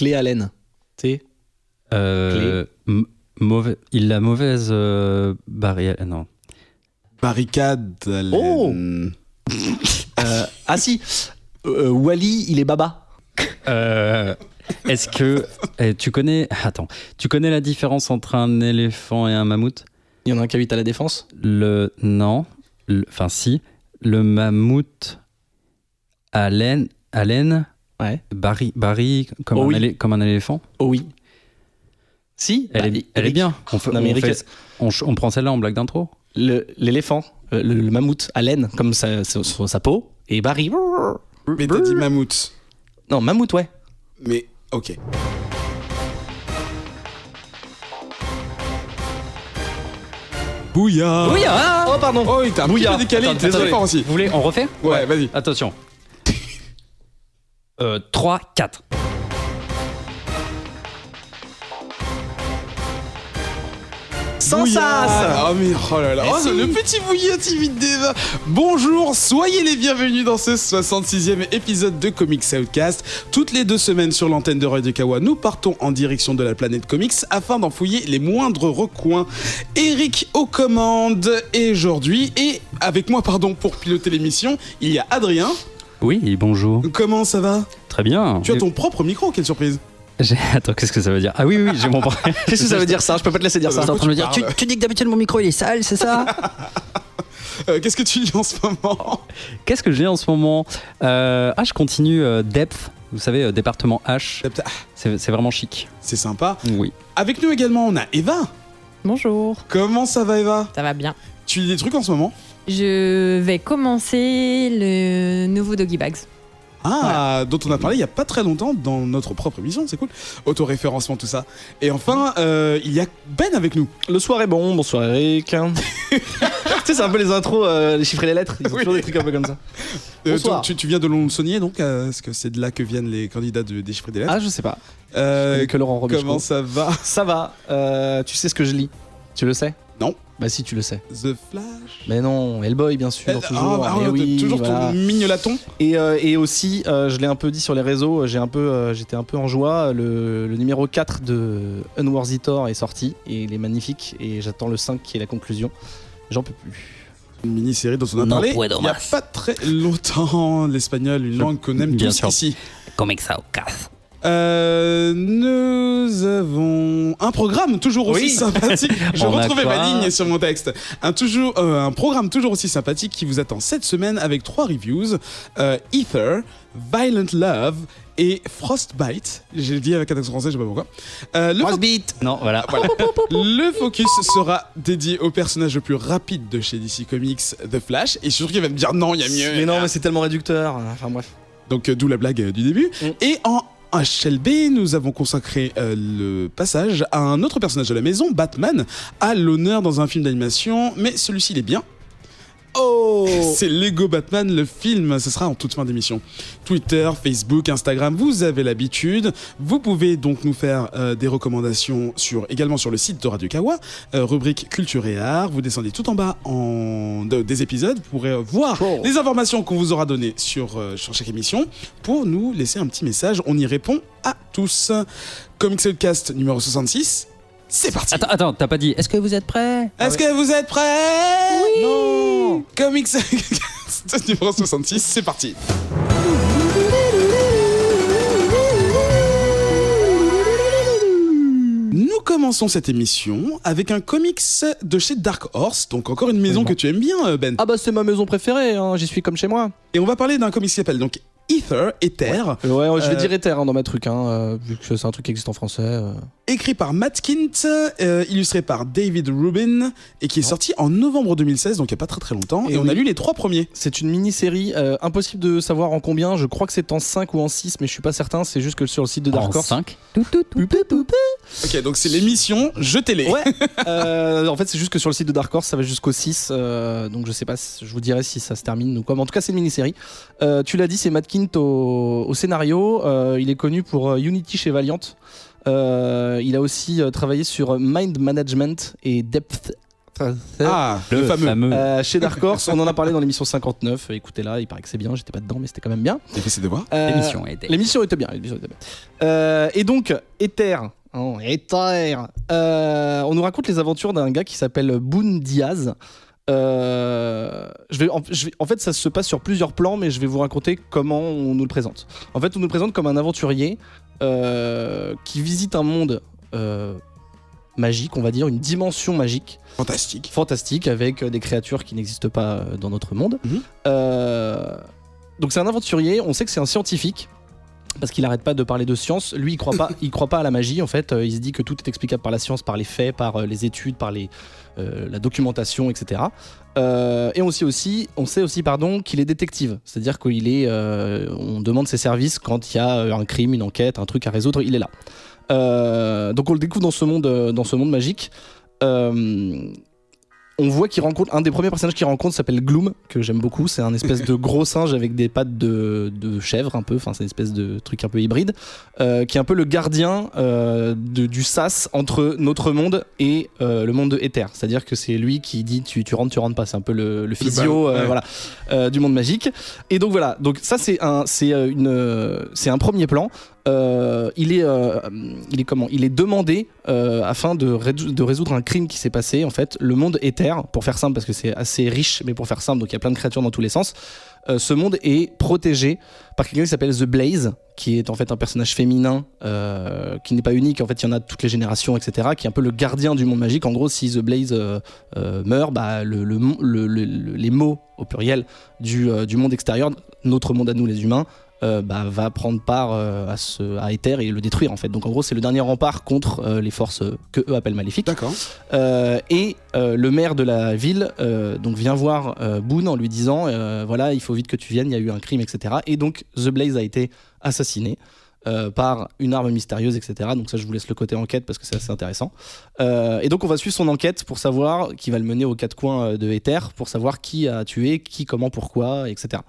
Clé Allen. T. Il a mauvaise barrière. Non. Barricade. Oh. Ah si. Wally, il est baba. Est-ce que tu connais la différence entre un éléphant et un mammouth? Il y en a un qui habite à la Défense. Si. Le mammouth à laine. Ouais. Barry comme un éléphant. Oh oui. Si. Elle est bien. On prend celle-là en blague d'intro. L'éléphant, le mammouth à laine, comme sa peau, et Barry. Mais t'as dit mammouth. Non, mammouth, ouais. Mais, ok. Bouillard. Bouillard. Oh, pardon. Oh, il était un petit peu décalé, il était très fort aussi. Vous voulez, on refait? Ouais, vas-y. Attention. 3, 4. Sans sas. Ah mais oh là là, le petit bouillard timide d'Eva. Bonjour, soyez les bienvenus dans ce 66e épisode de Comics Outcast. Toutes les 2 semaines sur l'antenne de Radio Kawa, nous partons en direction de la planète comics afin d'en fouiller les moindres recoins. Eric aux commandes et aujourd'hui, et avec moi pour piloter l'émission, il y a Adrien. Oui, bonjour. Comment ça va? Très bien. Tu as ton propre micro, quelle surprise. Attends, qu'est-ce que ça veut dire? Ah oui, j'ai mon propre. Qu'est-ce que ça veut dire ça? Je peux pas te laisser dire ça. T'es en train de me dire, tu dis que d'habitude mon micro il est sale, c'est ça? Qu'est-ce que tu lis en ce moment? Qu'est-ce que je lis en ce moment? Je continue Depth, vous savez, département H. C'est vraiment chic. C'est sympa. Oui. Avec nous également, on a Eva. Bonjour. Comment ça va, Eva? Ça va bien. Tu lis des trucs en ce moment? Je vais commencer le nouveau Doggy Bags. Dont on a parlé il y a pas très longtemps dans notre propre émission, c'est cool. Autoréférencement, tout ça. Et enfin, il y a Ben avec nous. Le soir est bon, bonsoir Eric. Tu sais, c'est un peu les intros, les chiffres et les lettres, ils ont toujours des trucs un peu comme ça. Tu viens de Lons-Saunier, donc est-ce que c'est de là que viennent les candidats des chiffres et des lettres? Ah, je sais pas. Que Laurent Robichaud. Comment ça va? Ça va. Tu sais ce que je lis? Tu le sais? Non. Bah si, tu le sais. The Flash. Mais non, Hellboy bien sûr, toujours. Toujours voilà. ton mignoleton. Et aussi, je l'ai un peu dit sur les réseaux, j'étais un peu en joie. Le numéro 4 de Unworthy Thor est sorti et il est magnifique et j'attends le 5 qui est la conclusion. J'en peux plus. Une mini-série dont on a parlé il n'y a pas très longtemps. L'espagnol, une langue qu'on aime tous ici. Comics Outcast. Nous avons un programme toujours aussi sympathique. Je retrouvais ma ligne sur mon texte. Un programme toujours aussi sympathique qui vous attend cette semaine avec 3 reviews. Ether, Violent Love et Frostbite. J'ai dit avec un accent français, je sais pas pourquoi. Frostbite. Non, voilà. Le focus sera dédié au personnage le plus rapide de chez DC Comics, The Flash. Et je suis sûr qu'il va me dire non, il y a mieux. Mais non, mais c'est tellement réducteur. Enfin bref. Donc d'où la blague du début. Et en HLB, nous avons consacré le passage à un autre personnage de la maison, Batman, à l'honneur dans un film d'animation, mais celui-ci il est bien. Oh, c'est Lego Batman, le film, ce sera en toute fin d'émission. Twitter, Facebook, Instagram, vous avez l'habitude. Vous pouvez donc nous faire des recommandations également sur le site de Radio Kawa, rubrique Culture et Art. Vous descendez tout en bas des épisodes, vous pourrez voir les informations qu'on vous aura données sur chaque émission pour nous laisser un petit message. On y répond à tous. Comics Outcast numéro 66. C'est parti. Attends, t'as pas dit. Est-ce que vous êtes prêts? Est-ce que vous êtes prêts? Oui. Non. Comics numéro 66, c'est parti. Nous commençons cette émission avec un comics de chez Dark Horse, donc encore une maison que tu aimes bien, Ben. Ah bah c'est ma maison préférée, hein. J'y suis comme chez moi. Et on va parler d'un comics qui s'appelle donc Ether. Ouais, je vais dire Ether dans ma truc, vu que c'est un truc qui existe en français. Écrit par Matt Kindt, illustré par David Rubin, et qui est sorti en novembre 2016, donc il n'y a pas très très longtemps, et on a lu les 3 premiers. C'est une mini-série, impossible de savoir en combien, je crois que c'est en 5 ou en 6, mais je suis pas certain, c'est juste que sur le site de Dark Horse... 5 Ok, donc c'est l'émission, jetez-les. Ouais, en fait c'est juste que sur le site de Dark Horse, ça va jusqu'au 6, donc je sais pas, je vous dirai si ça se termine ou quoi, mais en tout cas c'est une mini-série. Tu l'as dit, c'est Matt Kindt au scénario, il est connu pour Unity chez Valiant. Il a aussi travaillé sur Mind Management et Depth le fameux. Chez Dark Horse, on en a parlé dans l'émission 59. Écoutez-là, il paraît que c'est bien. J'étais pas dedans, mais c'était quand même bien. Il a fait ses devoirs. L'émission était bien. Et donc, Ether. Ether. On nous raconte les aventures d'un gars qui s'appelle Boone Diaz. En fait, ça se passe sur plusieurs plans, mais je vais vous raconter comment on nous le présente. En fait, on nous le présente comme un aventurier qui visite un monde magique, on va dire, une dimension magique. Fantastique, avec des créatures qui n'existent pas dans notre monde. Donc c'est un aventurier, on sait que c'est un scientifique, parce qu'il arrête pas de parler de science. Lui, il croit pas à la magie, en fait. Il se dit que tout est explicable par la science, par les faits, par les études, par la documentation, etc. Et on sait aussi qu'il est détective. C'est-à-dire qu'il est, on demande ses services quand il y a un crime, une enquête, un truc à résoudre, il est là. Donc on le découvre dans ce monde magique. On voit qu'il rencontre un des premiers personnages qu'il rencontre s'appelle Gloom, que j'aime beaucoup. C'est un espèce de gros singe avec des pattes de chèvre un peu. Enfin, c'est une espèce de truc un peu hybride, qui est un peu le gardien du sas entre notre monde et le monde de Ether. C'est-à-dire que c'est lui qui dit tu rentres pas. C'est un peu le physio, du monde magique. Et donc voilà. Donc ça c'est un premier plan. Il est demandé afin de résoudre un crime qui s'est passé. En fait, le monde Ether, pour faire simple, parce que c'est assez riche, mais pour faire simple, donc il y a plein de créatures dans tous les sens. Ce monde est protégé par quelqu'un qui s'appelle The Blaze, qui est en fait un personnage féminin qui n'est pas unique. En fait, il y en a de toutes les générations, etc. Qui est un peu le gardien du monde magique. En gros, si The Blaze meurt, bah, les mots au pluriel du monde extérieur, notre monde à nous les humains, va prendre part à Ether et le détruire en fait. Donc en gros c'est le dernier rempart contre les forces que eux appellent maléfiques. D'accord. Et le maire de la ville donc vient voir Boone en lui disant voilà, il faut vite que tu viennes, il y a eu un crime, etc. Et donc The Blaze a été assassiné par une arme mystérieuse, etc. Donc ça je vous laisse le côté enquête parce que c'est assez intéressant. Et donc on va suivre son enquête pour savoir, qui va le mener aux quatre coins de Ether, pour savoir qui a tué, qui, comment, pourquoi, etc.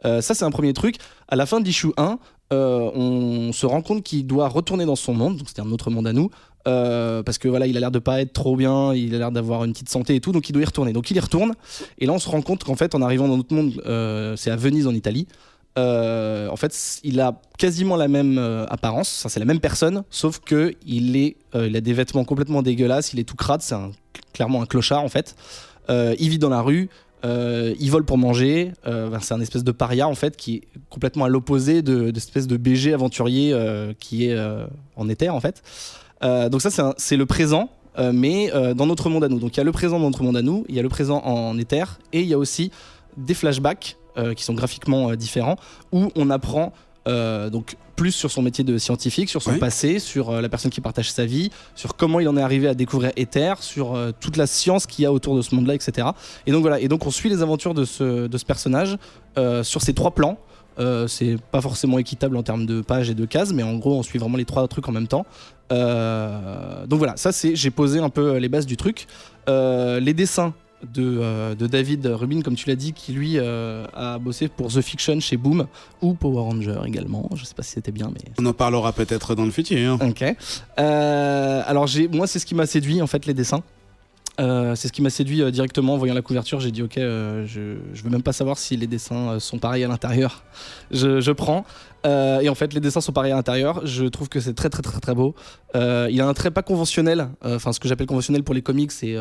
Ça c'est un premier truc. À la fin de l'issue 1, on se rend compte qu'il doit retourner dans son monde, donc c'est-à-dire notre monde à nous, parce que voilà, il a l'air de pas être trop bien, il a l'air d'avoir une petite santé et tout, donc il doit y retourner. Donc il y retourne, et là on se rend compte qu'en fait en arrivant dans notre monde, c'est à Venise en Italie. En fait, il a quasiment la même apparence, c'est la même personne, sauf que il a des vêtements complètement dégueulasses, il est tout crade, c'est clairement un clochard en fait. Il vit dans la rue, il vole pour manger, c'est un espèce de paria en fait qui est complètement à l'opposé de cette espèce de BG aventurier qui est en Ether en fait. Donc ça c'est le présent. Mais dans notre monde à nous. Donc il y a le présent dans notre monde à nous, il y a le présent en Ether, et il y a aussi des flashbacks qui sont graphiquement différents, où on apprend donc plus sur son métier de scientifique, sur son passé, sur la personne qui partage sa vie, sur comment il en est arrivé à découvrir Ether, sur toute la science qu'il y a autour de ce monde-là, etc. Et donc voilà, et donc on suit les aventures de ce personnage sur ces trois plans. C'est pas forcément équitable en termes de pages et de cases, mais en gros on suit vraiment les trois trucs en même temps. Donc voilà, ça j'ai posé un peu les bases du truc. Les dessins de David Rubin, comme tu l'as dit, qui lui a bossé pour The Fiction chez Boom, ou Power Ranger également, je sais pas si c'était bien, mais on en parlera peut-être dans le futur. Ok. Alors moi c'est ce qui m'a séduit en fait, les dessins. C'est ce qui m'a séduit directement en voyant la couverture. J'ai dit ok, je veux même pas savoir si les dessins sont pareils à l'intérieur. Je prends. Et en fait les dessins sont pareils à l'intérieur. Je trouve que c'est très très très très beau. Il a un trait pas conventionnel. Enfin ce que j'appelle conventionnel pour les comics, c'est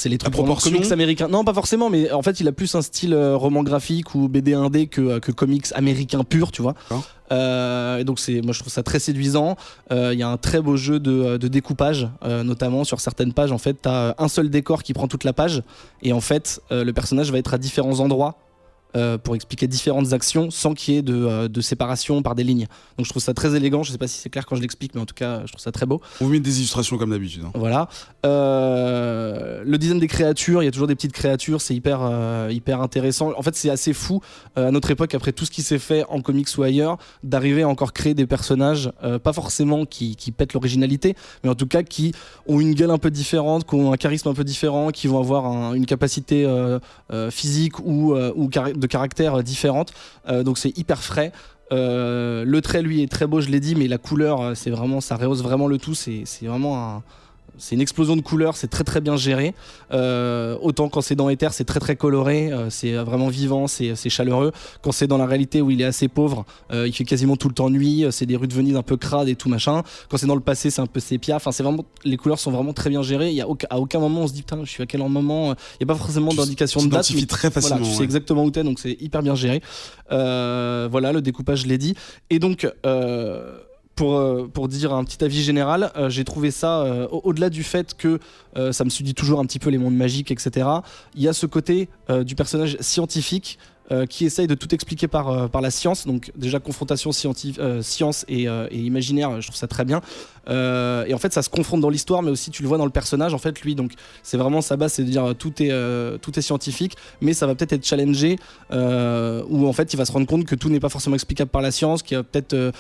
les trucs comics américains. Non, pas forcément, mais en fait, il a plus un style roman graphique ou BD indé que comics américains purs, tu vois. Et donc, moi, je trouve ça très séduisant. Il y a un très beau jeu de découpage, notamment sur certaines pages. En fait, t'as un seul décor qui prend toute la page, et en fait, le personnage va être à différents endroits. Pour expliquer différentes actions sans qu'il y ait de séparation par des lignes. Donc je trouve ça très élégant, je sais pas si c'est clair quand je l'explique, mais en tout cas je trouve ça très beau. On met des illustrations comme d'habitude. Voilà. Le design des créatures, il y a toujours des petites créatures, c'est hyper intéressant. En fait c'est assez fou à notre époque, après tout ce qui s'est fait en comics ou ailleurs, d'arriver à encore créer des personnages, pas forcément qui pètent l'originalité, mais en tout cas qui ont une gueule un peu différente, qui ont un charisme un peu différent, qui vont avoir une capacité physique ou de caractères différentes, donc c'est hyper frais. Le trait lui est très beau, je l'ai dit, mais la couleur c'est vraiment, ça rehausse vraiment le tout, c'est vraiment c'est une explosion de couleurs, c'est très très bien géré. Autant quand c'est dans Ether, c'est très très coloré, c'est vraiment vivant, c'est chaleureux. Quand c'est dans la réalité où il est assez pauvre, il fait quasiment tout le temps nuit, c'est des rues de Venise un peu crades et tout machin. Quand c'est dans le passé, c'est un peu sépia. Enfin, c'est vraiment, les couleurs sont vraiment très bien gérées. À aucun moment on se dit putain, je suis à quel moment. Il n'y a pas forcément d'indication de date. Tu t'identifies très facilement. Voilà, tu sais exactement où t'es, donc c'est hyper bien géré. Voilà, le découpage, je l'ai dit. Et donc. Pour dire un petit avis général, j'ai trouvé ça, au-delà du fait que ça me dit toujours un petit peu les mondes magiques, etc., il y a ce côté du personnage scientifique qui essaye de tout expliquer par la science. Donc déjà confrontation science et imaginaire, je trouve ça très bien. Et en fait ça se confronte dans l'histoire, mais aussi tu le vois dans le personnage. En fait lui, donc c'est vraiment sa base, c'est de dire tout est scientifique, mais ça va peut-être être challengé, où en fait il va se rendre compte que tout n'est pas forcément explicable par la science, qu'il y a peut-être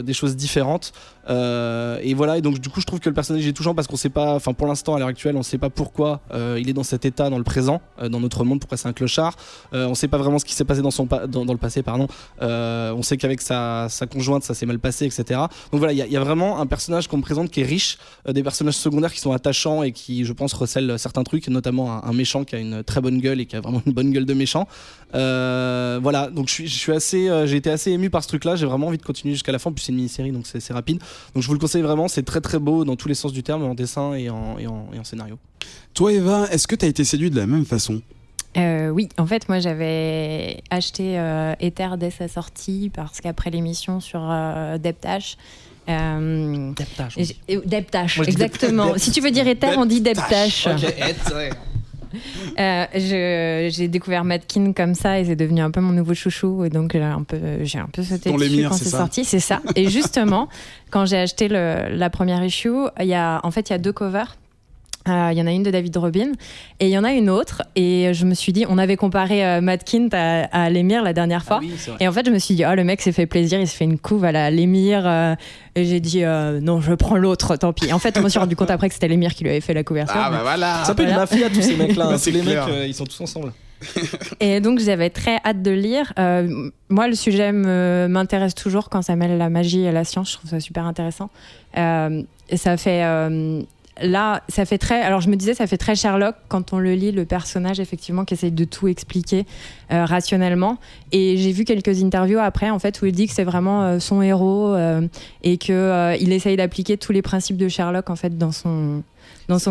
des choses différentes. Et voilà, et donc du coup je trouve que le personnage est touchant parce qu'on sait pas, enfin pour l'instant à l'heure actuelle on sait pas pourquoi il est dans cet état dans le présent, dans notre monde, pourquoi c'est un clochard. On sait pas vraiment ce qui s'est passé dans le passé, pardon. On sait qu'avec sa conjointe ça s'est mal passé, etc. Donc voilà, il y a vraiment un personnage qu'on me présente qui est riche, des personnages secondaires qui sont attachants et qui je pense recèlent certains trucs, notamment un méchant qui a une très bonne gueule et qui a vraiment une bonne gueule de méchant. Voilà, donc j'ai été assez ému par ce truc là, j'ai vraiment envie de continuer jusqu'à la fin, puis c'est une mini-série donc c'est rapide. Donc je vous le conseille vraiment, c'est très très beau dans tous les sens du terme, en dessin et en scénario. Toi Eva, est-ce que tu as été séduite de la même façon ? Oui, en fait, moi j'avais acheté Ether dès sa sortie parce qu'après l'émission sur Deptash. Deptash, exactement. Si tu veux dire Ether, on dit Deptash. J'ai découvert Madkin comme ça et c'est devenu un peu mon nouveau chouchou, et donc j'ai un peu sauté dessus quand c'est sorti, c'est ça. Et justement, quand j'ai acheté la première issue, il y a 2 covers. Il y en a une de David Robin et il y en a une autre, et je me suis dit, on avait comparé Madkin à l'émir la dernière fois, oui, et en fait je me suis dit le mec s'est fait plaisir, il se fait une couve à l'émir, et j'ai dit non, je prends l'autre, tant pis. En fait on me suis rendu compte après que c'était l'émir qui lui avait fait la couverture. Ah bah voilà, ça peut une mafia tous ces mecs là, bah, tous les mecs ils sont tous ensemble. Et donc j'avais très hâte de lire. Moi le sujet m'intéresse toujours quand ça mêle la magie et la science, je trouve ça super intéressant. Et ça fait là, ça fait très. Alors, je me disais, ça fait très Sherlock quand on le lit, le personnage, effectivement, qui essaye de tout expliquer rationnellement. Et j'ai vu quelques interviews après, en fait, où il dit que c'est vraiment son héros et qu'il essaye d'appliquer tous les principes de Sherlock, en fait, dans son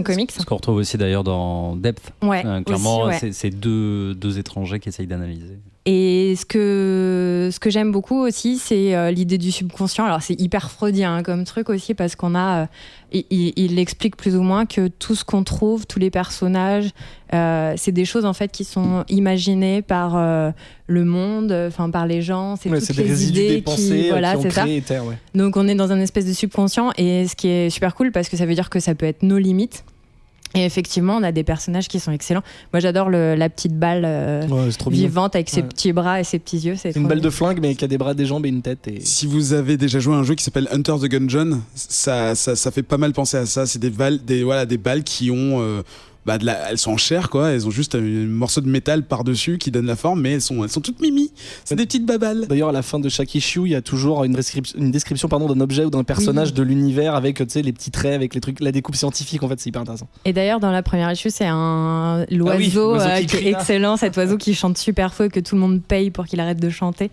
comics. Ce qu'on retrouve aussi d'ailleurs dans Depth. Ouais, clairement, aussi, ouais. c'est deux étrangers qui essayent d'analyser. Et ce que j'aime beaucoup aussi, c'est l'idée du subconscient. Alors c'est hyper freudien comme truc aussi, parce qu'on a, il explique plus ou moins que tout ce qu'on trouve, tous les personnages, c'est des choses en fait qui sont imaginées par le monde, enfin par les gens. C'est toutes des les idées des pensées voilà, qui ont c'est créé ça. Ether, ouais. Donc on est dans un espèce de subconscient, et ce qui est super cool parce que ça veut dire que ça peut être nos limites. Et effectivement, on a des personnages qui sont excellents. Moi, j'adore la petite balle vivante avec ses petits bras et ses petits yeux. C'est une balle de flingue, mais qui a des bras, des jambes et une tête. Et... Si vous avez déjà joué à un jeu qui s'appelle Hunter the Gungeon, ça fait pas mal penser à ça. C'est des balles qui ont... elles sont en chair, quoi. Elles ont juste un morceau de métal par-dessus qui donne la forme, mais elles sont toutes mimi. C'est des petites babales. D'ailleurs, à la fin de chaque issue, il y a toujours une description d'un objet ou d'un personnage de l'univers avec les petits traits, avec les trucs, la découpe scientifique. En fait, c'est hyper intéressant. Et d'ailleurs, dans la première issue, c'est l'oiseau qui est excellent, cet oiseau qui chante super faux et que tout le monde paye pour qu'il arrête de chanter,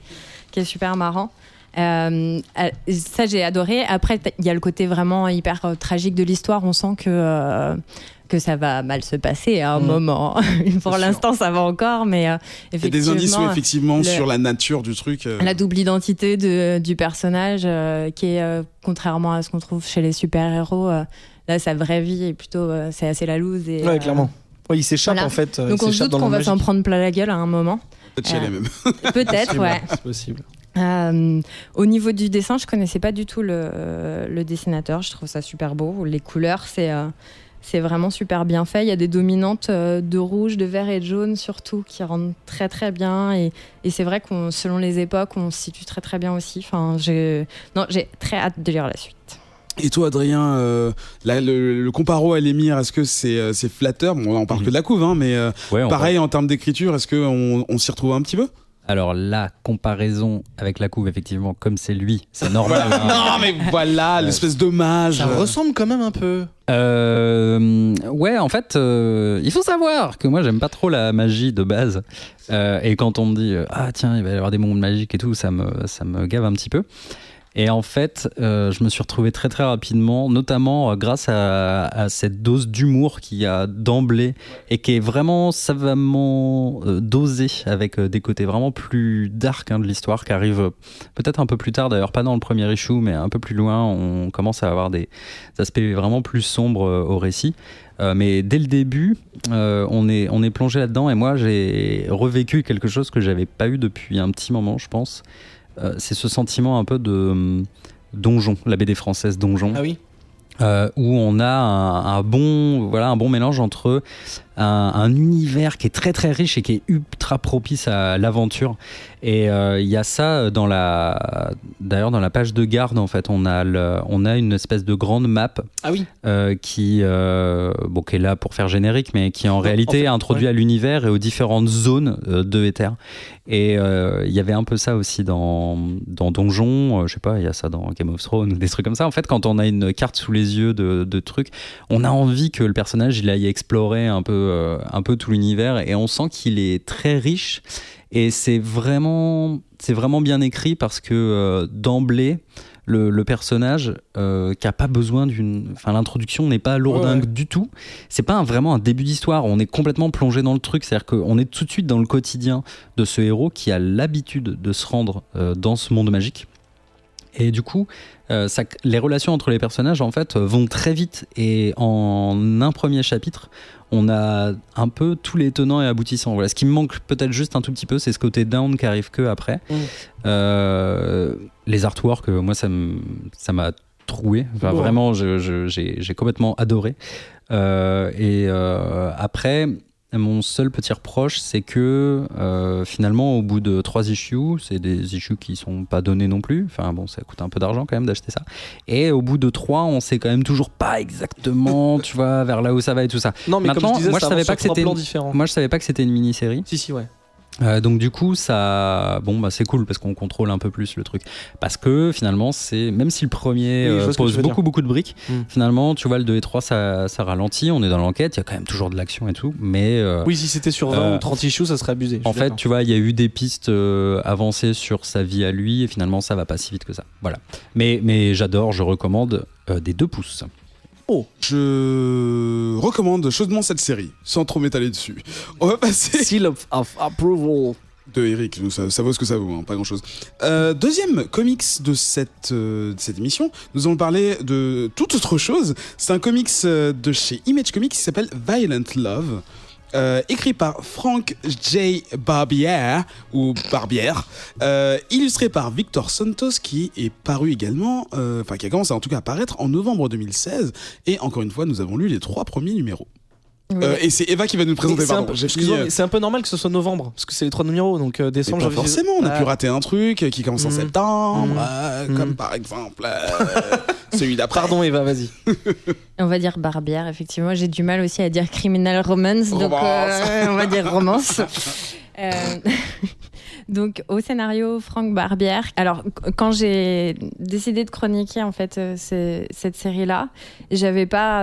qui est super marrant. Ça, j'ai adoré. Après, il y a le côté vraiment hyper tragique de l'histoire. On sent que ça va mal se passer à un moment. Pour l'instant, ça va encore, mais effectivement... Il y a des indices effectivement sur la nature du truc. La double identité du personnage, qui est, contrairement à ce qu'on trouve chez les super-héros, là, sa vraie vie est plutôt... c'est assez la loose. Et, ouais, clairement. Ouais, il s'échappe, en fait. Donc on se doute qu'on va s'en prendre plein la gueule à un moment. Peut-être chez les mêmes. Peut-être, ouais. C'est possible. Au niveau du dessin, je connaissais pas du tout le dessinateur. Je trouve ça super beau. Les couleurs, c'est vraiment super bien fait. Il y a des dominantes de rouge, de vert et de jaune surtout qui rendent très très bien. Et c'est vrai que selon les époques, on se situe très très bien aussi. Enfin, j'ai très hâte de lire la suite. Et toi, Adrien, le comparo à l'émir, est-ce que c'est flatteur ? Bon, on parle que de la couve, hein, mais pareil en termes d'écriture, est-ce qu'on s'y retrouve un petit peu ? Alors la comparaison avec la couve, effectivement, comme c'est lui, c'est normal. Non mais voilà, l'espèce d'hommage. Ça ressemble quand même un peu. Ouais, en fait, il faut savoir que moi j'aime pas trop la magie de base. Et quand on me dit ah tiens, il va y avoir des mondes magiques et tout, ça me gave un petit peu. Et en fait, je me suis retrouvé très très rapidement, notamment grâce à cette dose d'humour qu'il y a d'emblée et qui est vraiment savamment dosée avec des côtés vraiment plus dark de l'histoire qui arrive peut-être un peu plus tard, d'ailleurs pas dans le premier issue, mais un peu plus loin, on commence à avoir des aspects vraiment plus sombres au récit. Mais dès le début, on est plongé là-dedans et moi j'ai revécu quelque chose que j'avais pas eu depuis un petit moment, je pense. C'est ce sentiment un peu de Donjon, la BD française Donjon. Ah oui. Où on a un bon mélange entre un univers qui est très très riche et qui est ultra propice à l'aventure. Et il y a ça d'ailleurs dans la page de garde, en fait, on a une espèce de grande map. Ah oui. Qui est là pour faire générique, mais qui en réalité introduit à l'univers et aux différentes zones de Éther. Et il y avait un peu ça aussi dans Donjon, je sais pas, il y a ça dans Game of Thrones, des trucs comme ça. En fait, quand on a une carte sous les yeux de trucs, on a envie que le personnage il aille explorer un peu tout l'univers, et on sent qu'il est très riche. Et c'est vraiment bien écrit parce que d'emblée, le personnage qui a pas besoin l'introduction n'est pas lourdingue du tout. C'est pas vraiment un début d'histoire. On est complètement plongé dans le truc. C'est-à-dire qu'on est tout de suite dans le quotidien de ce héros qui a l'habitude de se rendre dans ce monde magique. Et du coup, les relations entre les personnages en fait vont très vite. Et en un premier chapitre, on a un peu tous les tenants et aboutissants. Voilà. Ce qui me manque peut-être juste un tout petit peu, c'est ce côté down qui arrive que après. Les artworks, moi, ça m'a troué. Enfin, vraiment, j'ai complètement adoré. Après, mon seul petit reproche, c'est que finalement, au bout de 3 issues, c'est des issues qui sont pas donnés non plus. Enfin bon, ça coûte un peu d'argent quand même d'acheter ça. Et au bout de 3, on sait quand même toujours pas exactement, tu vois, vers là où ça va et tout ça. Non, mais maintenant, comme je disais, moi je savais pas que c'était moi je savais pas que c'était une mini-série. Si ouais. Donc du coup ça c'est cool parce qu'on contrôle un peu plus le truc, parce que finalement c'est, même si le premier pose beaucoup de briques, finalement tu vois le 2 et 3 ça ralentit, on est dans l'enquête, il y a quand même toujours de l'action et tout, mais oui, si c'était sur 20 ou 30 issues ça serait abusé. En fait tu vois, il y a eu des pistes avancées sur sa vie à lui et finalement ça va pas si vite que ça, voilà. Mais j'adore, je recommande des 2 pouces. Je recommande chaudement cette série, sans trop m'étaler dessus. On va passer... Seal of approval. De Eric, ça vaut ce que ça vaut, hein, pas grand-chose. Deuxième comics de cette émission, nous allons parler de toute autre chose. C'est un comics de chez Image Comics qui s'appelle Violent Love. Écrit par Frank J. Barbier, illustré par Victor Santos, qui est paru également, qui a commencé en tout cas à paraître en novembre 2016, et encore une fois nous avons lu les 3 premiers numéros. Oui. Et c'est Eva qui va nous présenter. C'est un peu normal que ce soit novembre, parce que c'est les 3 numéros, donc décembre. Pas forcément, on a pu rater un truc qui commence en septembre, comme par exemple celui d'après. Pardon Eva, vas-y. On va dire Barbière, effectivement. J'ai du mal aussi à dire criminal romance, donc on va dire romance. Donc au scénario, Frank Barbière. Alors quand j'ai décidé de chroniquer en fait cette série-là,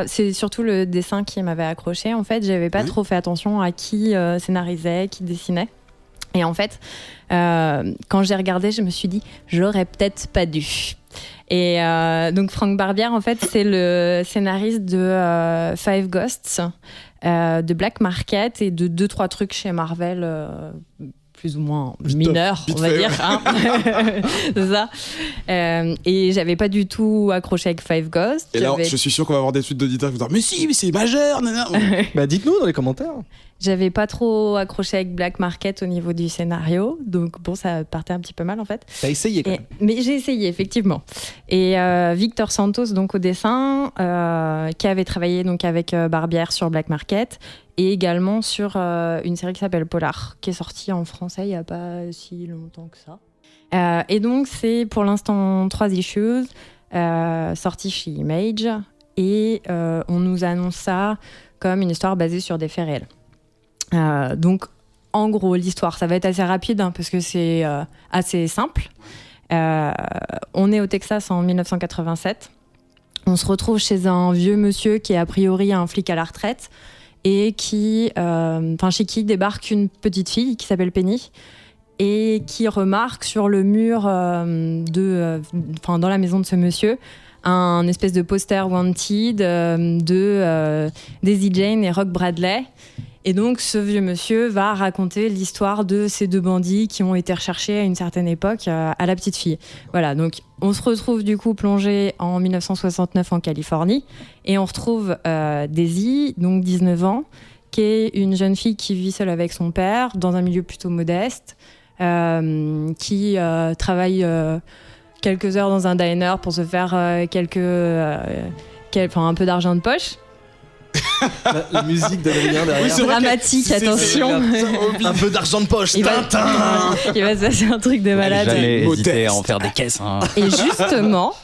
c'est surtout le dessin qui m'avait accroché. En fait, j'avais pas trop fait attention à qui scénarisait, qui dessinait. Et en fait, quand j'ai regardé, je me suis dit, j'aurais peut-être pas dû. Et donc Frank Barbière, en fait, c'est le scénariste de Five Ghosts, de Black Market et de 2-3 trucs chez Marvel. Plus ou moins mineur, on va dire. Hein. C'est ça. Et j'avais pas du tout accroché avec Five Ghosts. Et là, je suis sûr qu'on va avoir des suites d'auditeurs qui vont dire mais si, mais c'est majeur. Bah dites-nous dans les commentaires. J'avais pas trop accroché avec Black Market au niveau du scénario, donc bon, ça partait un petit peu mal en fait. T'as essayé quand même. Mais j'ai essayé effectivement. Et Victor Santos donc au dessin, qui avait travaillé donc avec Barbière sur Black Market et également sur une série qui s'appelle Polar, qui est sortie en français il y a pas si longtemps que ça. Et donc c'est pour l'instant 3 issues sorties chez Image et on nous annonce ça comme une histoire basée sur des faits réels. Donc en gros, l'histoire, ça va être assez rapide parce que c'est assez simple. On est au Texas en 1987. On se retrouve chez un vieux monsieur qui est a priori un flic à la retraite et chez qui débarque une petite fille qui s'appelle Penny et qui remarque sur le mur dans la maison de ce monsieur un espèce de poster wanted de Daisy Jane et Rock Bradley. Et donc, ce vieux monsieur va raconter l'histoire de ces deux bandits qui ont été recherchés à une certaine époque à la petite fille. Voilà, donc on se retrouve du coup plongé en 1969 en Californie et on retrouve Daisy, donc 19 ans, qui est une jeune fille qui vit seule avec son père dans un milieu plutôt modeste, qui travaille quelques heures dans un diner pour se faire un peu d'argent de poche. La musique d'Adrien derrière. Oui, dramatique, attention. Un peu d'argent de poche, Tintin. Il va se passer un truc de malade. Jamais hésité à en faire des caisses. Hein. Et justement,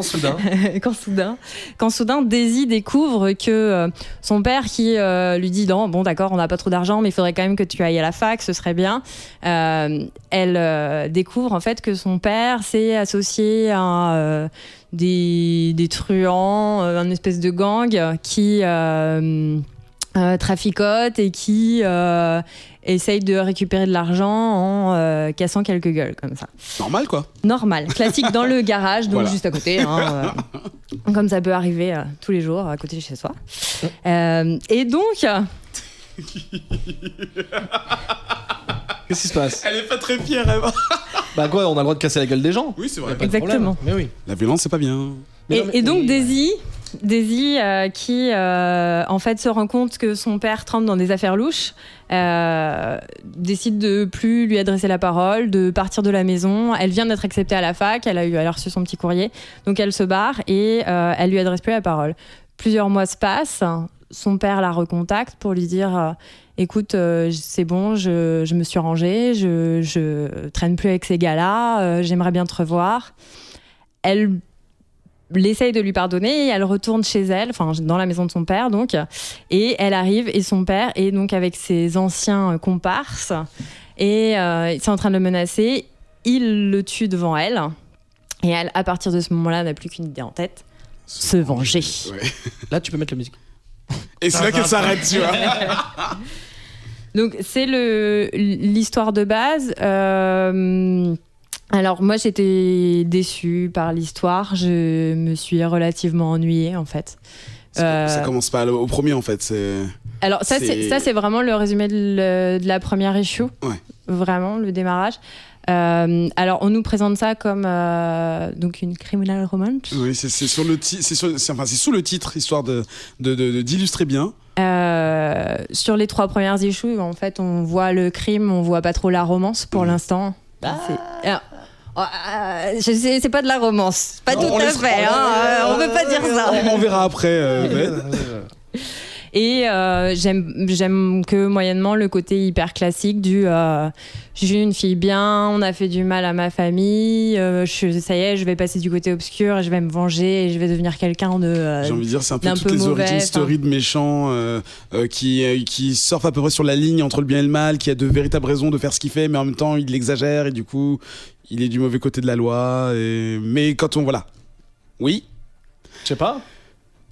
quand soudain Daisy découvre que son père qui lui dit non, bon d'accord, on n'a pas trop d'argent, mais il faudrait quand même que tu ailles à la fac, ce serait bien. Elle découvre en fait que son père s'est associé à des truands, un espèce de gang qui traficote et qui essaye de récupérer de l'argent en cassant quelques gueules comme ça. Normal quoi. Normal, classique dans le garage, donc Voilà. juste à côté. Comme ça peut arriver tous les jours à côté de chez soi. Et donc... Qu'est-ce qui se passe? Elle est pas très fière, Eva. Bah quoi, on a le droit de casser la gueule des gens. Oui, c'est vrai. Pas de Exactement. problème. Mais oui. La violence, c'est pas bien. Et donc Daisy qui en fait se rend compte que son père trempe dans des affaires louches, décide de plus lui adresser la parole, de partir de la maison. Elle vient d'être acceptée à la fac, elle a reçu son petit courrier, donc elle se barre et elle lui adresse plus la parole. Plusieurs mois se passent, son père la recontacte pour lui dire écoute, c'est bon, je me suis rangée, je traîne plus avec ces gars-là, j'aimerais bien te revoir. Elle essaye de lui pardonner et elle retourne chez elle, enfin dans la maison de son père donc, et elle arrive et son père est donc avec ses anciens comparses et ils sont en train de le menacer, il le tue devant elle et elle, à partir de ce moment-là, n'a plus qu'une idée en tête, se venger. Ouais. Là, tu peux mettre la musique. Et c'est là qu'elle s'arrête, tu vois. Donc c'est l'histoire de base. Alors moi j'étais déçue par l'histoire, je me suis relativement ennuyée en fait. Ça commence pas au premier en fait. Alors ça c'est vraiment le résumé de la première issue, ouais. Vraiment le démarrage. Alors on nous présente ça comme donc une criminal romance. Oui, c'est sous le titre, histoire d'illustrer bien. Sur les 3 premières issues, en fait, on voit le crime, on voit pas trop la romance pour l'instant. C'est pas de la romance, pas tout à fait. On veut pas dire ça. On verra après. Et j'aime que moyennement le côté hyper classique du j'ai une fille bien, on a fait du mal à ma famille, ça y est, je vais passer du côté obscur et je vais me venger et je vais devenir quelqu'un de j'ai envie de dire, c'est un peu toutes peu les mauvais, origin story de méchants qui surfent à peu près sur la ligne entre le bien et le mal, qui a de véritables raisons de faire ce qu'il fait, mais en même temps il l'exagère et du coup il est du mauvais côté de la loi. Mais quand on... Voilà. Oui. Je sais pas.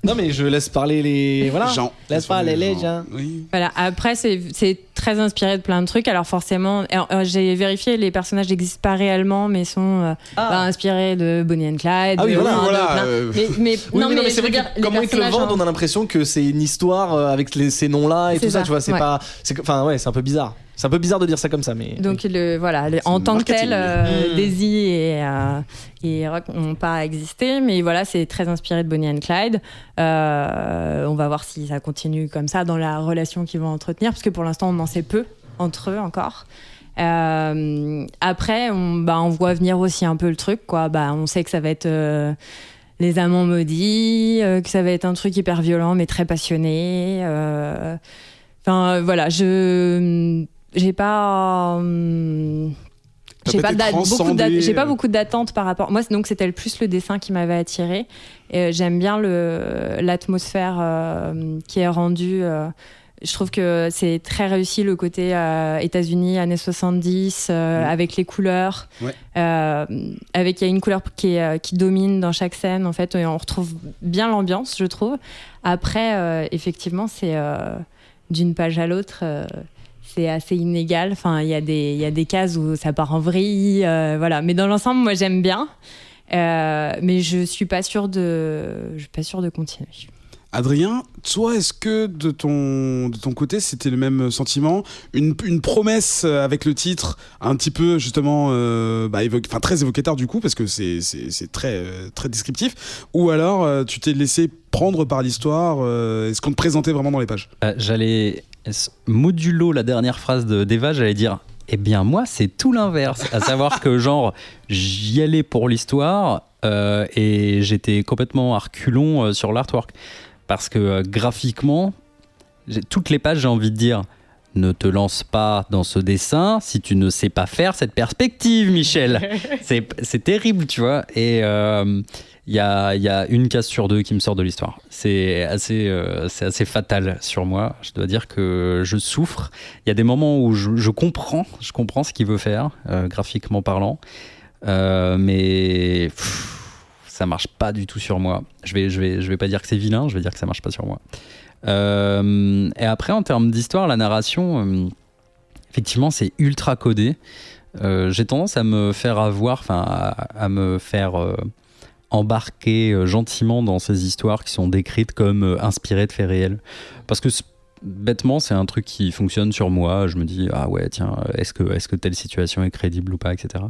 Non mais je laisse parler les... Voilà. Jean. Laisse parler les gens. Oui. Voilà. Après, c'est très inspiré de plein de trucs. Alors forcément, j'ai vérifié, les personnages n'existent pas réellement, mais sont inspirés de Bonnie and Clyde. Ah oui, voilà. Mais c'est vrai que comment ils te le vendent, on a l'impression que c'est une histoire avec ces noms-là et tout ça, tu vois. C'est pas... c'est un peu bizarre. C'est un peu bizarre de dire ça comme ça, mais... Donc, en tant que tel, Daisy et Rock n'ont pas existé, mais voilà, c'est très inspiré de Bonnie and Clyde. On va voir si ça continue comme ça dans la relation qu'ils vont entretenir, parce que pour l'instant, on en sait peu entre eux encore. Après, on voit venir aussi un peu le truc, quoi. On sait que ça va être... les amants maudits, que ça va être un truc hyper violent, mais très passionné. Enfin, voilà, j'ai pas beaucoup d'attentes par rapport. Moi, donc c'était plus le dessin qui m'avait attiré. Et j'aime bien l'atmosphère qui est rendue. Je trouve que c'est très réussi le côté États-Unis, années 70, avec les couleurs. Ouais. Il y a une couleur qui domine dans chaque scène, en fait, et on retrouve bien l'ambiance, je trouve. Après, effectivement, c'est d'une page à l'autre, c'est assez inégal. Enfin, il y a des cases où ça part en vrille, voilà. Mais dans l'ensemble, moi, j'aime bien. Mais je suis pas sûre de continuer. Adrien, toi, est-ce que de ton côté, c'était le même sentiment, une promesse avec le titre, un petit peu justement, très évocateur du coup, parce que c'est très très descriptif, ou alors tu t'es laissé prendre par l'histoire, est-ce qu'on te présentait vraiment dans les pages? J'allais modulo la dernière phrase d'Eva, j'allais dire. Eh bien moi c'est tout l'inverse, à savoir que genre j'y allais pour l'histoire et j'étais complètement à reculons sur l'artwork. Parce que graphiquement, toutes les pages, j'ai envie de dire, ne te lance pas dans ce dessin si tu ne sais pas faire cette perspective, Michel. C'est terrible, tu vois. Et il y a une case sur deux qui me sort de l'histoire. C'est assez fatal sur moi. Je dois dire que je souffre. Il y a des moments où je comprends ce qu'il veut faire, graphiquement parlant. Mais... ça marche pas du tout sur moi. Je vais pas dire que c'est vilain, je vais dire que ça marche pas sur moi. Et après, en termes d'histoire, la narration, effectivement, c'est ultra codé. J'ai tendance à me faire à me faire embarquer gentiment dans ces histoires qui sont décrites comme inspirées de faits réels. Parce que bêtement, c'est un truc qui fonctionne sur moi. Je me dis, ah ouais, tiens, est-ce que telle situation est crédible ou pas, etc.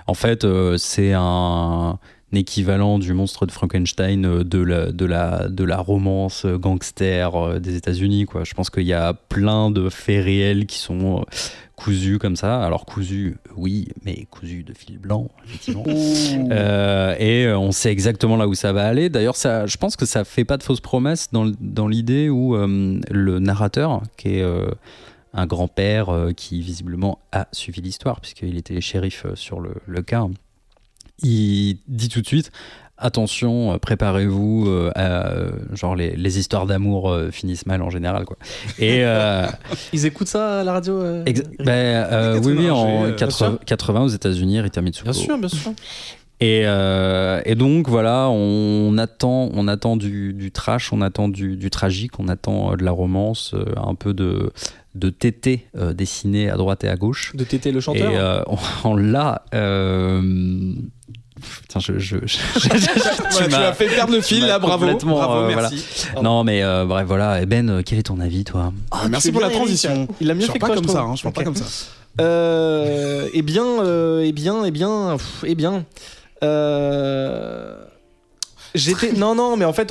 En fait, c'est un équivalent du monstre de Frankenstein de la romance gangster des États-Unis, quoi. Je pense qu'il y a plein de faits réels qui sont cousus comme ça. Alors cousus, oui, mais cousus de fil blanc, effectivement. Et on sait exactement là où ça va aller. D'ailleurs, je pense que ça fait pas de fausses promesses dans l'idée où le narrateur, qui est un grand-père qui visiblement a suivi l'histoire, puisqu'il était shérif sur le cas, il dit tout de suite, attention, préparez-vous, genre les histoires d'amour finissent mal en général, quoi. Et ils écoutent ça à la radio oui, en 80 aux États-Unis, Rita Mitsuko. Bien sûr. Et donc voilà, on attend du trash, on attend du tragique, on attend de la romance, un peu de Tété dessiné à droite et à gauche. De Tété le chanteur. Et on l'a. Putain, tu m'as fait perdre le fil là, bravo, merci. Voilà. Non mais bref, voilà. Ben, quel est ton avis, toi? Merci pour la transition. Il a mieux fait que toi, je parle pas comme ça. Eh bien. J'étais non, mais en fait,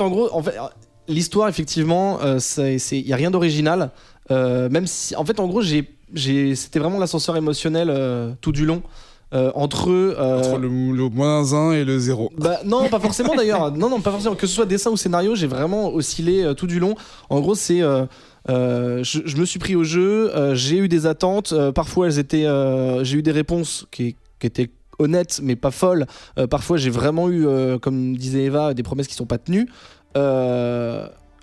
l'histoire, effectivement, il y a rien d'original. Même si, en fait, en gros, c'était vraiment l'ascenseur émotionnel tout du long. Entre le -1 et le 0. Non, pas forcément d'ailleurs. Non, pas forcément. Que ce soit dessin ou scénario, j'ai vraiment oscillé tout du long. En gros, c'est je me suis pris au jeu. J'ai eu des attentes. Parfois, j'ai eu des réponses qui étaient honnêtes, mais pas folles. Parfois, j'ai vraiment eu, comme disait Eva, des promesses qui sont pas tenues.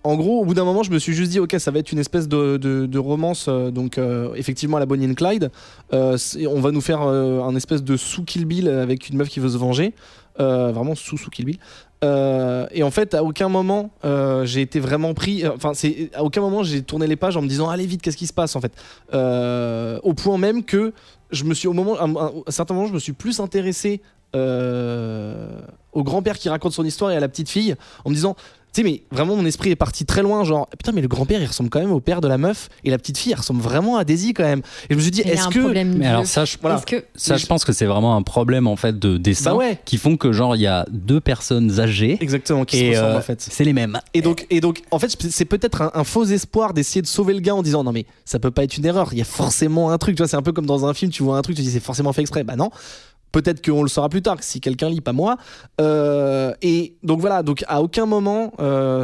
En gros, au bout d'un moment, je me suis juste dit, ok, ça va être une espèce de romance, donc effectivement à la Bonnie and Clyde. On va nous faire un espèce de sous-Kill Bill avec une meuf qui veut se venger. Vraiment sous-Kill Bill. Et en fait, à aucun moment, j'ai été vraiment pris. À aucun moment, j'ai tourné les pages en me disant, allez vite, qu'est-ce qui se passe en fait. Au point même que à un certain moment, je me suis plus intéressé au grand-père qui raconte son histoire et à la petite fille en me disant, tu sais, mais vraiment mon esprit est parti très loin, genre putain, mais le grand-père il ressemble quand même au père de la meuf et la petite fille elle ressemble vraiment à Daisy quand même. Et je me suis dit, est-ce que. Mais alors ça, je pense que c'est vraiment un problème en fait de dessin qui font que genre il y a deux personnes âgées. Exactement, qui se ressemblent en fait. C'est les mêmes. Et donc en fait, c'est peut-être un faux espoir d'essayer de sauver le gars en disant non, mais ça peut pas être une erreur, il y a forcément un truc, tu vois, c'est un peu comme dans un film, tu vois un truc, tu te dis c'est forcément fait exprès. Bah non. Peut-être qu'on le saura plus tard, si quelqu'un lit, pas moi. Et donc voilà, donc à aucun moment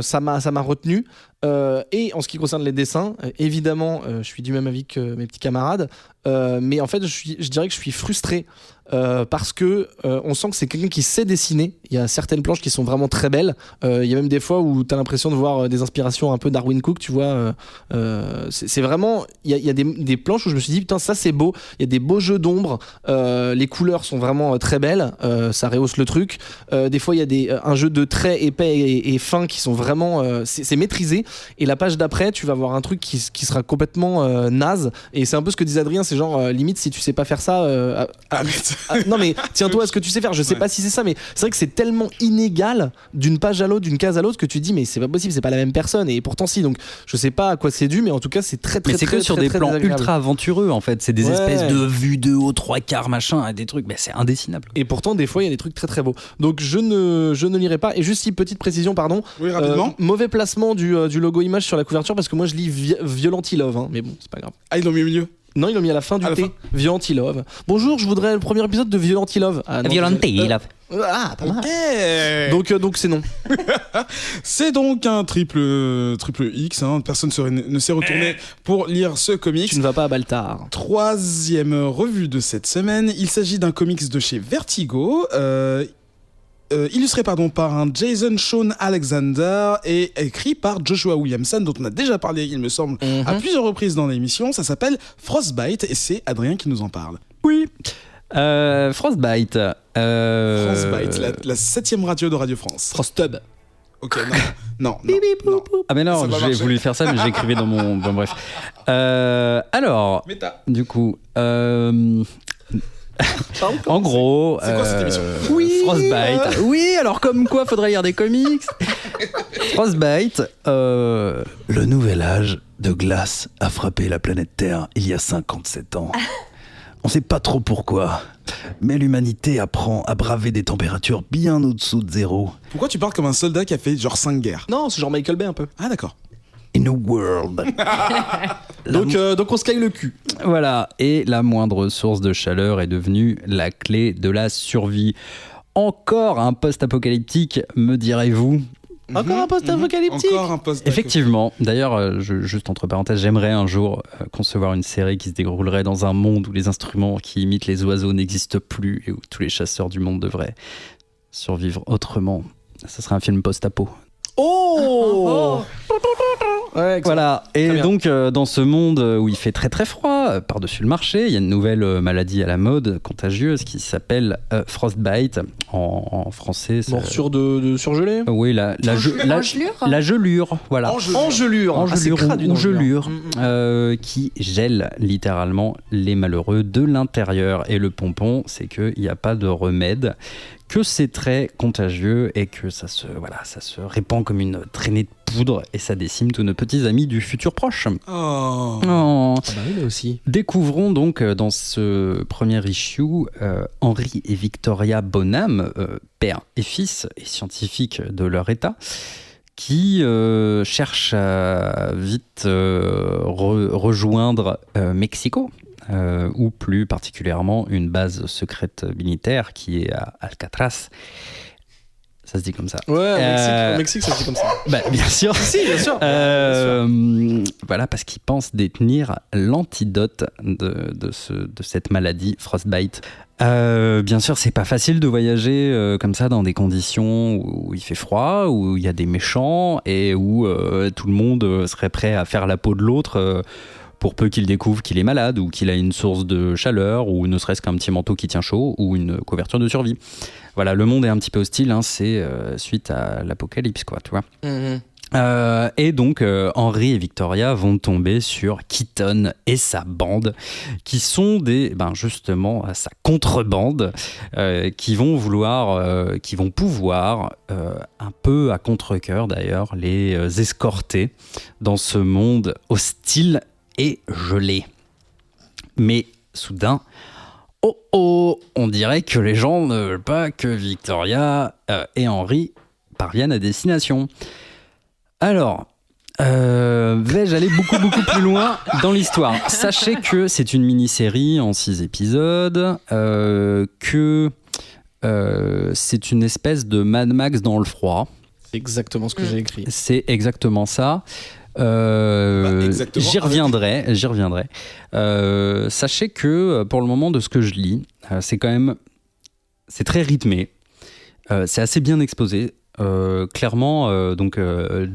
ça m'a retenu. Et en ce qui concerne les dessins, évidemment, je suis du même avis que mes petits camarades. Mais en fait, je dirais que je suis frustré parce que on sent que c'est quelqu'un qui sait dessiner. Il y a certaines planches qui sont vraiment très belles. Il y a même des fois où tu as l'impression de voir des inspirations un peu Darwin Cook, tu vois. C'est vraiment... Il y a des planches où je me suis dit, putain, ça c'est beau. Il y a des beaux jeux d'ombre. Les couleurs sont vraiment très belles. Ça rehausse le truc. Des fois, il y a un jeu de traits épais et fins qui sont vraiment... c'est maîtrisé. Et la page d'après, tu vas voir un truc qui sera complètement naze. Et c'est un peu ce que disait Adrien, c'est genre, limite, si tu sais pas faire ça... non mais tiens-toi à ce que tu sais faire. Je sais pas si c'est ça, mais c'est vrai que c'est tellement inégal d'une page à l'autre, d'une case à l'autre, que tu te dis mais c'est pas possible, c'est pas la même personne. Et pourtant si, donc je sais pas à quoi c'est dû, mais en tout cas c'est très mais c'est très, que sur très, des très plans désagréable. ultra aventureux en fait, c'est des espèces de vues de haut 3/4 machin, des trucs, mais c'est indessinable. Et pourtant des fois il y a des trucs très très beaux. Donc je ne lirai pas. Et juste une petite précision, pardon. Oui, rapidement. Mauvais placement du logo image sur la couverture, parce que moi je lis Violent Love, hein, mais bon c'est pas grave. Ah, ils l'ont mis au milieu. Non, ils l'ont mis à la fin du T. Violent Love. Bonjour, je voudrais le premier épisode de Violent Love. Violent Love. Ah, pas mal. Ok. Donc c'est non. C'est donc un triple X. Hein. Personne ne s'est retourné pour lire ce comics. Tu ne vas pas à Baltar. 3e revue de cette semaine. Il s'agit d'un comics de chez Vertigo. Illustré par un Jason Shawn Alexander et écrit par Joshua Williamson, dont on a déjà parlé, il me semble, à plusieurs reprises dans l'émission. Ça s'appelle Frostbite et c'est Adrien qui nous en parle. Oui. Frostbite. Frostbite, la 7e radio de Radio France. Frostub. Ok, non. Ah mais non, Ça va j'ai marcher. voulu faire ça, mais j'écrivais dans mon... Bon bref. Alors, Méta. du coup... En gros, C'est quoi cette émission Frostbite. Oui, alors comme quoi faudrait lire des comics. Frostbite, le nouvel âge de glace a frappé la planète Terre il y a 57 ans. On sait pas trop pourquoi, mais l'humanité apprend à braver des températures bien au-dessous de zéro. Pourquoi tu parles comme un soldat qui a fait genre 5 guerres? Non, c'est genre Michael Bay un peu. Ah d'accord. In a world. Donc on se caille le cul. Voilà, et la moindre source de chaleur est devenue la clé de la survie. Encore un post-apocalyptique, me direz-vous? Encore un post-apocalyptique. Encore un post. Effectivement. D'ailleurs, juste entre parenthèses, j'aimerais un jour concevoir une série qui se déroulerait dans un monde où les instruments qui imitent les oiseaux n'existent plus et où tous les chasseurs du monde devraient survivre autrement. Ça serait un film post-apo. Oh. Ouais, voilà, et bien. donc dans ce monde où il fait très très froid, par-dessus le marché, il y a une nouvelle maladie à la mode, contagieuse, qui s'appelle Frostbite. En français, c'est... Morsure de surgelé. Oui, la gelure, voilà. Engelure. Ah, c'est crade, une engelure, qui gèle littéralement les malheureux de l'intérieur. Et le pompon, c'est qu'il n'y a pas de remède, que c'est très contagieux et que ça se répand comme une traînée de poudre et ça décime tous nos petits amis du futur proche. Oh. Oh. Ah bah oui, mais aussi. Découvrons donc dans ce premier issue Henry et Victoria Bonham, père et fils et scientifiques de leur état, qui cherchent à vite rejoindre Mexico. Ou plus particulièrement une base secrète militaire qui est à Alcatraz. Ça se dit comme ça. Ouais, au Mexique, ça se dit comme ça. Bah, bien sûr. Si, bien sûr. Voilà, parce qu'ils pensent détenir l'antidote de cette maladie, Frostbite. Bien sûr, c'est pas facile de voyager comme ça dans des conditions où il fait froid, où il y a des méchants et où tout le monde serait prêt à faire la peau de l'autre pour peu qu'il découvre qu'il est malade ou qu'il a une source de chaleur ou ne serait-ce qu'un petit manteau qui tient chaud ou une couverture de survie. Voilà, le monde est un petit peu hostile, hein, c'est suite à l'apocalypse, quoi, tu vois. Et donc, Henry et Victoria vont tomber sur Keaton et sa bande, qui sont justement sa contrebande, qui vont pouvoir, un peu à contre-cœur d'ailleurs, les escorter dans ce monde hostile et gelé. Mais soudain, on dirait que les gens ne veulent pas que Victoria et Henry parviennent à destination. Alors, vais-je aller beaucoup plus loin dans l'histoire? Sachez que c'est une mini-série en 6 épisodes, que c'est une espèce de Mad Max dans le froid. C'est exactement ce que j'ai écrit. C'est exactement ça. J'y reviendrai. Sachez que pour le moment, de ce que je lis, c'est très rythmé. C'est assez bien exposé. Clairement,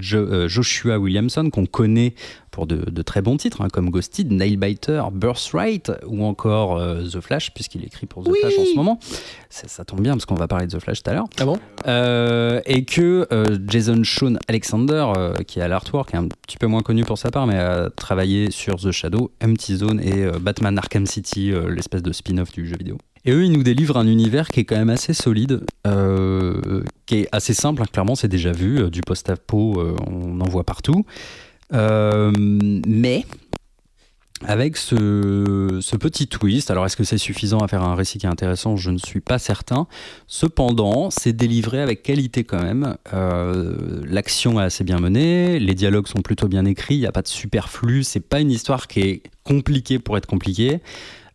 Joshua Williamson, qu'on connaît pour de très bons titres, comme Ghosted, Nailbiter, Birthright ou encore The Flash, puisqu'il écrit pour The Flash en ce moment. Ça tombe bien parce qu'on va parler de The Flash tout à l'heure. Ah bon et que Jason Shawn Alexander, qui est à l'artwork, est un petit peu moins connu pour sa part, mais a travaillé sur The Shadow, Empty Zone et Batman Arkham City, l'espèce de spin-off du jeu vidéo. Et eux, ils nous délivrent un univers qui est quand même assez solide, qui est assez simple, clairement, c'est déjà vu, du post-apo, on en voit partout. Mais avec ce petit twist, alors est-ce que c'est suffisant à faire un récit qui est intéressant ? Je ne suis pas certain. Cependant, c'est délivré avec qualité quand même. L'action est assez bien menée, les dialogues sont plutôt bien écrits, il n'y a pas de superflu, c'est pas une histoire qui est compliquée pour être compliquée.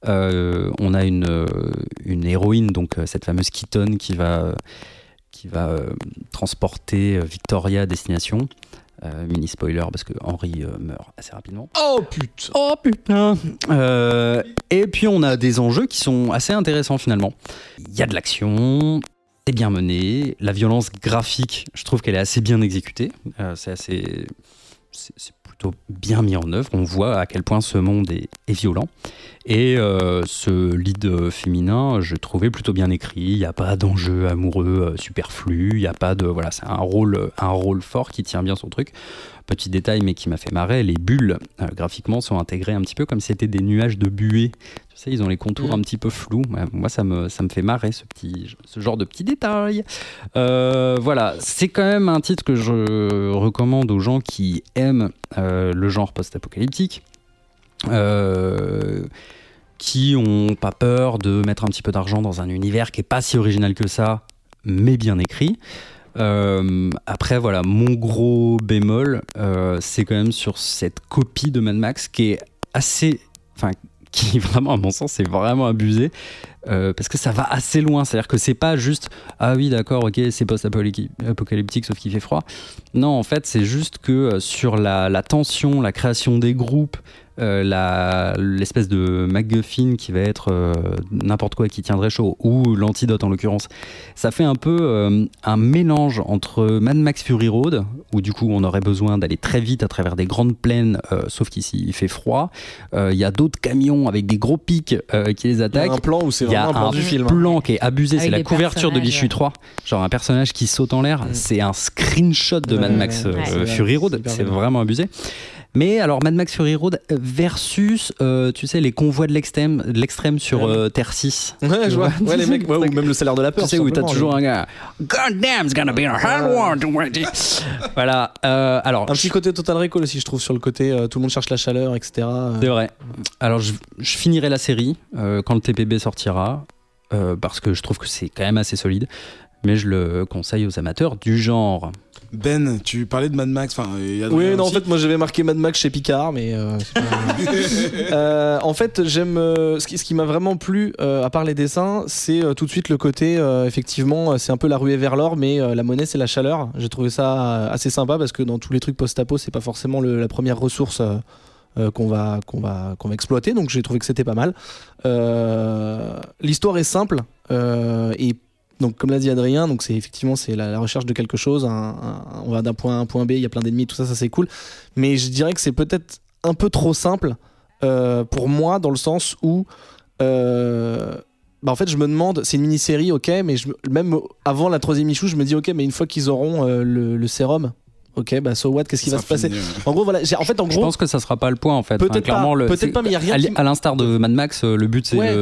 On a une héroïne, donc cette fameuse Keaton qui va transporter Victoria à destination. Mini spoiler parce que Henry meurt assez rapidement. Oh putain. Et puis on a des enjeux qui sont assez intéressants finalement. Il y a de l'action, c'est bien mené, la violence graphique, je trouve qu'elle est assez bien exécutée. C'est plutôt bien mis en œuvre. On voit à quel point ce monde est violent. Et ce lead féminin, je trouvais plutôt bien écrit. Il n'y a pas d'enjeu amoureux superflu. Il n'y a pas de c'est un rôle fort qui tient bien son truc. Petit détail, mais qui m'a fait marrer, les bulles graphiquement sont intégrées un petit peu comme si c'était des nuages de buée. Tu sais, ils ont les contours un petit peu flous. Moi, ça me fait marrer ce genre de petits détails. Voilà, c'est quand même un titre que je recommande aux gens qui aiment le genre post-apocalyptique. Qui ont pas peur de mettre un petit peu d'argent dans un univers qui est pas si original que ça, mais bien écrit. Après, voilà, mon gros bémol, c'est quand même sur cette copie de Mad Max qui est qui vraiment, à mon sens, c'est vraiment abusé. Parce que ça va assez loin, c'est-à-dire que c'est pas juste ah oui d'accord ok c'est post-apocalyptique sauf qu'il fait froid. Non, en fait c'est juste que sur la tension, la création des groupes, l'espèce de MacGuffin qui va être n'importe quoi qui tiendrait chaud, ou l'antidote en l'occurrence, ça fait un peu un mélange entre Mad Max Fury Road, où du coup on aurait besoin d'aller très vite à travers des grandes plaines, sauf qu'ici il fait froid, il y a d'autres camions avec des gros pics qui les attaquent. Il y a un plan où c'est vraiment un plan du film. Plan qui est abusé, avec c'est la couverture de l'issue 3, genre un personnage qui saute en l'air, c'est un screenshot de Mad Max Fury Road, c'est vraiment abusé. Mais alors Mad Max Fury Road versus tu sais les convois de l'extrême sur Terre 6. Ouais, je vois. Ouais, les mecs, ou même le salaire de la peur. Tu sais où t'as toujours un gars God damn, it's gonna be a hard war to wait. Voilà. Alors un petit côté Total Recall aussi, je trouve, sur le côté tout le monde cherche la chaleur, etc. C'est vrai. Alors je finirai la série quand le TPB sortira parce que je trouve que c'est quand même assez solide. Mais je le conseille aux amateurs du genre. Ben, tu parlais de Mad Max. Oui, non, en fait, moi j'avais marqué Mad Max chez Picard, mais. En fait, j'aime. Ce qui m'a vraiment plu, à part les dessins, c'est tout de suite le côté. Effectivement, c'est un peu la ruée vers l'or, mais la monnaie, c'est la chaleur. J'ai trouvé ça assez sympa parce que dans tous les trucs post-apo, c'est pas forcément la première ressource. Qu'on va exploiter, donc j'ai trouvé que c'était pas mal. L'histoire est simple et donc comme l'a dit Adrien, donc c'est effectivement la recherche de quelque chose, on va d'un point A à un point B, il y a plein d'ennemis, tout ça c'est cool, mais je dirais que c'est peut-être un peu trop simple pour moi, dans le sens où en fait je me demande, c'est une mini-série, ok, mais même avant la 3e issue, je me dis ok, mais une fois qu'ils auront le sérum, ok, so what, qu'est-ce qui va se passer ? En gros, voilà. Je pense que ça sera pas le point, en fait. Peut-être clairement, peut-être pas, mais il y a rien. À l'instar de Mad Max, le but c'est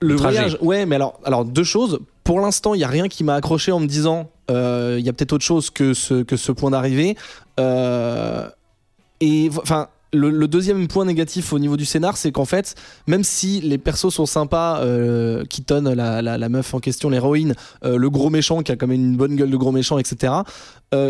le voyage. Ouais, mais alors deux choses. Pour l'instant, il y a rien qui m'a accroché en me disant, il y a peut-être autre chose que ce point d'arrivée. Et enfin. Le deuxième point négatif au niveau du scénar, c'est qu'en fait, même si les persos sont sympas, Keaton, la meuf en question, l'héroïne, le gros méchant qui a quand même une bonne gueule de gros méchant, etc.,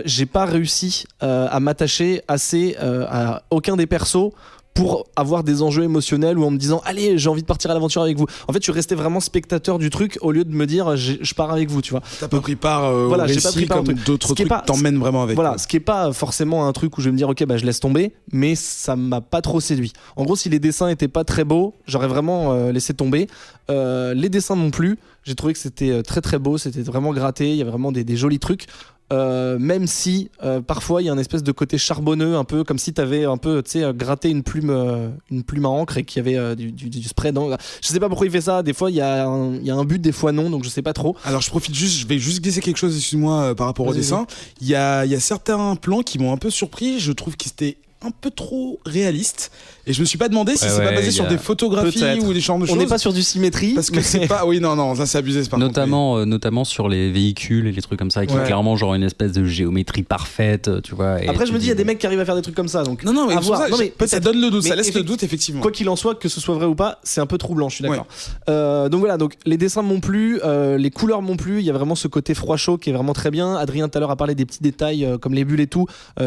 j'ai pas réussi à m'attacher assez à aucun des persos pour avoir des enjeux émotionnels ou en me disant allez j'ai envie de partir à l'aventure avec vous. En fait je restais vraiment spectateur du truc au lieu de me dire je pars avec vous, tu vois. T'as pas pris part au récit, j'ai pas pris part comme d'autres trucs t'emmènent vraiment avec. Voilà, ce qui est pas forcément un truc où je vais me dire ok bah je laisse tomber, mais ça m'a pas trop séduit. En gros si les dessins étaient pas très beaux, j'aurais vraiment laissé tomber. Les dessins non plus, j'ai trouvé que c'était très très beau, c'était vraiment gratté, il y avait vraiment des jolis trucs. Même si parfois il y a un espèce de côté charbonneux, un peu comme si t'avais un peu gratté une plume à encre et qu'il y avait du spray dans. Je sais pas pourquoi il fait ça, des fois il y a un but, des fois non, donc je sais pas trop. Alors je vais juste glisser quelque chose, excuse-moi, par rapport au dessin. Il y a certains plans qui m'ont un peu surpris, je trouve qu'ils étaient un peu trop réaliste et je me suis pas demandé si c'est pas basé sur des photographies ou des genres de choses. On n'est pas sur du symétrie parce que c'est pas non ça c'est abusé par notamment sur les véhicules et les trucs comme ça qui est clairement genre une espèce de géométrie parfaite, tu vois. Et après je me dis il y a des mecs qui arrivent à faire des trucs comme ça donc non mais ça donne le doute, ça laisse le doute effectivement. Quoi qu'il en soit, que ce soit vrai ou pas, c'est un peu troublant, je suis d'accord. Donc voilà, donc les dessins m'ont plu, les couleurs m'ont plu, il y a vraiment ce côté froid chaud qui est vraiment très bien. Adrien tout à l'heure a parlé des petits détails comme les bulles et tout. Il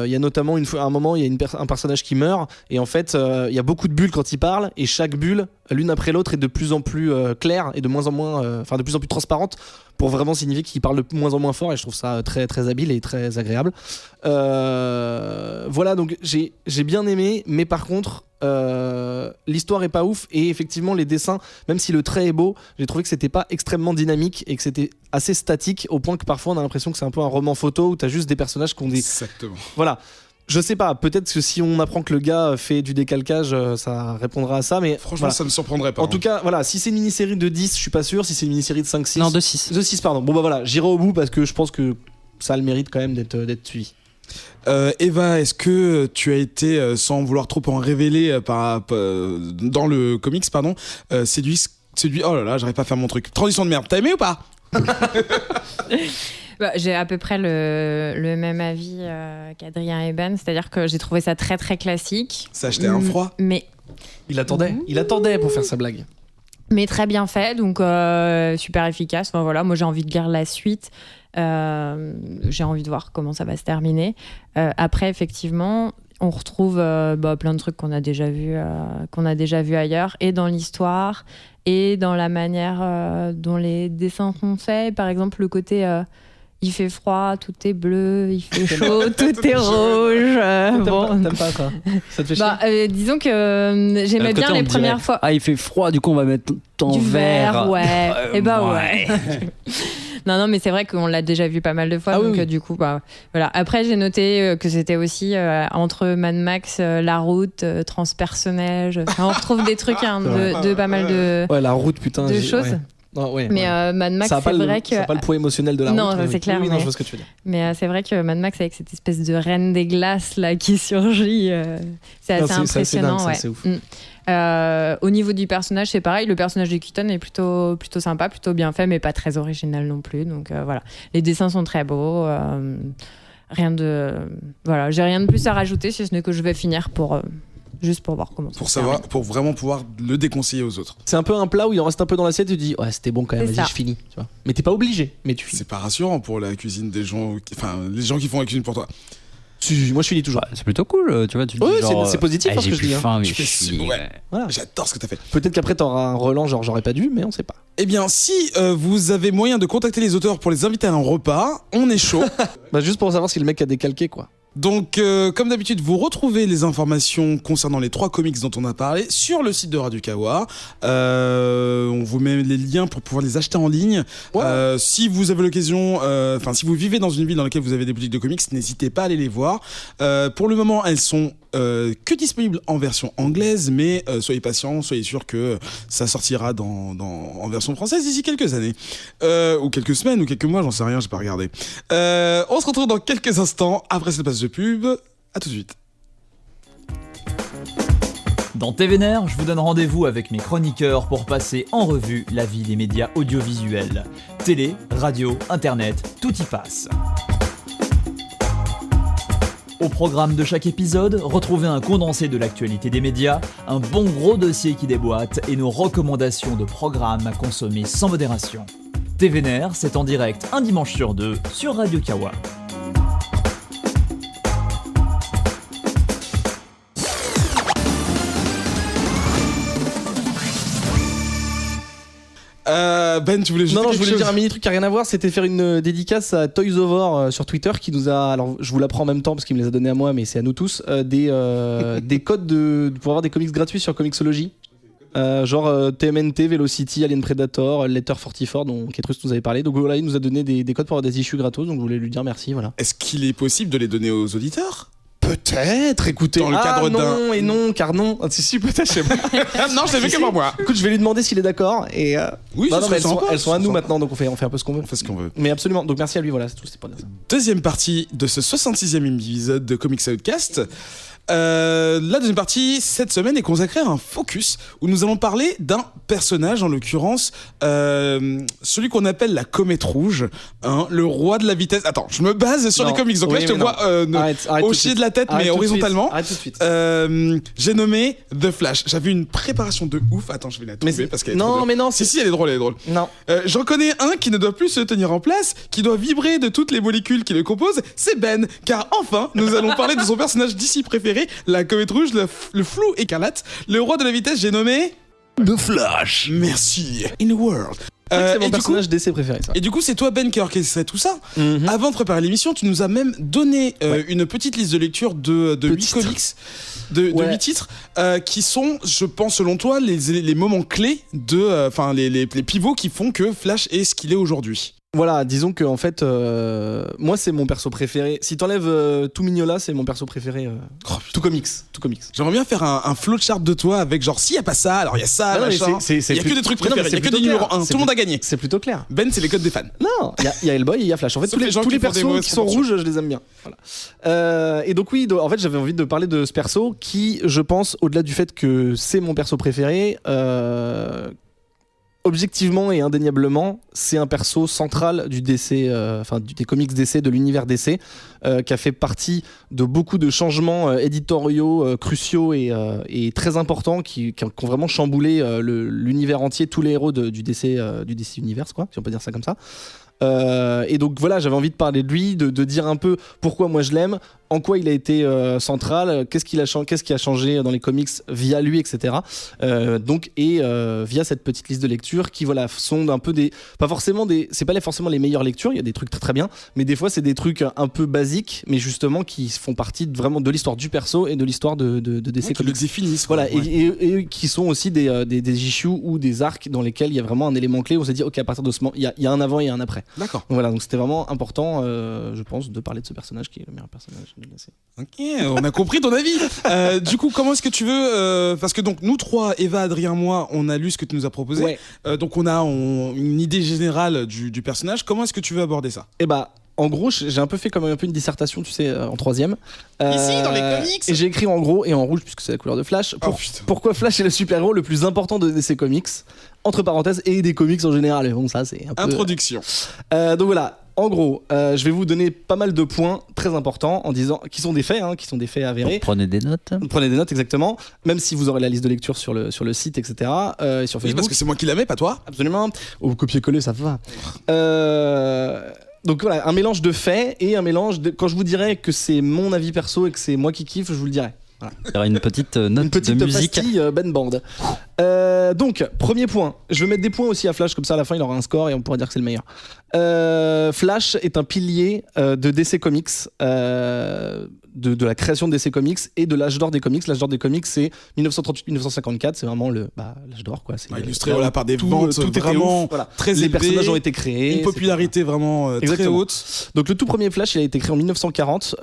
y a notamment à un moment il y a un personnage qui meurt et en fait il y a beaucoup de bulles quand il parle et chaque bulle l'une après l'autre est de plus en plus claire et de moins en moins de plus en plus transparente pour vraiment signifier qu'il parle de moins en moins fort et je trouve ça très très habile et très agréable. Voilà, donc j'ai bien aimé, mais par contre l'histoire est pas ouf et effectivement les dessins, même si le trait est beau, j'ai trouvé que c'était pas extrêmement dynamique et que c'était assez statique au point que parfois on a l'impression que c'est un peu un roman photo où t'as juste des personnages qui ont des... Exactement. Voilà. Je sais pas, peut-être que si on apprend que le gars fait du décalcage, ça répondra à ça, mais franchement, ça me surprendrait pas. En tout cas, voilà, si c'est une mini-série de 10, je suis pas sûr. Si c'est une mini-série de 5-6. Non, de 6. De 6, pardon. Bon, bah voilà, j'irai au bout parce que je pense que ça a le mérite quand même d'être suivi. Eva, est-ce que tu as été, sans vouloir trop en révéler dans le comics, séduit. Oh là là, j'arrive pas à faire mon truc. Transition de merde, t'as aimé ou pas? J'ai à peu près le même avis qu'Adrien et Ben, c'est-à-dire que j'ai trouvé ça très très classique. Ça achetait un froid. Mais il attendait pour faire sa blague. Mais très bien fait, donc super efficace. Enfin, voilà, moi j'ai envie de lire la suite. J'ai envie de voir comment ça va se terminer. Après, effectivement, on retrouve plein de trucs qu'on a déjà vu ailleurs, et dans l'histoire, et dans la manière dont les dessins sont faits. Par exemple, le côté il fait froid, tout est bleu, il fait chaud, tout est rouge. T'aimes pas ça? Ça te fait chier? Disons que j'aimais bien les premières fois. Ah, il fait froid, du coup on va mettre en vert. Ouais. Et ouais. Non, mais c'est vrai qu'on l'a déjà vu pas mal de fois, donc du coup, voilà. Après, j'ai noté que c'était aussi entre Mad Max, La Route, Transpersonnage. On retrouve des trucs de pas mal de. Ouais, La Route, putain. De choses. Ouais. Oh, ouais, mais Mad Max, c'est vrai que. Ça n'a pas le poids émotionnel de La Route. Non, c'est clair. Oui, non, je vois ce que tu veux dire. Mais c'est vrai que Mad Max, avec cette espèce de reine des glaces là qui surgit, c'est assez impressionnant. C'est ouf. Au niveau du personnage, c'est pareil. Le personnage de Keaton est plutôt sympa, plutôt bien fait, mais pas très original non plus. Donc voilà, les dessins sont très beaux. Voilà, j'ai rien de plus à rajouter, si ce n'est que je vais finir juste pour voir comment ça se termine. Pour vraiment pouvoir le déconseiller aux autres. C'est un peu un plat où il en reste un peu dans l'assiette et tu dis ouais c'était bon quand même, vas-y je finis, tu vois. Mais t'es pas obligé, mais tu finis. C'est pas rassurant pour la cuisine des gens, les gens qui font la cuisine pour toi. Moi je finis toujours. C'est plutôt cool, tu vois. Tu dis c'est positif ce que je dis. Faim, mais voilà. J'adore ce que t'as fait. Peut-être qu'après t'auras un relent genre j'aurais pas dû, mais on sait pas. Eh bien, si vous avez moyen de contacter les auteurs pour les inviter à un repas, on est chaud. Juste pour savoir si le mec a décalqué quoi. Donc, comme d'habitude, vous retrouvez les informations concernant les 3 comics dont on a parlé sur le site de Radio Kawa. On vous met les liens pour pouvoir les acheter en ligne. Ouais. Si vous avez l'occasion, si vous vivez dans une ville dans laquelle vous avez des boutiques de comics, n'hésitez pas à aller les voir. Pour le moment, elles sont que disponibles en version anglaise, mais soyez patients, soyez sûrs que ça sortira en version française d'ici quelques années. Ou quelques semaines, ou quelques mois, j'en sais rien, j'ai pas regardé. On se retrouve dans quelques instants, après cette passe de pub. À tout de suite. Dans TVNR, je vous donne rendez-vous avec mes chroniqueurs pour passer en revue la vie des médias audiovisuels. Télé, radio, internet, tout y passe. Au programme de chaque épisode, retrouvez un condensé de l'actualité des médias, un bon gros dossier qui déboîte et nos recommandations de programmes à consommer sans modération. TVNR, c'est en direct un dimanche sur 2 sur Radio Kawa. Ben, tu voulais juste Non, je voulais dire un mini truc qui a rien à voir. C'était faire une dédicace à Toys of War sur Twitter qui nous a. Alors, je vous l'apprends en même temps parce qu'il me les a donnés à moi, mais c'est à nous tous. Des codes pour avoir des comics gratuits sur Comixology. Genre TMNT, Velocity, Alien Predator, Letter 44 dont Ketrus nous avait parlé. Donc voilà, il nous a donné des codes pour avoir des issues gratos. Donc je voulais lui dire merci. Voilà. Est-ce qu'il est possible de les donner aux auditeurs ? Peut-être, écoutez. Dans le cadre non, et non, car non. Si, peut-être, je sais pas. Non, je l'ai fait que pour moi. Écoute, je vais lui demander s'il est d'accord. Et oui, non, mais elles sont à nous maintenant, donc on fait un peu ce qu'on veut. On fait ce qu'on veut. Mais absolument, donc merci à lui, voilà, c'est tout, c'est pas ça. Deuxième partie de ce 66e épisode de Comics Outcast. La deuxième partie cette semaine est consacrée à un focus où nous allons parler d'un personnage, en l'occurrence celui qu'on appelle la comète rouge, le roi de la vitesse. Attends, je me base sur les comics, donc là je te vois hocher de la tête, mais horizontalement. Arrête tout de suite. J'ai nommé The Flash. J'avais une préparation de ouf. Attends, je vais la trouver parce qu'elle est non, trop mais non, si, elle est drôle, Non. J'en connais un qui ne doit plus se tenir en place, qui doit vibrer de toutes les molécules qui le composent. C'est Ben, car enfin, nous allons parler de son personnage d'ici préféré, la comète rouge, le flou écarlate, le roi de la vitesse. J'ai nommé The Flash. Merci. In the world. C'est mon personnage DC préféré, ça. Et du coup, c'est toi, Ben, qui a orchestré tout ça. Avant de préparer l'émission, tu nous as même donné une petite liste de lecture de 8 comics, de 8 titres, qui sont, je pense, selon toi, les moments clés les pivots qui font que Flash est ce qu'il est aujourd'hui. Voilà, disons que en fait, moi c'est mon perso préféré. Si t'enlèves tout Mignola, c'est mon perso préféré. Tout comics. J'aimerais bien faire un flowchart de toi avec genre s'il y a pas ça, alors il y a ça, machin. Il y a que des trucs préférés, il y a que des numéros 1. Tout le monde a gagné. C'est plutôt clair. Ben, c'est les codes des fans. Non, il y a Hellboy et il y a Flash. En fait, tous les persos qui sont rouges, je les aime bien. Voilà. Et donc oui, en fait, j'avais envie de parler de ce perso qui, je pense, au-delà du fait que c'est mon perso préféré. Objectivement et indéniablement, c'est un perso central du DC, des comics DC, de l'univers DC, qui a fait partie de beaucoup de changements éditoriaux cruciaux et très importants qui ont vraiment chamboulé l'univers entier, tous les héros du DC Universe, quoi, si on peut dire ça comme ça. Et donc voilà, j'avais envie de parler de lui, de dire un peu pourquoi moi je l'aime, en quoi il a été central, qu'est-ce qui a changé dans les comics via lui, etc. Via cette petite liste de lectures qui sont un peu c'est pas forcément les meilleures lectures, il y a des trucs très très bien, mais des fois c'est des trucs un peu basiques, mais justement qui font partie vraiment de l'histoire du perso et de l'histoire de DC Comics. Qui le définissent. Voilà, et qui sont aussi des issues ou des arcs dans lesquels il y a vraiment un élément clé où on s'est dit ok, à partir de ce moment, il y a un avant et un après. D'accord. Donc voilà, donc c'était vraiment important, je pense, de parler de ce personnage qui est le meilleur personnage de DC. Ok, on a compris ton avis. Du coup, comment est-ce que tu veux parce que donc nous trois, Eva, Adrien, moi, on a lu ce que tu nous as proposé. Ouais. Donc on a une idée générale du personnage. Comment est-ce que tu veux aborder ça ? En gros, j'ai un peu fait comme un peu une dissertation, tu sais, en 3e. Ici, dans les comics. Et j'ai écrit en gros et en rouge, puisque c'est la couleur de Flash. Pourquoi Flash est le super-héros le plus important de DC Comics, entre parenthèses, et des comics en général. Bon, ça, c'est un peu... Introduction. Donc voilà. En gros, je vais vous donner pas mal de points très importants en disant qui sont des faits avérés. Donc, prenez des notes. Prenez des notes, exactement. Même si vous aurez la liste de lecture sur le site, etc. Et sur Facebook. Oui, parce que c'est moi qui la mets, pas toi. Absolument. Au copier-coller, ça va. Donc voilà, un mélange de faits et un mélange de... Quand je vous dirai que c'est mon avis perso et que c'est moi qui kiffe, je vous le dirai. Voilà. Il y aura une petite note de musique. Ben Band. Donc, premier point. Je vais mettre des points aussi à Flash, comme ça à la fin il aura un score et on pourra dire que c'est le meilleur. Flash est un pilier de DC Comics, de la création de DC Comics et de l'âge d'or des comics. L'âge d'or des comics, c'est 1938-1954, c'est vraiment l'âge d'or, quoi. C'est illustré par des ventes vraiment très élevées. Les personnages ont été créés. Une popularité vraiment très haute. Donc le tout premier Flash, il a été créé en 1940,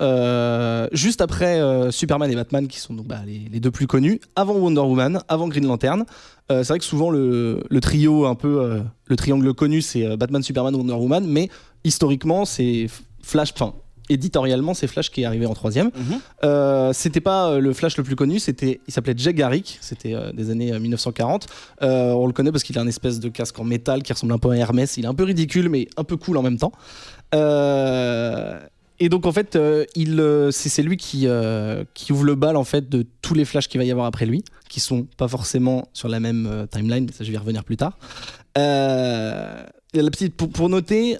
juste après Superman et Batman, qui sont donc les deux plus connus, avant Wonder Woman, avant Green Lantern. C'est vrai que souvent le trio un peu le triangle connu, c'est Batman, Superman, Wonder Woman, mais historiquement c'est Flash. Enfin, éditorialement, c'est Flash qui est arrivé en 3e. C'était pas le Flash le plus connu, il s'appelait Jay Garrick, c'était des années 1940. On le connaît parce qu'il a une espèce de casque en métal qui ressemble un peu à Hermès. Il est un peu ridicule, mais un peu cool en même temps. Et donc en fait, c'est lui qui ouvre le bal en fait de tous les Flashs qu'il va y avoir après lui, qui sont pas forcément sur la même timeline, mais ça je vais y revenir plus tard. La petite pour noter,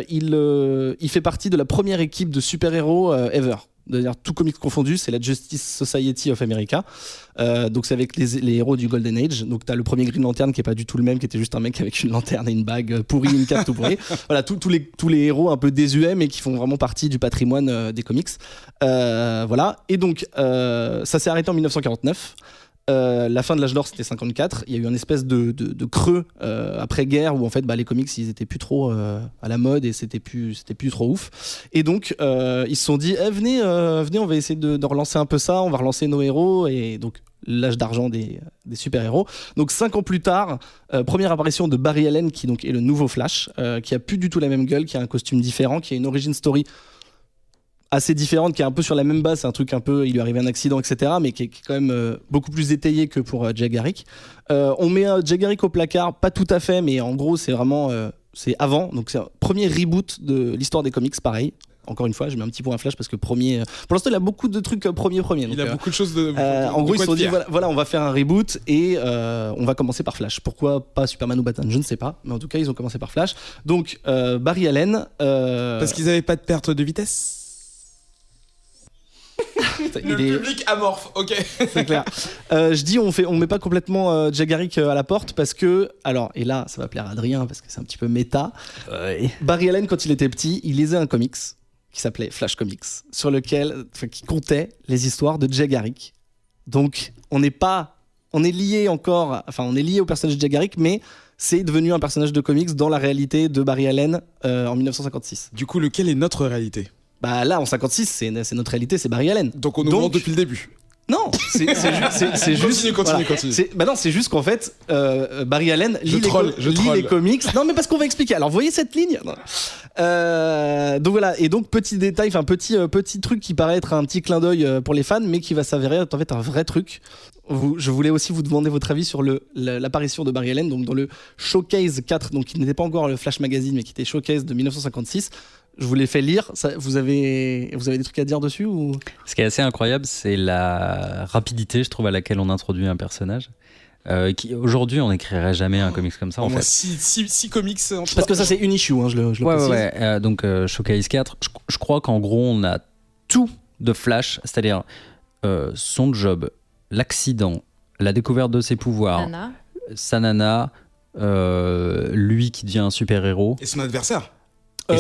il fait partie de la première équipe de super-héros ever. d'ailleurs tout comics confondu, c'est la Justice Society of America. Donc c'est avec les héros du Golden Age. Donc t'as le premier Green Lantern qui est pas du tout le même, qui était juste un mec avec une lanterne et une bague pourrie, une cape tout pourrie. Voilà, tous les héros un peu désuets mais qui font vraiment partie du patrimoine des comics. Voilà. Et donc ça s'est arrêté en 1949. La fin de l'âge d'or c'était 54. Il y a eu une espèce de creux après-guerre où en fait les comics ils étaient plus trop à la mode et c'était plus trop ouf. Et donc ils se sont dit venez on va essayer de relancer un peu ça, on va relancer nos héros. Et donc l'âge d'argent des super-héros. Donc 5 ans plus tard, première apparition de Barry Allen qui donc est le nouveau Flash, qui a plus du tout la même gueule, qui a un costume différent, qui a une origin story assez différente, qui est un peu sur la même base. C'est un truc un peu, il lui arrive un accident, etc., mais qui est quand même beaucoup plus étayé que pour Jay Garrick. On met Jay Garrick au placard, pas tout à fait, mais en gros c'est vraiment c'est avant, donc c'est un premier reboot de l'histoire des comics, pareil. Encore une fois, je mets un petit point à Flash parce que pour l'instant il a beaucoup de trucs premier. Donc, il a beaucoup de choses de en gros ils se sont dit voilà on va faire un reboot et on va commencer par Flash. Pourquoi pas Superman ou Batman, je ne sais pas, mais en tout cas ils ont commencé par Flash. Donc Barry Allen parce qu'ils n'avaient pas de perte de vitesse. Public amorphe, ok. C'est clair. Je dis on met pas complètement Jay Garrick à la porte parce que et là ça va plaire à Adrien parce que c'est un petit peu méta. Barry Allen quand il était petit, il lisait un comics qui s'appelait Flash Comics qui comptait les histoires de Jay Garrick. Donc on est lié au personnage de Jay Garrick, mais c'est devenu un personnage de comics dans la réalité de Barry Allen en 1956. Du coup, lequel est notre réalité ? Là en 56 c'est notre réalité, c'est Barry Allen. Donc on nous ment depuis le début. Non, c'est juste. Continue. C'est juste qu'en fait, Barry Allen lit les comics. Non, mais parce qu'on va expliquer. Alors, vous voyez cette ligne ? Donc voilà. Et donc petit détail, petit truc qui paraît être un petit clin d'œil pour les fans, mais qui va s'avérer être en fait un vrai truc. Je voulais aussi vous demander votre avis sur l'apparition de Barry Allen, donc dans le Showcase 4, donc il n'était pas encore le Flash Magazine, mais qui était Showcase de 1956. Je vous l'ai fait lire. Vous avez des trucs à dire dessus ou... Ce qui est assez incroyable, c'est la rapidité, je trouve, à laquelle on introduit un personnage. Aujourd'hui, on n'écrirait jamais un comics comme ça. En fait. 6 comics. Parce que ça, c'est une issue, je le précise. Ouais. Donc, Showcase 4, je crois qu'en gros, on a tout de Flash, c'est-à-dire son job, l'accident, la découverte de ses pouvoirs, sa nana, lui qui devient un super-héros. Et son adversaire.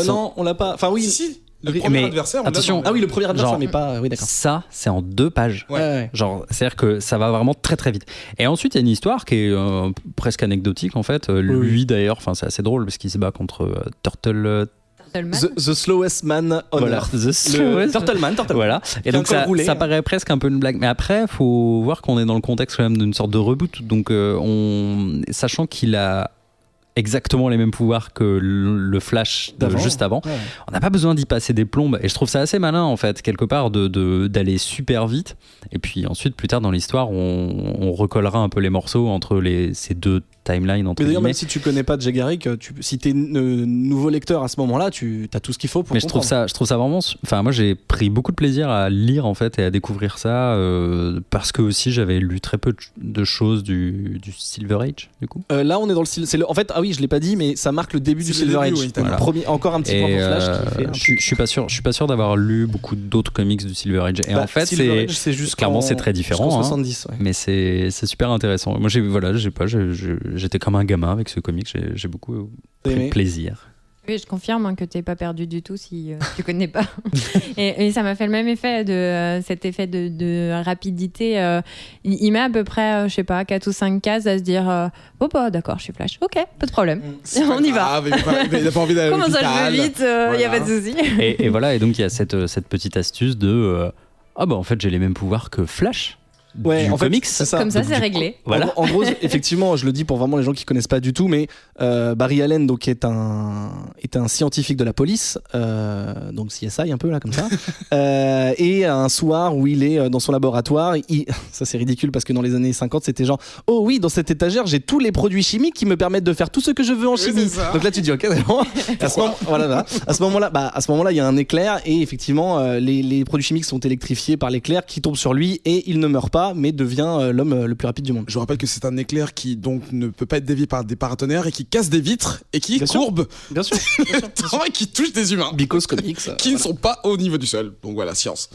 Non, on l'a pas. Enfin, oui. Si. Le premier adversaire, attention. Ah oui, le premier adversaire, mais pas. Oui, d'accord. Ça, c'est en 2 pages. Ouais. Genre, c'est-à-dire que ça va vraiment très très vite. Et ensuite, il y a une histoire qui est presque anecdotique en fait. Lui d'ailleurs, c'est assez drôle parce qu'il se bat contre The Slowest Man on Earth. Turtleman. Voilà. Et donc ça paraît presque un peu une blague. Mais après, faut voir qu'on est dans le contexte quand même d'une sorte de reboot. Donc, sachant qu'il a exactement les mêmes pouvoirs que le Flash juste avant. Ouais. On n'a pas besoin d'y passer des plombes et je trouve ça assez malin en fait quelque part d'aller super vite et puis ensuite plus tard dans l'histoire on recollera un peu les morceaux entre ces deux timelines entre d'ailleurs même si tu connais pas Jay Garrick, si t'es nouveau lecteur à ce moment-là, tu as tout ce qu'il faut pour comprendre. Je trouve ça vraiment moi j'ai pris beaucoup de plaisir à lire en fait et à découvrir ça parce que aussi j'avais lu très peu de choses du Silver Age du coup. Là on est dans le en fait oui, je l'ai pas dit, mais ça marque le début du Silver Age. Oui, voilà. Encore un petit point pour Flash. Je suis pas sûr d'avoir lu beaucoup d'autres comics du Silver Age. Et en fait, c'est clairement c'est très différent. 70, ouais. Mais c'est super intéressant. Moi, j'étais comme un gamin avec ce comic. J'ai beaucoup pris plaisir. Oui, je confirme que tu n'es pas perdu du tout si tu connais pas. et ça m'a fait le même effet, cet effet de rapidité. Il met à peu près, 4 ou 5 cases à se dire d'accord, je suis Flash. Ok, pas de problème. On y va. Il n'a pas envie d'aller à l'hôpital. Comment ça, je vais vite, il n'y a pas de souci. Et voilà, et donc il y a cette petite astuce de en fait, j'ai les mêmes pouvoirs que Flash. Ouais, en comics, fait, ça. Comme ça, c'est réglé. Voilà. En gros, effectivement, je le dis pour vraiment les gens qui connaissent pas du tout, mais Barry Allen, donc, est un scientifique de la police, donc CSI un peu là comme ça, et un soir où il est dans son laboratoire, ça c'est ridicule parce que dans les années 50, c'était genre, oh oui, dans cette étagère, j'ai tous les produits chimiques qui me permettent de faire tout ce que je veux en chimie. Donc là, tu dis, ok, à ce moment-là, il y a un éclair et effectivement, les produits chimiques sont électrifiés par l'éclair qui tombe sur lui et il ne meurt pas. pas, mais devient l'homme le plus rapide du monde. Je vous rappelle que c'est un éclair qui donc ne peut pas être dévié par des paratonnerres et qui casse des vitres et qui courbe. Bien sûr. Et qui touche des humains. Because Comics. Qui ne sont pas au niveau du sol. Donc voilà, science.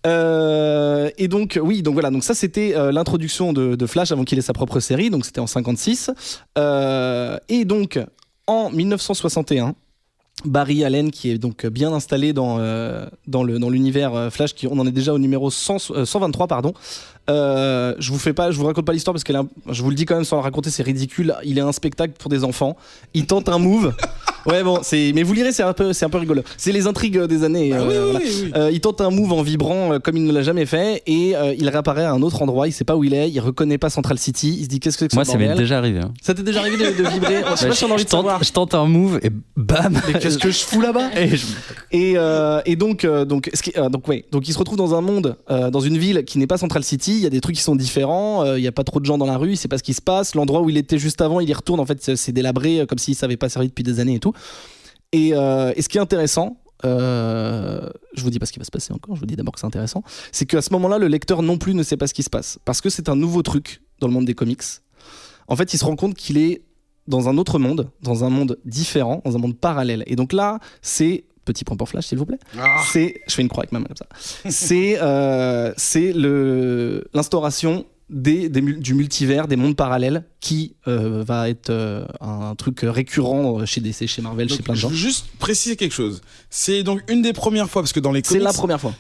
Et donc voilà, donc ça c'était l'introduction de Flash avant qu'il ait sa propre série, donc c'était en 56. Et donc en 1961, Barry Allen, qui est donc bien installé dans l'univers Flash, on en est déjà au numéro 123, pardon. Je vous raconte pas l'histoire parce je vous le dis quand même sans le raconter, c'est ridicule. Il est un spectacle pour des enfants. Il tente un move. Ouais, bon, mais vous lirez, c'est un peu rigolo. C'est les intrigues des années. Oui. Il tente un move en vibrant comme il ne l'a jamais fait et il réapparaît à un autre endroit. Il sait pas où il est. Il reconnaît pas Central City. Il se dit qu'est-ce que c'est que moi, ce ça bordel. m'est déjà arrivé. Hein. Ça t'est déjà arrivé de vibrer. Je sais pas si on a envie de savoir. Je tente un move et bam. Mais qu'est-ce que je fous là-bas? Et donc il se retrouve dans un monde, dans une ville qui n'est pas Central City. Il y a des trucs qui sont différents. Il y a pas trop de gens dans la rue. Il sait pas ce qui se passe. L'endroit où il était juste avant, il y retourne. En fait, c'est délabré comme s'il s'avait pas servi depuis des années et tout. Et ce qui est intéressant, je vous dis pas ce qui va se passer encore, je vous dis d'abord que c'est intéressant, c'est qu'à ce moment-là, le lecteur non plus ne sait pas ce qui se passe. Parce que c'est un nouveau truc dans le monde des comics. En fait, il se rend compte qu'il est dans un autre monde, dans un monde différent, dans un monde parallèle. Et donc là, c'est... Petit point pour Flash, s'il vous plaît. Je fais une croix avec ma main comme ça. C'est l'instauration du multivers, des mondes parallèles qui va être un truc récurrent chez DC, chez Marvel, donc, chez plein de gens. Je veux juste préciser quelque chose. C'est donc une des premières fois, parce que dans les comics... C'est la première fois.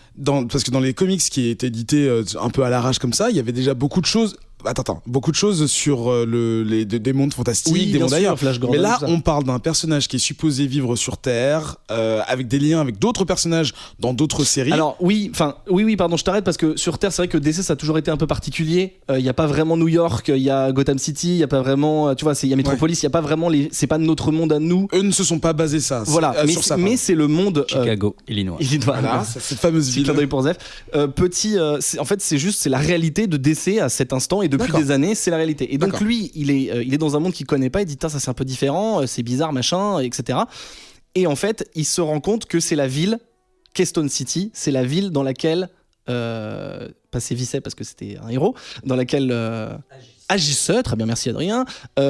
Parce que dans les comics qui étaient édités un peu à l'arrache comme ça, il y avait déjà beaucoup de choses... beaucoup de choses sur des mondes fantastiques, des mondes ailleurs. Mais là, on parle d'un personnage qui est supposé vivre sur Terre, avec des liens avec d'autres personnages dans d'autres séries. Alors oui, pardon, je t'arrête parce que sur Terre, c'est vrai que DC, ça a toujours été un peu particulier. Il y a pas vraiment New York, il y a Gotham City, il y a pas vraiment, tu vois, il y a Metropolis, il y a pas vraiment c'est pas notre monde à nous. Eux ne se sont pas basés ça. Voilà, sur ça, mais c'est le monde Chicago, Illinois. Voilà, cette fameuse ville. Clin d'œil pour Zef. En fait, c'est la réalité de DC à cet instant et depuis des années, c'est la réalité. Et donc lui, il est dans un monde qu'il connaît pas. Il dit ça c'est un peu différent, c'est bizarre, machin, etc. Et en fait, il se rend compte que c'est la ville, Keystone City, c'est la ville dans laquelle pas sévissait parce que c'était un héros, dans laquelle agissait, très bien, merci Adrien,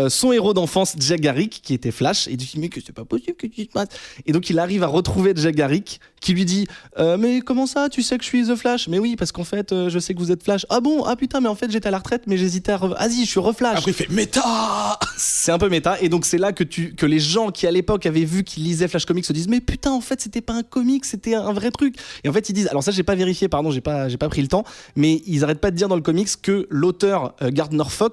son héros d'enfance, Jack Garrick, qui était Flash, et il dit mais que c'est pas possible que tu te passes. Et donc il arrive à retrouver Jack Garrick, qui lui dit mais comment ça, tu sais que je suis The Flash? Mais oui, parce qu'en fait, je sais que vous êtes Flash. Ah bon? Ah putain, mais en fait j'étais à la retraite, mais j'hésitais à vas-y, je suis reflash. Après il fait méta. C'est un peu méta, et donc c'est là que les gens qui à l'époque avaient vu qu'ils lisaient Flash Comics se disent mais putain, en fait c'était pas un comic, c'était un vrai truc. Et en fait ils disent, alors ça j'ai pas vérifié, pardon, j'ai pas pris le temps, mais ils arrêtent pas de dire dans le comics que l'auteur Gardner Fox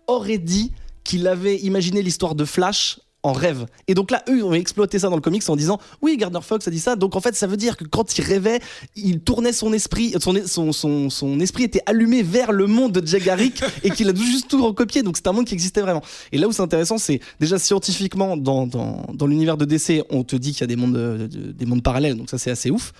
aurait dit qu'il avait imaginé l'histoire de Flash en rêve. Et donc là, eux ont exploité ça dans le comics en disant oui, Gardner Fox a dit ça, donc en fait ça veut dire que quand il rêvait, il tournait son esprit, son esprit était allumé vers le monde de Jack Garrick et qu'il a juste tout recopié, donc c'est un monde qui existait vraiment. Et là où c'est intéressant, c'est déjà scientifiquement dans l'univers de DC, on te dit qu'il y a des mondes parallèles, donc ça c'est assez ouf.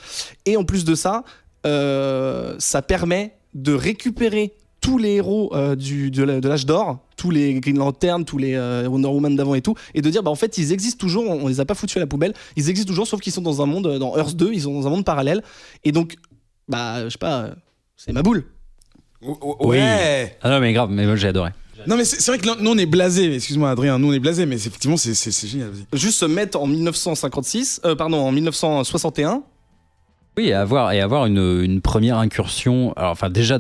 Et en plus de ça, ça permet de récupérer tous les héros de l'âge d'or, tous les Green Lantern, tous les Wonder Woman d'avant et tout, et de dire bah en fait ils existent toujours, on les a pas foutus à la poubelle, ils existent toujours, sauf qu'ils sont dans un monde, dans Earth 2, ils sont dans un monde parallèle, et donc bah je sais pas, c'est ma boule. Ouais. Oui. Ah non mais grave, mais moi j'ai adoré. Non mais c'est vrai que nous on est blasés, excuse-moi Adrien, nous on est blasés, mais effectivement c'est génial. Vas-y. Juste se mettre en 1961. Oui, et avoir une première incursion, alors enfin déjà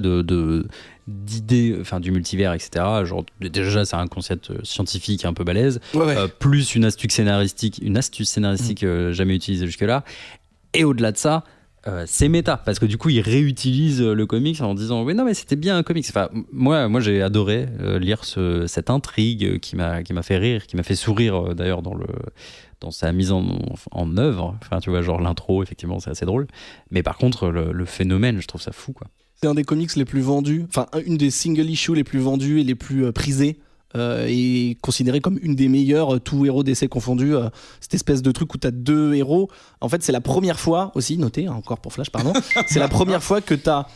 d'idées, enfin du multivers, etc. Genre déjà c'est un concept scientifique un peu balèze, plus une astuce scénaristique jamais utilisée jusque-là. Et au-delà de ça, c'est méta, parce que du coup il réutilise le comics en disant oui non mais c'était bien un comics. Enfin moi j'ai adoré lire cette intrigue qui m'a fait rire, qui m'a fait sourire d'ailleurs dans sa mise en œuvre. Enfin tu vois, genre l'intro effectivement c'est assez drôle, mais par contre le phénomène, je trouve ça fou quoi. C'est un des comics les plus vendus, enfin une des single issues les plus vendus et les plus prisés, et considéré comme une des meilleures, tout héros d'essai confondu, cette espèce de truc où t'as deux héros. En fait c'est la première fois aussi, notez encore pour Flash pardon, c'est la première fois que t'as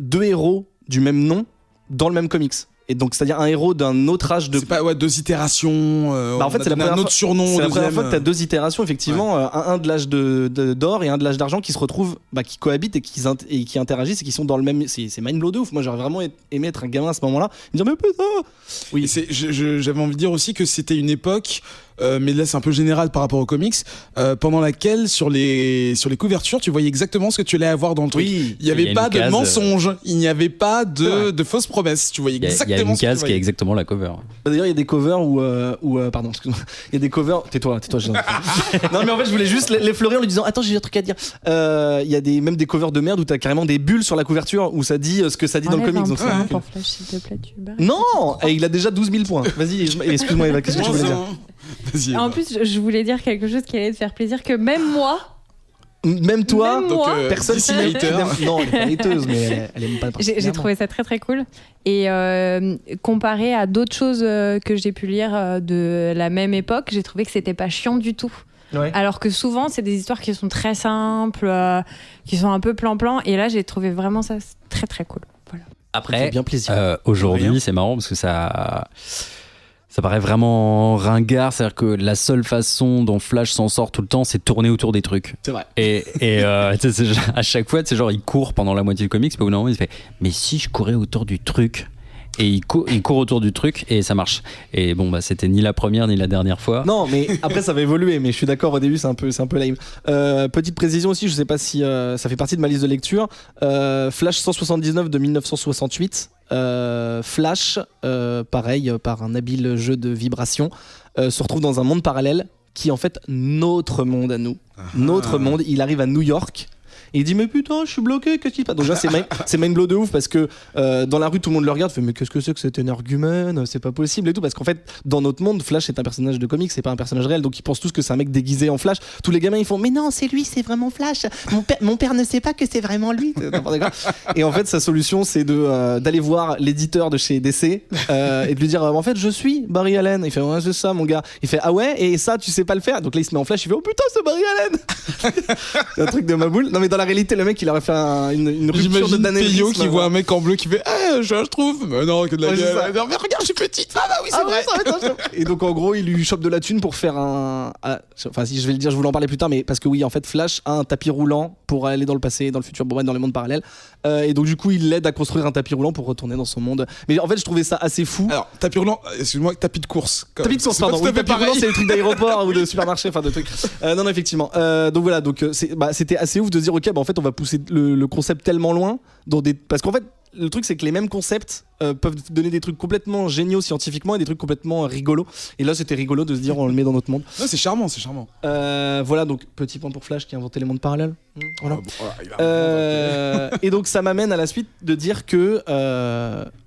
deux héros du même nom dans le même comics. Et donc, c'est-à-dire un héros d'un autre âge de. C'est pas 2 itérations. En fait, c'est la première un autre surnom. C'est la première fois que tu as 2 itérations, effectivement, un de l'âge d'or et un de l'âge d'argent qui se retrouvent, qui cohabitent et qui interagissent et qui sont dans le même. C'est mind blow de ouf. Moi, j'aurais vraiment aimé être un gamin à ce moment-là, me dire mais putain. Oui, j'avais envie de dire aussi que c'était une époque. Mais là c'est un peu général par rapport aux comics, pendant laquelle sur les couvertures tu voyais exactement ce que tu allais avoir dans le truc. Oui, il n'y avait pas de mensonges, il n'y avait pas de fausses promesses, tu voyais exactement. Il y a une case qui est exactement la cover. D'ailleurs il y a des covers où pardon, excuse-moi, il y a des covers. Tais-toi. Non mais en fait je voulais juste l'effleurer en lui disant attends j'ai un truc à dire. Il y a même des covers de merde où t'as carrément des bulles sur la couverture où ça dit ce que ça dit dans le comics. Donc pour Flash s'il te plaît tu barres. Non, et il a déjà 12 000 points. Vas-y, excuse-moi Eva, qu'est-ce que tu voulais dire? Vas-y, en plus, je voulais dire quelque chose qui allait te faire plaisir, que même moi. Même toi, même donc moi, personne s'y met. Non, elle est pas hateuse, mais elle aime pas. J'ai trouvé ça très très cool. Et comparé à d'autres choses que j'ai pu lire de la même époque, j'ai trouvé que c'était pas chiant du tout. Ouais. Alors que souvent, c'est des histoires qui sont très simples, qui sont un peu plan-plan. Et là, j'ai trouvé vraiment ça très très cool. Voilà. Après, bien plaisir. Aujourd'hui, c'est marrant parce que ça paraît vraiment ringard, c'est-à-dire que la seule façon dont Flash s'en sort tout le temps, c'est de tourner autour des trucs. C'est vrai. Et à chaque fois, c'est genre il court pendant la moitié du comics, puis au bout d'un moment il fait mais si je courais autour du truc. Et il court autour du truc et ça marche. Et bon, c'était ni la première ni la dernière fois. Non, mais après ça va évoluer. Mais je suis d'accord, au début c'est un peu lame. Petite précision aussi, je sais pas si ça fait partie de ma liste de lecture. Flash 179 de 1968. Flash, pareil, par un habile jeu de vibrations, se retrouve dans un monde parallèle qui est en fait notre monde à nous. Notre monde. Il arrive à New York. Et il dit mais putain je suis bloqué, qu'est-ce qui se passe? Donc là c'est mind blow de ouf parce que dans la rue tout le monde le regarde, fait mais qu'est-ce que c'est que cet énergumène, c'est pas possible et tout, parce qu'en fait dans notre monde Flash est un personnage de comics, c'est pas un personnage réel, donc ils pensent tous que c'est un mec déguisé en Flash. Tous les gamins ils font mais non c'est lui, c'est vraiment Flash, mon père ne sait pas que c'est vraiment lui. Et en fait sa solution c'est d'aller voir l'éditeur de chez DC et de lui dire en fait je suis Barry Allen. Il fait ouais c'est ça mon gars. Il fait ah ouais et ça tu sais pas le faire, donc là il se met en Flash, il fait oh putain c'est Barry Allen. C'est un truc de ma boule. Non mais dans la réalité le mec il aurait fait une rupture de d'anévrisme. Peyo qui voit un mec en bleu qui fait je trouve mais non que de la gueule. Mais regarde je suis petite. Ah bah oui c'est vrai. Et donc en gros il lui chope de la thune pour faire enfin si je vais le dire je voulais en parler plus tard, mais parce que oui en fait Flash a un tapis roulant pour aller dans le passé, dans le futur, dans les mondes parallèles, et donc du coup il l'aide à construire un tapis roulant pour retourner dans son monde. Mais en fait je trouvais ça assez fou. Alors tapis roulant, excuse-moi, tapis de course. Tapis de course pardon. Oui, tapis roulant c'est les trucs d'aéroport ou de supermarché, enfin de trucs. Non effectivement. Donc voilà, donc c'était assez ouf de se dire ok en fait on va pousser le concept tellement loin parce qu'en fait le truc c'est que les mêmes concepts peuvent donner des trucs complètement géniaux scientifiquement et des trucs complètement rigolos, et là c'était rigolo de se dire on le met dans notre monde. Non, c'est charmant. Voilà, donc petit point pour Flash qui a inventé les mondes parallèles. Voilà. Et donc ça m'amène à la suite de dire que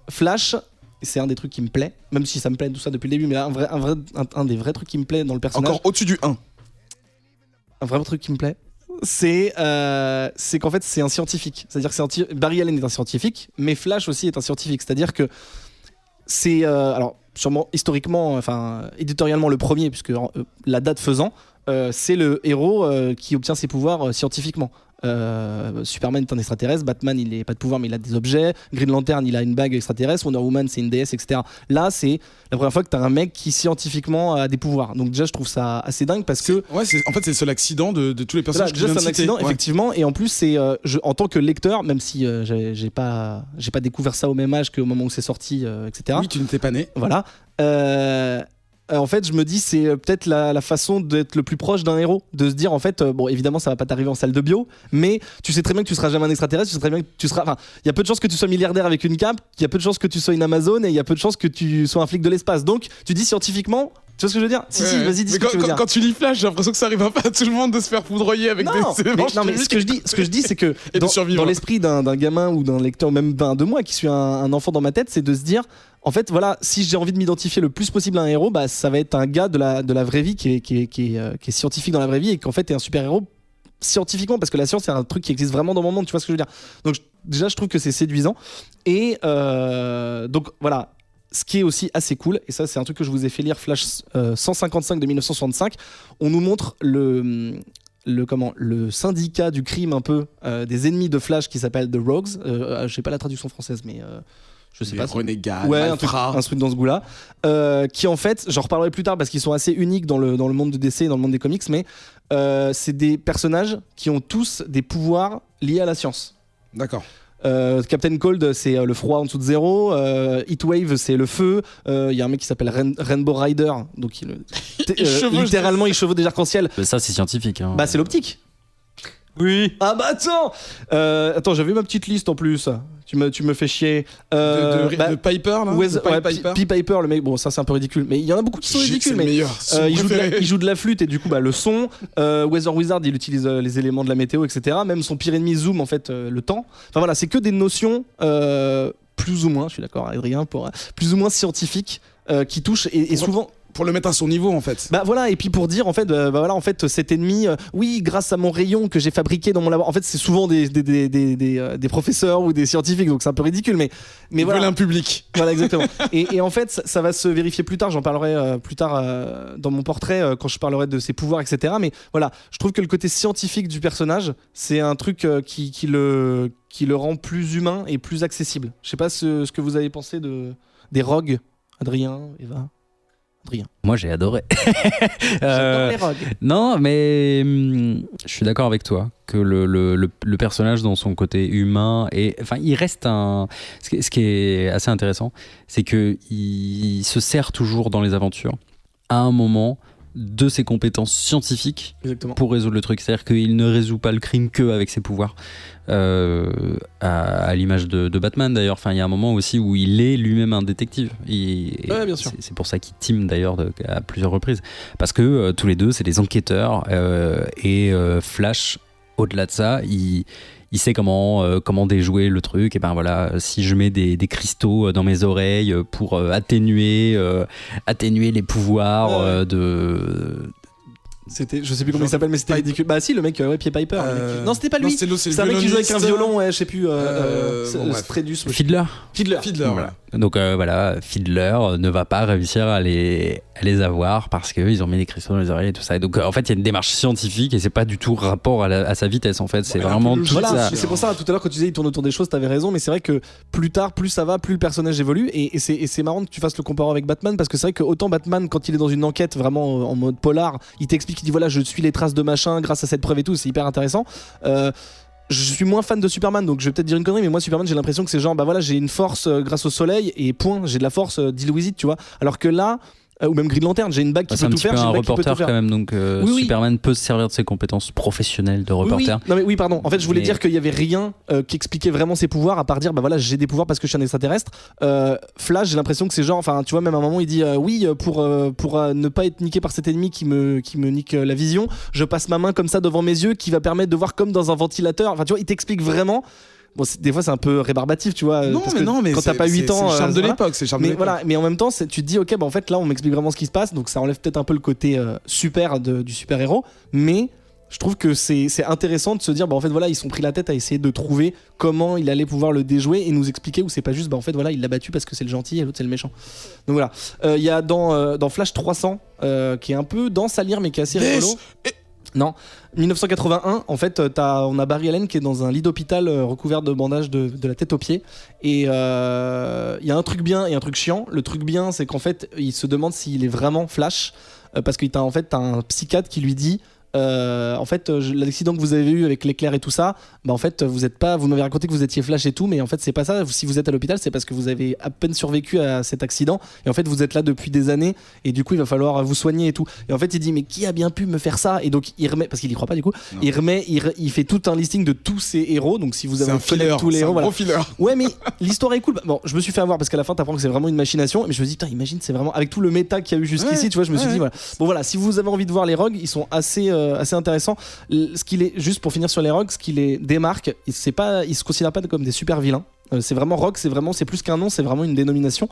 Flash c'est un des trucs qui me plaît, même si ça me plaît tout ça depuis le début, mais là, un des vrais trucs qui me plaît dans le personnage, encore au-dessus du 1, un vrai truc qui me plaît, c'est qu'en fait c'est un scientifique. C'est-à-dire que Barry Allen est un scientifique, mais Flash aussi est un scientifique. C'est-à-dire que c'est alors sûrement historiquement, enfin éditorialement le premier, puisque la date faisant, c'est le héros qui obtient ses pouvoirs scientifiquement. Superman est un extraterrestre, Batman il n'a pas de pouvoir mais il a des objets, Green Lantern il a une bague extraterrestre, Wonder Woman c'est une déesse, etc. Là c'est la première fois que t'as un mec qui scientifiquement a des pouvoirs, donc déjà je trouve ça assez dingue parce que en fait c'est le seul accident de tous les personnages déjà c'est un accident effectivement, et en plus c'est en tant que lecteur, même si j'ai pas découvert ça au même âge qu'au moment où c'est sorti, etc. Oui, tu n'étais pas né. Voilà. En fait, je me dis c'est peut-être la façon d'être le plus proche d'un héros, de se dire en fait bon évidemment ça va pas t'arriver en salle de bio, mais tu sais très bien que tu seras jamais un extraterrestre, tu sais très bien que tu seras, enfin il y a peu de chances que tu sois milliardaire avec une cape, il y a peu de chances que tu sois une Amazon, et il y a peu de chances que tu sois un flic de l'espace. Donc tu dis scientifiquement, tu vois ce que je veux dire? Si vas-y dis ce que tu veux dire. Quand tu lis Flash, j'ai l'impression que ça arrive pas à tout le monde de se faire foudroyer avec des éléments. Non mais ce que je dis c'est que dans l'esprit d'un gamin ou d'un lecteur, même de moi qui suis un enfant dans ma tête, c'est de se dire en fait voilà, si j'ai envie de m'identifier le plus possible à un héros, bah ça va être un gars de la vraie vie qui est scientifique dans la vraie vie, et qu'en fait est un super héros scientifiquement, parce que la science c'est un truc qui existe vraiment dans mon monde, tu vois ce que je veux dire. Donc déjà je trouve que c'est séduisant, et donc voilà. Ce qui est aussi assez cool, et ça c'est un truc que je vous ai fait lire, Flash 155 de 1965, on nous montre le syndicat du crime un peu des ennemis de Flash qui s'appelle The Rogues. Je sais pas la traduction française, mais je sais pas. Renegade, ouais, un truc dans ce goût-là. Qui en fait, j'en reparlerai plus tard parce qu'ils sont assez uniques dans le monde de DC et dans le monde des comics, mais c'est des personnages qui ont tous des pouvoirs liés à la science. D'accord. Captain Cold, c'est le froid en dessous de zéro. Heatwave, c'est le feu. Il y a un mec qui s'appelle Rainbow Rider, donc littéralement il chevauche des arcs-en-ciel. Ça, c'est scientifique. Hein. Bah, c'est l'optique. Oui. Ah bah attends, j'avais ma petite liste en plus. Tu me fais chier. De Piper là. Piper, le mec. Bon, ça c'est un peu ridicule, mais il y en a beaucoup qui sont ridicules. Mais il joue de la flûte et du coup le son. Weather Wizard, il utilise les éléments de la météo, etc. Même son pire ennemi Zoom, en fait, le temps. Enfin voilà, c'est que des notions plus ou moins. Je suis d'accord, Adrien, pour plus ou moins scientifiques qui touchent et souvent. Pour le mettre à son niveau en fait. Bah voilà, et puis pour dire en fait, voilà, en fait cet ennemi, oui, grâce à mon rayon que j'ai fabriqué dans mon labo, en fait c'est souvent des professeurs ou des scientifiques, donc c'est un peu ridicule, mais voilà. Un public. Voilà, exactement. et en fait ça va se vérifier plus tard, j'en parlerai plus tard dans mon portrait quand je parlerai de ses pouvoirs, etc. Mais voilà, je trouve que le côté scientifique du personnage, c'est un truc qui le rend plus humain et plus accessible. Je sais pas ce que vous avez pensé des rogues, Adrien, Eva. Rien. Moi j'ai adoré. J'adore les rogues. Non, mais je suis d'accord avec toi que le personnage dans son côté humain il reste ce qui est assez intéressant, c'est que il se sert toujours dans les aventures à un moment de ses compétences scientifiques. Exactement. Pour résoudre le truc. C'est-à-dire qu'il ne résout pas le crime qu'avec ses pouvoirs. À l'image de Batman d'ailleurs. Enfin, il y a un moment aussi où il est lui-même un détective. Ouais, bien sûr. C'est pour ça qu'il team d'ailleurs à plusieurs reprises. Parce que tous les deux, c'est des enquêteurs. Et Flash, au-delà de ça, il sait comment déjouer le truc. Et ben voilà, si je mets des cristaux dans mes oreilles pour atténuer les pouvoirs C'était, je sais plus comment il s'appelle, mais c'était ridicule. Bah si, le mec, Pied Piper. Non, c'était pas lui. C'est un mec qui joue avec un violon, je sais plus. Stredus. Fiddler. Voilà. Donc voilà, Fiddler ne va pas réussir à les avoir parce qu'ils ont mis des cristaux dans les oreilles et tout ça. Et donc en fait, il y a une démarche scientifique et c'est pas du tout rapport à sa vitesse en fait. C'est vraiment tout ça. C'est pour ça, tout à l'heure, quand tu disais il tourne autour des choses, t'avais raison, mais c'est vrai que plus tard, plus ça va, plus le personnage évolue. Et c'est marrant que tu fasses le comparaison avec Batman parce que c'est vrai que autant Batman, quand il est dans une enquête vraiment en mode polar, il t'explique, il dit voilà, je suis les traces de machin grâce à cette preuve et tout, c'est hyper intéressant. Je suis moins fan de Superman, donc je vais peut-être dire une connerie, mais moi Superman j'ai l'impression que c'est genre bah voilà, j'ai une force grâce au soleil et point, j'ai de la force, deal with it, tu vois. Alors que là, ou même Green Lantern, j'ai une bague qui peut tout faire. C'est un reporter quand même, donc oui. Superman peut se servir de ses compétences professionnelles de reporter. Non mais oui, pardon. En fait, je voulais dire qu'il y avait rien qui expliquait vraiment ses pouvoirs à part dire bah voilà, j'ai des pouvoirs parce que je suis un extraterrestre. Flash, j'ai l'impression que c'est genre, enfin tu vois, même à un moment il dit oui, pour ne pas être niqué par cet ennemi qui me nique la vision, je passe ma main comme ça devant mes yeux qui va permettre de voir comme dans un ventilateur. Enfin tu vois, il t'explique vraiment. Bon, des fois c'est un peu rébarbatif, tu vois. Mais quand t'as pas 8 ans, c'est le charme de l'époque, voilà, mais en même temps, tu te dis ok, bah en fait là on m'explique vraiment ce qui se passe, donc ça enlève peut-être un peu le côté super du super héros, mais je trouve que c'est intéressant de se dire bah en fait voilà, ils sont pris la tête à essayer de trouver comment il allait pouvoir le déjouer et nous expliquer où c'est pas juste bah en fait voilà, il l'a battu parce que c'est le gentil et l'autre c'est le méchant. Donc voilà, il y a dans Flash 300 qui est un peu dense à lire mais qui est assez rigolo. Non, 1981, en fait, on a Barry Allen qui est dans un lit d'hôpital recouvert de bandages de la tête aux pieds. Et il y a un truc bien et un truc chiant. Le truc bien, c'est qu'en fait, il se demande s'il est vraiment Flash. Parce que t'as un psychiatre qui lui dit en fait, l'accident que vous avez eu avec l'éclair et tout ça, bah en fait, vous m'avez raconté que vous étiez Flash et tout, mais en fait, c'est pas ça. Si vous êtes à l'hôpital, c'est parce que vous avez à peine survécu à cet accident. Et en fait, vous êtes là depuis des années. Et du coup, il va falloir vous soigner et tout. Et en fait, il dit, mais qui a bien pu me faire ça? Et donc, il remet, parce qu'il y croit pas du coup, il fait tout un listing de tous ses héros. Donc, si vous avez connaître tous les héros, voilà. Ouais, mais l'histoire est cool. Bon, je me suis fait avoir parce qu'à la fin, t'apprends que c'est vraiment une machination. Mais je me dis, putain, imagine, c'est vraiment avec tout le méta qu'il y a eu jusqu'ici, tu vois, je me suis dit, voilà. Bon, voilà, si vous avez envie de voir les rogues, ils sont assez intéressants. Ce qu'il est, juste pour finir sur les rogues, ce qui les démarque, ils se considèrent pas comme des super vilains. C'est vraiment rogue, c'est plus qu'un nom, c'est vraiment une dénomination.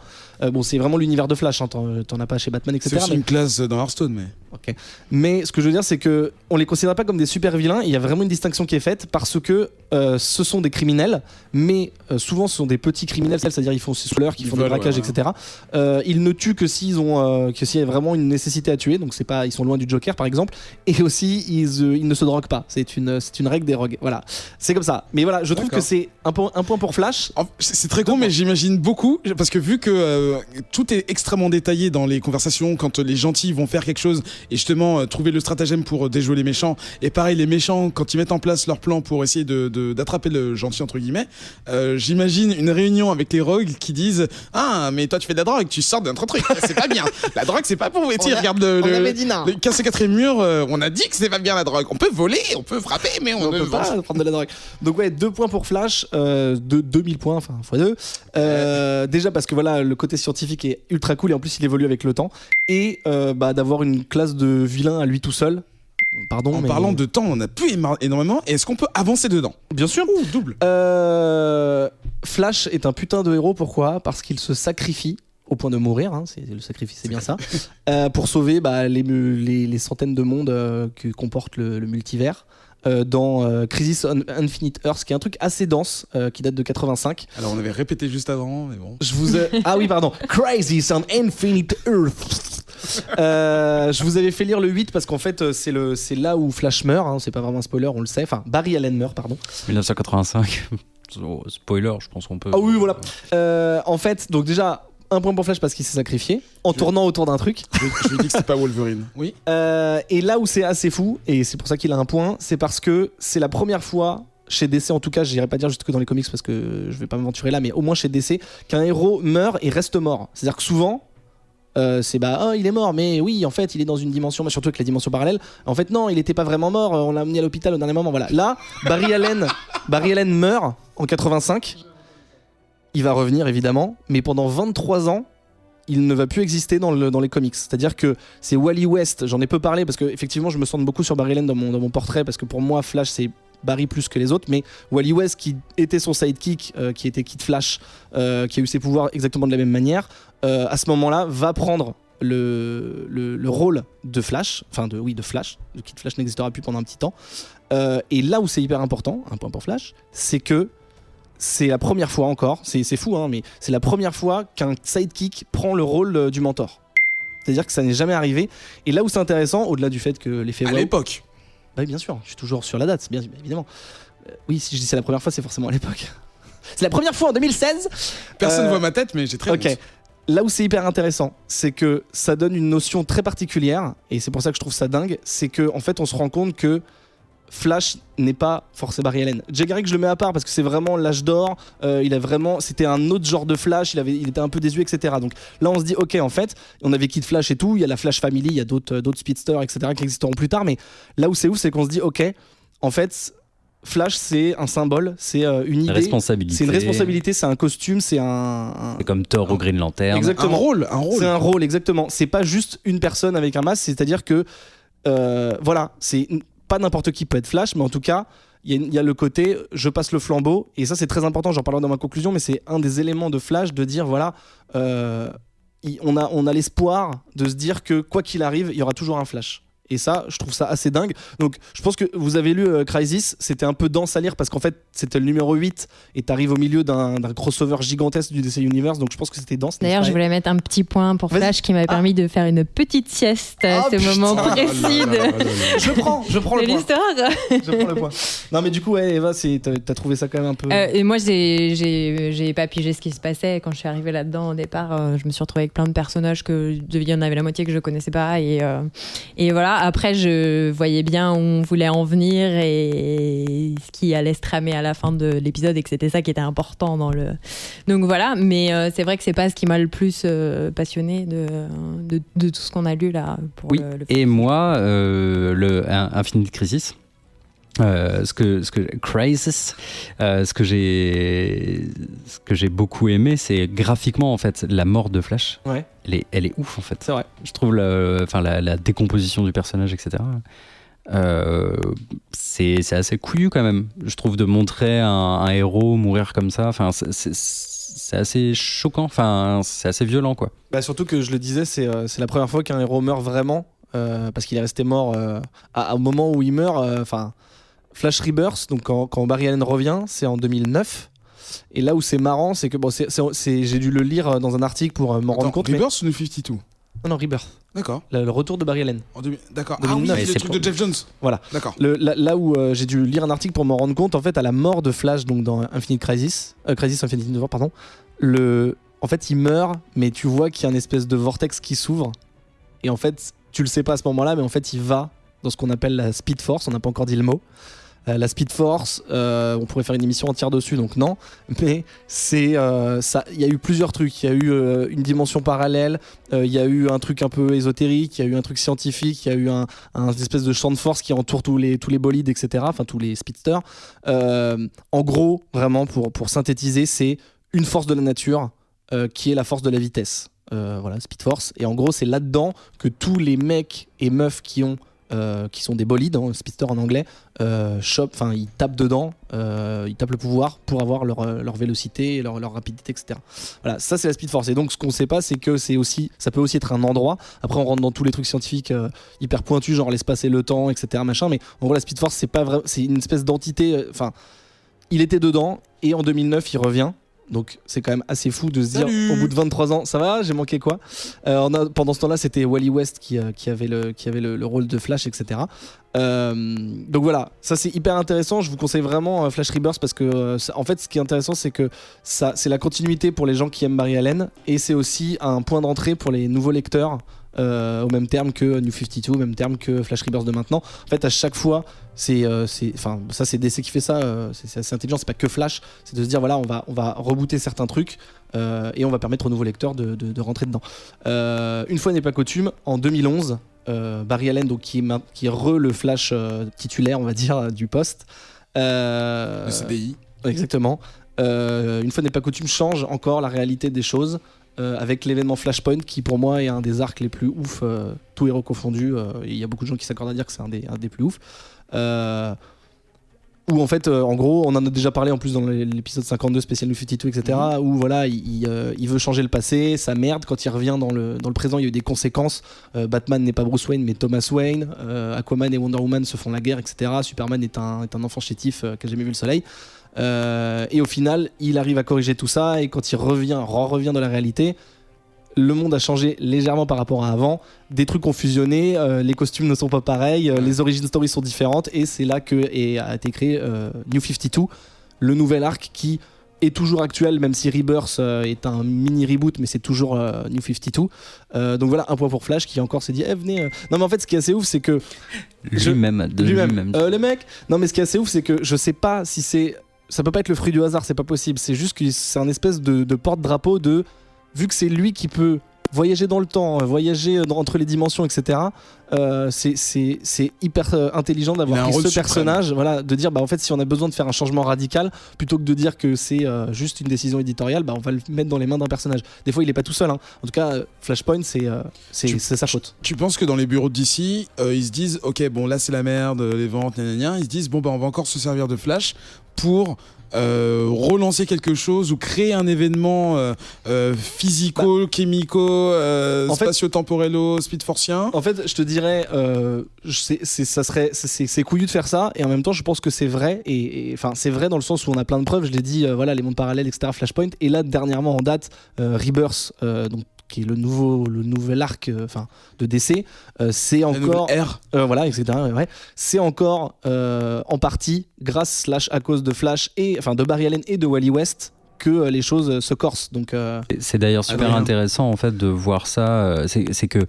Bon, c'est vraiment l'univers de Flash, hein, t'en as pas chez Batman, etc. C'est aussi une classe dans Hearthstone, mais. Ok. Mais ce que je veux dire, c'est que on les considère pas comme des super vilains. Il y a vraiment une distinction qui est faite parce que ce sont des criminels, mais souvent ce sont des petits criminels, c'est-à-dire ils font ces souleurs, qui font des braquages, etc. Ils ne tuent que s'il y a vraiment une nécessité à tuer. Donc c'est pas, ils sont loin du Joker par exemple. Et aussi ils ne se droguent pas. C'est une règle des rogues. Voilà, c'est comme ça. Mais voilà, je trouve que c'est un point pour Flash. C'est très con, mais j'imagine beaucoup parce que vu que tout est extrêmement détaillé dans les conversations quand les gentils vont faire quelque chose et justement trouver le stratagème pour déjouer les méchants, et pareil les méchants quand ils mettent en place leur plan pour essayer d'attraper le gentil entre guillemets, j'imagine une réunion avec les rogues qui disent mais toi tu fais de la drogue, tu sors d'un truc, c'est pas bien, la drogue c'est pas pour regarde le 4e mur, on a dit que c'est pas bien la drogue, on peut voler, on peut frapper, mais on ne peut pas prendre de la drogue. Donc ouais, 2 points pour Flash, 2000 points, enfin x2. Déjà parce que voilà, le côté scientifique est ultra cool et en plus il évolue avec le temps, et d'avoir une classe de vilain à lui tout seul. Pardon, parlant de temps, on a pu énormément. Est-ce qu'on peut avancer dedans ? Bien sûr. Double. Flash est un putain de héros. Pourquoi ? Parce qu'il se sacrifie au point de mourir. Le sacrifice, c'est bien ça. Pour sauver les centaines de mondes que comporte le multivers. Dans Crisis on Infinite Earth, qui est un truc assez dense, qui date de 85. Alors on avait répété juste avant, mais bon. Ah oui, pardon. Crisis on Infinite Earth. Je vous avais fait lire le 8 parce qu'en fait c'est là où Flash meurt, c'est pas vraiment un spoiler, on le sait. Enfin, Barry Allen meurt, pardon. 1985. Spoiler, je pense qu'on peut. Ah oui, voilà. En fait, donc déjà. Un point pour Flash parce qu'il s'est sacrifié en tournant autour d'un truc. Je lui dis que c'est pas Wolverine. Oui. Et là où c'est assez fou, et c'est pour ça qu'il a un point, c'est parce que c'est la première fois chez DC, en tout cas, j'irai pas dire juste que dans les comics parce que je vais pas m'aventurer là, mais au moins chez DC, qu'un héros meurt et reste mort. C'est-à-dire que souvent, c'est il est mort, mais oui, en fait, il est dans une dimension, surtout avec la dimension parallèle. En fait, non, il était pas vraiment mort. On l'a amené à l'hôpital au dernier moment. Voilà. Là, Barry Allen meurt en 85. Il va revenir évidemment, mais pendant 23 ans, il ne va plus exister dans les comics. C'est-à-dire que c'est Wally West, j'en ai peu parlé parce que effectivement je me centre beaucoup sur Barry Allen dans mon portrait, parce que pour moi Flash c'est Barry plus que les autres, mais Wally West qui était son sidekick, qui était Kid Flash, qui a eu ses pouvoirs exactement de la même manière, à ce moment-là va prendre le rôle de Flash, de Flash. Le Kid Flash n'existera plus pendant un petit temps. Et là où c'est hyper important, un point pour Flash, c'est que c'est la première fois encore, c'est fou mais c'est la première fois qu'un sidekick prend le rôle du mentor. C'est-à-dire que ça n'est jamais arrivé. Et là où c'est intéressant, au-delà du fait que l'effet... À l'époque. Bah oui, bien sûr, je suis toujours sur la date, bien évidemment. Oui, si je dis c'est la première fois, c'est forcément à l'époque. C'est la première fois en 2016. Personne ne voit ma tête, mais j'ai très honte. Là où c'est hyper intéressant, c'est que ça donne une notion très particulière, et c'est pour ça que je trouve ça dingue, c'est qu'en fait on se rend compte que Flash n'est pas forcément Barry Allen. Jay Garrick, je le mets à part parce que c'est vraiment l'âge d'or. C'était un autre genre de Flash. Il était un peu désuet, etc. Donc là, on se dit, ok, en fait, on avait Kid Flash et tout. Il y a la Flash Family, il y a d'autres speedsters, etc. qui existeront plus tard. Mais là où c'est ouf, c'est qu'on se dit, ok, en fait, Flash, c'est un symbole, c'est une idée, responsabilité. C'est une responsabilité, c'est un costume, c'est c'est comme Thor au Green Lantern. Exactement. Un rôle. C'est un rôle, exactement. C'est pas juste une personne avec un masque. C'est-à-dire que c'est pas n'importe qui peut être Flash, mais en tout cas, il y a le côté je passe le flambeau, et ça c'est très important, j'en parlerai dans ma conclusion, mais c'est un des éléments de Flash de dire voilà, on a l'espoir de se dire que quoi qu'il arrive, il y aura toujours un Flash. Et ça, je trouve ça assez dingue. Donc, je pense que vous avez lu Crisis, c'était un peu dense à lire parce qu'en fait, c'était le numéro 8 et t'arrives au milieu d'un crossover gigantesque du DC Universe, donc je pense que c'était dense. D'ailleurs, je voulais mettre un petit point pour Flash qui m'avait permis de faire une petite sieste à ce moment précis. Je prends le point. L'histoire. Je prends le point. Non, mais du coup, ouais, Eva, t'as trouvé ça quand même un peu. Et moi, j'ai pas pigé ce qui se passait. Quand je suis arrivée là-dedans au départ, je me suis retrouvée avec plein de personnages il y en avait la moitié que je connaissais pas. Et voilà. Après, je voyais bien où on voulait en venir et ce qui allait se tramer à la fin de l'épisode, et que c'était ça qui était important dans le. Donc voilà, mais c'est vrai que c'est pas ce qui m'a le plus passionné de tout ce qu'on a lu là. Pour oui. le et moi, Infinite Crisis. Ce que j'ai beaucoup aimé, c'est graphiquement en fait la mort de Flash. Ouais. Elle est ouf en fait. C'est vrai. Je trouve la décomposition du personnage, etc. C'est assez couillu quand même. Je trouve de montrer un héros mourir comme ça. Enfin, c'est assez choquant. Enfin, c'est assez violent quoi. Bah surtout que je le disais, c'est la première fois qu'un héros meurt vraiment. parce qu'il est resté mort au moment où il meurt. Flash Rebirth, donc quand Barry Allen revient, c'est en 2009. Et là où c'est marrant, c'est que j'ai dû le lire dans un article pour m'en rendre compte. Rebirth ou New 52 ? Non, Rebirth. D'accord. Le retour de Barry Allen. D'accord. 2009. Ah oui, le truc de Jeff Jones. Voilà. D'accord. Là où j'ai dû lire un article pour m'en rendre compte, en fait, à la mort de Flash, donc dans Infinite Crisis Infinite War, pardon. En fait, il meurt, mais tu vois qu'il y a une espèce de vortex qui s'ouvre. Et en fait, tu le sais pas à ce moment-là, mais en fait, il va dans ce qu'on appelle la Speed Force. On n'a pas encore dit le mot. La Speed Force, on pourrait faire une émission entière dessus, donc non. Mais il y a eu plusieurs trucs. Il y a eu une dimension parallèle, il y a eu un truc un peu ésotérique, il y a eu un truc scientifique, il y a eu un espèce de champ de force qui entoure tous les bolides, etc. Enfin, tous les speedsters. En gros, vraiment, pour synthétiser, c'est une force de la nature qui est la force de la vitesse. Voilà, Speed Force. Et en gros, c'est là-dedans que tous les mecs et meufs qui sont des bolides, speedster en anglais, ils tapent dedans, ils tapent le pouvoir pour avoir leur vélocité, leur rapidité, etc. Voilà, ça c'est la Speed Force. Et donc ce qu'on sait pas, c'est que ça peut aussi être un endroit. Après on rentre dans tous les trucs scientifiques hyper pointus, genre l'espace et le temps, etc. Machin. Mais en gros la Speed Force c'est pas vrai, c'est une espèce d'entité. Il était dedans et en 2009 il revient. Donc c'est quand même assez fou de se dire au bout de 23 ans, ça va, j'ai manqué quoi. Pendant ce temps-là, c'était Wally West qui avait le rôle de Flash, etc. Donc voilà, ça c'est hyper intéressant. Je vous conseille vraiment Flash Rebirth parce que en fait, ce qui est intéressant, c'est que c'est la continuité pour les gens qui aiment Barry Allen et c'est aussi un point d'entrée pour les nouveaux lecteurs. Au même terme que New 52, au même terme que Flash Rebirth de maintenant. En fait, à chaque fois, ça c'est DC qui fait ça, c'est assez intelligent, c'est pas que Flash, c'est de se dire voilà, on va rebooter certains trucs et on va permettre aux nouveaux lecteurs de rentrer dedans. Une fois n'est pas coutume, en 2011, Barry Allen, donc, qui est le Flash titulaire, on va dire, du poste. Le CDI. Exactement. Une fois n'est pas coutume, change encore la réalité des choses. Avec l'événement Flashpoint qui pour moi est un des arcs les plus ouf, tout héros confondu, il y a beaucoup de gens qui s'accordent à dire que c'est un des plus ouf, où en fait en gros on en a déjà parlé en plus dans l'épisode 52 spécial New 52, etc. Où voilà il veut changer le passé, ça merde, quand il revient dans le présent il y a eu des conséquences. Batman n'est pas Bruce Wayne mais Thomas Wayne, Aquaman et Wonder Woman se font la guerre, etc. Superman est un enfant chétif qui a jamais vu le soleil. Et au final, il arrive à corriger tout ça et quand il revient dans la réalité, le monde a changé légèrement par rapport à avant. Des trucs ont fusionné, les costumes ne sont pas pareils, les origin stories sont différentes et c'est là a été créé New 52, le nouvel arc qui est toujours actuel, même si Rebirth est un mini reboot, mais c'est toujours New 52. Donc voilà, un point pour Flash qui encore s'est dit venez. Non mais en fait ce qui est assez ouf c'est que lui-même. Le mec. Non mais ce qui est assez ouf c'est que je sais pas si ça peut pas être le fruit du hasard, c'est pas possible. C'est juste que c'est un espèce de porte-drapeau vu que c'est lui qui peut voyager dans le temps, voyager entre les dimensions, etc. C'est hyper intelligent d'avoir pris ce personnage, voilà, de dire en fait si on a besoin de faire un changement radical, plutôt que de dire que c'est juste une décision éditoriale, on va le mettre dans les mains d'un personnage. Des fois il est pas tout seul, hein. En tout cas Flashpoint c'est sa faute. Tu penses que dans les bureaux de DC ils se disent ok bon là c'est la merde, les ventes, ils se disent on va encore se servir de Flash pour relancer quelque chose ou créer un événement physico, chimico, spatio-temporello, speedforcien. En fait, je te dirais, c'est couillu de faire ça, et en même temps, je pense que c'est vrai, et c'est vrai dans le sens où on a plein de preuves. Je l'ai dit, les mondes parallèles, etc., Flashpoint, et là dernièrement en date, Rebirth, donc qui est le nouvel arc de DC, c'est encore voilà, etc. Ouais, c'est encore en partie grâce à cause de Flash et de Barry Allen et de Wally West que les choses se corsent. Donc c'est d'ailleurs super intéressant en fait de voir ça. C'est que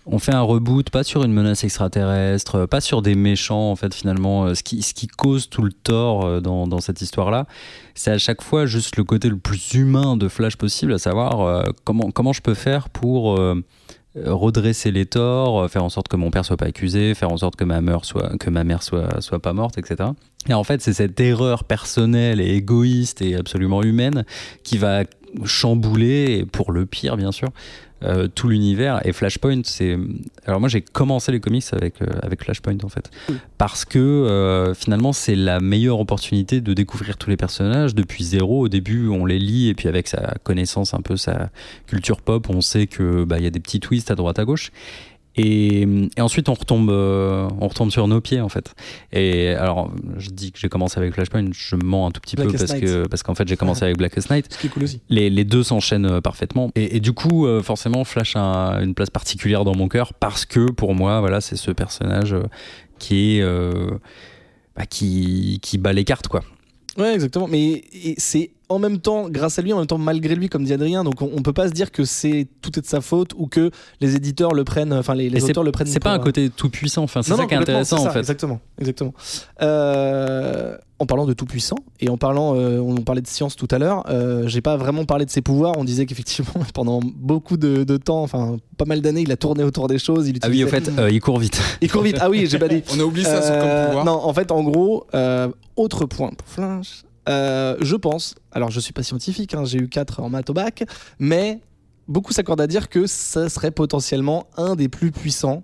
on fait un reboot, pas sur une menace extraterrestre, pas sur des méchants en fait finalement. Ce qui cause tout le tort dans cette histoire-là, c'est à chaque fois juste le côté le plus humain de Flash possible, à savoir comment je peux faire pour redresser les torts, faire en sorte que mon père soit pas accusé, faire en sorte que ma mère soit pas morte, etc. Et en fait, c'est cette erreur personnelle et égoïste et absolument humaine qui va chambouler, et pour le pire bien sûr, tout l'univers. Et Flashpoint, alors moi j'ai commencé les comics avec Flashpoint en fait, parce que finalement c'est la meilleure opportunité de découvrir tous les personnages depuis zéro. Au début on les lit et puis avec sa connaissance un peu, sa culture pop, on sait que y a des petits twists à droite à gauche. Et ensuite on retombe sur nos pieds en fait. Et alors je dis que j'ai commencé avec Flashpoint, je mens un tout petit peu parce qu'en fait j'ai commencé avec Blackest Night. Ce qui est cool aussi. Les deux s'enchaînent parfaitement et du coup forcément Flash a une place particulière dans mon cœur parce que pour moi voilà c'est ce personnage qui est qui bat les cartes quoi. Ouais, exactement. Mais c'est en même temps, grâce à lui, en même temps malgré lui, comme dit Adrien. Donc on peut pas se dire que tout est de sa faute ou que les éditeurs le prennent, enfin les auteurs le prennent. C'est pas un côté tout puissant. Enfin, c'est ça qui est intéressant en fait. Exactement. En parlant de tout puissant et en parlant, on parlait de science tout à l'heure. J'ai pas vraiment parlé de ses pouvoirs. On disait qu'effectivement pendant beaucoup de temps, enfin pas mal d'années, il a tourné autour des choses. Ah oui, au fait, il court vite. Il court vite. Ah oui, j'ai pas dit. On a oublié ça comme pouvoir. Non, en fait, en gros, autre point pour Flash. Je pense, alors je suis pas scientifique, j'ai eu 4 en maths au bac, mais beaucoup s'accordent à dire que ça serait potentiellement un des plus puissants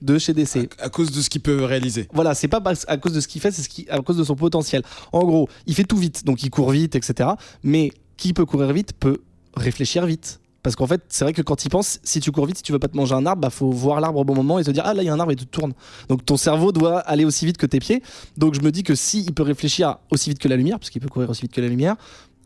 de chez DC. À cause de ce qu'il peut réaliser. Voilà, c'est pas à cause de ce qu'il fait, c'est à cause de son potentiel. En gros, il fait tout vite, donc il court vite, etc. Mais qui peut courir vite peut réfléchir vite. Parce qu'en fait, c'est vrai que quand il pense, si tu cours vite, si tu veux pas te manger un arbre, faut voir l'arbre au bon moment et se dire ah là il y a un arbre et tu tournes. Donc ton cerveau doit aller aussi vite que tes pieds. Donc je me dis que si il peut réfléchir aussi vite que la lumière, parce qu'il peut courir aussi vite que la lumière,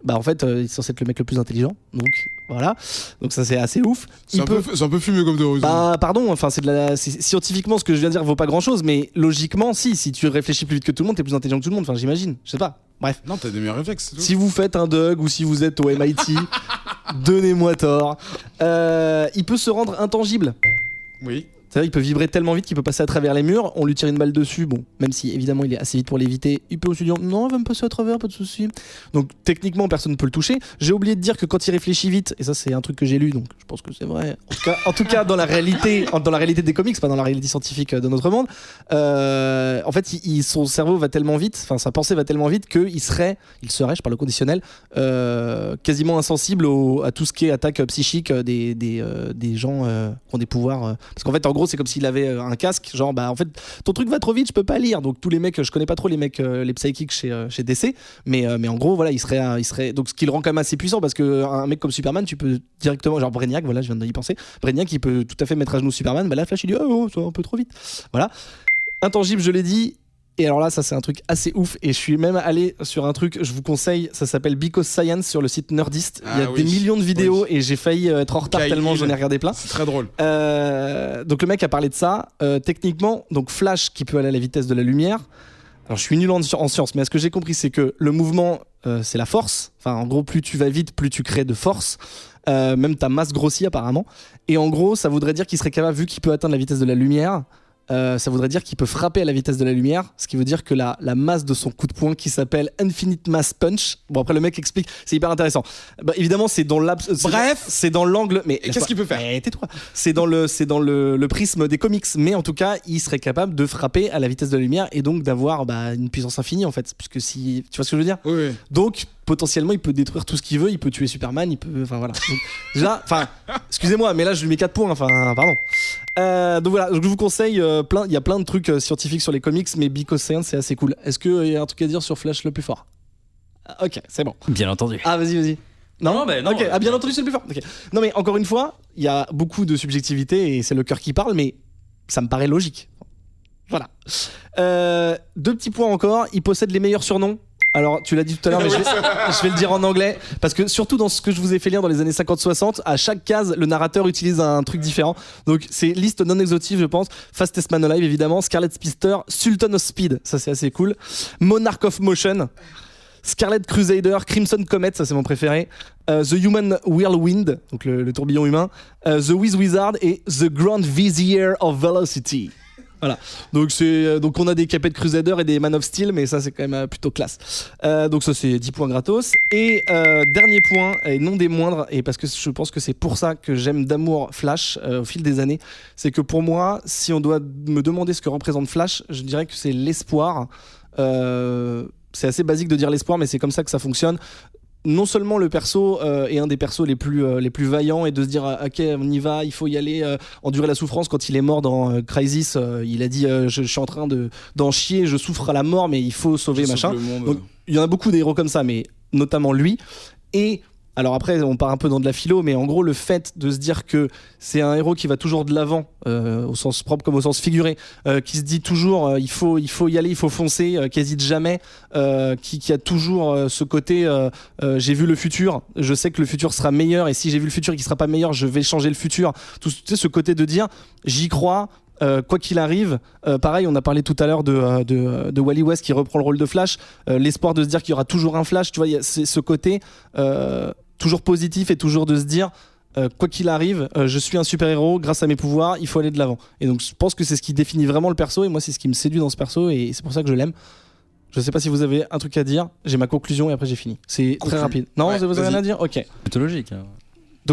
bah en fait il est censé être le mec le plus intelligent. Donc voilà. Donc ça c'est assez ouf. C'est un peu fumé comme de Bah pardon, enfin scientifiquement ce que je viens de dire vaut pas grand chose, mais logiquement si tu réfléchis plus vite que tout le monde, t'es plus intelligent que tout le monde. Enfin j'imagine, je sais pas. Bref. Non, t'as des meilleurs réflexes. Si vous faites un Doug ou si vous êtes au MIT, donnez-moi tort. Il peut se rendre intangible. Oui. C'est-à-dire qu'il peut vibrer tellement vite qu'il peut passer à travers les murs. On lui tire une balle dessus. Bon, même si évidemment il est assez vite pour l'éviter, il peut aussi dire non, il va me passer à travers, pas de souci. Donc techniquement, personne ne peut le toucher. J'ai oublié de dire que quand il réfléchit vite, et ça c'est un truc que j'ai lu, donc je pense que c'est vrai. En tout cas, dans la réalité des comics, pas dans la réalité scientifique de notre monde. En fait, son cerveau va tellement vite, enfin sa pensée va tellement vite qu'il serait, je parle au conditionnel, quasiment insensible à tout ce qui est attaque psychique des gens qui ont des pouvoirs. Parce qu'en fait, en gros, c'est comme s'il avait un casque, genre bah en fait ton truc va trop vite, je peux pas lire. Donc tous les mecs, je connais pas trop les mecs, les psychics chez DC, mais en gros voilà, il serait donc ce qui le rend quand même assez puissant parce que un mec comme Superman, tu peux directement, genre Brainiac, voilà, je viens d'y penser, Brainiac il peut tout à fait mettre à genoux Superman, bah là Flash il dit oh ça va un peu trop vite, voilà. Intangible, je l'ai dit. Et alors là, ça c'est un truc assez ouf. Et je suis même allé sur un truc, je vous conseille, ça s'appelle Because Science sur le site Nerdist. Il y a des millions de vidéos et j'ai failli être en retard tellement j'en ai regardé plein. C'est très drôle. Donc le mec a parlé de ça. Techniquement, donc Flash qui peut aller à la vitesse de la lumière. Alors je suis nul en science, mais ce que j'ai compris, c'est que le mouvement, c'est la force. Enfin, en gros, plus tu vas vite, plus tu crées de force. Même ta masse grossit apparemment. Et en gros, ça voudrait dire qu'il serait capable, vu qu'il peut atteindre la vitesse de la lumière, ça voudrait dire qu'il peut frapper à la vitesse de la lumière, ce qui veut dire que la masse de son coup de poing qui s'appelle Infinite Mass Punch. Bon après le mec explique, c'est hyper intéressant. Bah, évidemment c'est dans c'est dans l'angle. Mais qu'est-ce qu'il peut faire ? Tais-toi. C'est dans le prisme des comics, mais en tout cas il serait capable de frapper à la vitesse de la lumière et donc d'avoir une puissance infinie en fait, puisque si tu vois ce que je veux dire. Oui. Donc potentiellement il peut détruire tout ce qu'il veut, il peut tuer Superman, il peut, enfin voilà. Donc, déjà, enfin excusez-moi, mais là je lui mets 4 points, enfin pardon. Donc voilà, je vous conseille il y a plein de trucs scientifiques sur les comics, mais Because Science c'est assez cool. Est-ce qu'il y a un truc à dire sur Flash le plus fort ? Ok, c'est bon. Bien entendu. Ah vas-y. Non, non. Ok, bien entendu c'est le plus fort. Okay. Non mais encore une fois, il y a beaucoup de subjectivité et c'est le cœur qui parle, mais ça me paraît logique. Voilà. 2 petits points encore. Il possède les meilleurs surnoms. Alors, tu l'as dit tout à l'heure, mais je vais le dire en anglais. Parce que surtout dans ce que je vous ai fait lire dans les années 50-60, à chaque case, le narrateur utilise un truc différent. Donc, c'est liste non exhaustive, je pense. Fastest Man Alive, évidemment. Scarlet Speedster. Sultan of Speed. Ça, c'est assez cool. Monarch of Motion. Scarlet Crusader. Crimson Comet. Ça, c'est mon préféré. The Human Whirlwind. Donc, le tourbillon humain. The Whiz Wizard. Et The Grand Vizier of Velocity. Voilà, donc on a des Caped Crusader et des Man of Steel, mais ça c'est quand même plutôt classe. Donc ça c'est 10 points gratos. Et dernier point, et non des moindres, et parce que je pense que c'est pour ça que j'aime d'amour Flash au fil des années, c'est que pour moi, si on doit me demander ce que représente Flash, je dirais que c'est l'espoir. C'est assez basique de dire l'espoir, mais c'est comme ça que ça fonctionne. Non seulement le perso est un des persos les plus vaillants et de se dire ok on y va, il faut y aller, endurer la souffrance. Quand il est mort dans Crisis, il a dit je suis en train d'en chier, je souffre à la mort mais il faut sauver machin. Donc il y en a beaucoup des héros comme ça, mais notamment lui. Et Alors après, on part un peu dans de la philo, mais en gros, le fait de se dire que c'est un héros qui va toujours de l'avant, au sens propre comme au sens figuré, qui se dit toujours il faut y aller, il faut foncer, qui hésite jamais, qui a toujours ce côté j'ai vu le futur, je sais que le futur sera meilleur, et si j'ai vu le futur et qu'il sera pas meilleur, je vais changer le futur. Tout ce côté de dire j'y crois. Quoi qu'il arrive, pareil, on a parlé tout à l'heure de Wally West qui reprend le rôle de Flash, l'espoir de se dire qu'il y aura toujours un Flash, tu vois, c'est ce côté toujours positif et toujours de se dire quoi qu'il arrive, je suis un super-héros, grâce à mes pouvoirs, il faut aller de l'avant. Et donc je pense que c'est ce qui définit vraiment le perso, et moi c'est ce qui me séduit dans ce perso, et c'est pour ça que je l'aime. Je sais pas si vous avez un truc à dire, j'ai ma conclusion et après j'ai fini. C'est très rapide. Non, ouais, vous avez rien à dire ? Ok. Plutôt logique. De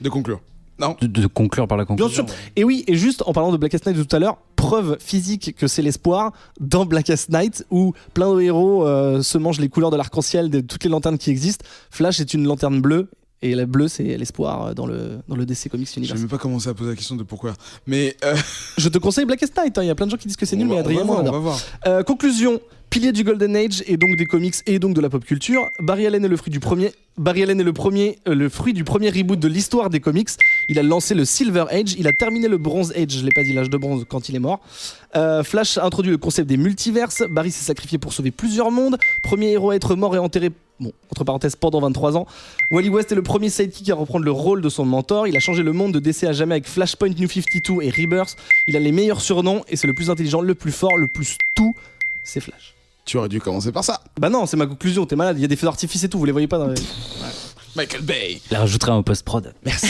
conclure. Non. De conclure par la conclusion. Bien sûr. Et oui, et juste en parlant de Blackest Night de tout à l'heure, preuve physique que c'est l'espoir dans Blackest Night où plein de héros se mangent les couleurs de l'arc-en-ciel de toutes les lanternes qui existent. Flash est une lanterne bleue. Et la bleue, c'est l'espoir dans le DC Comics Universe. J'ai même pas commencé à poser la question de pourquoi. Mais je te conseille Blackest Night. Il y a plein de gens qui disent que c'est nul, mais Adrien, on va voir. Conclusion. Pilier du Golden Age et donc des comics et donc de la pop culture, Barry Allen est le fruit du premier reboot de l'histoire des comics. Il a lancé le Silver Age, il a terminé le Bronze Age, je l'ai pas dit, l'âge de bronze quand il est mort. Flash a introduit le concept des multiverses, Barry s'est sacrifié pour sauver plusieurs mondes, premier héros à être mort et enterré, bon, entre parenthèses, pendant 23 ans. Wally West est le premier sidekick à reprendre le rôle de son mentor, il a changé le monde de DC à jamais avec Flashpoint New 52 et Rebirth, il a les meilleurs surnoms et c'est le plus intelligent, le plus fort, le plus tout, c'est Flash. Tu aurais dû commencer par ça. Bah non, c'est ma conclusion, t'es malade, il y a des feux d'artifice et tout, vous les voyez pas dans les... Michael Bay. Je la rajouterai en post-prod. Merci.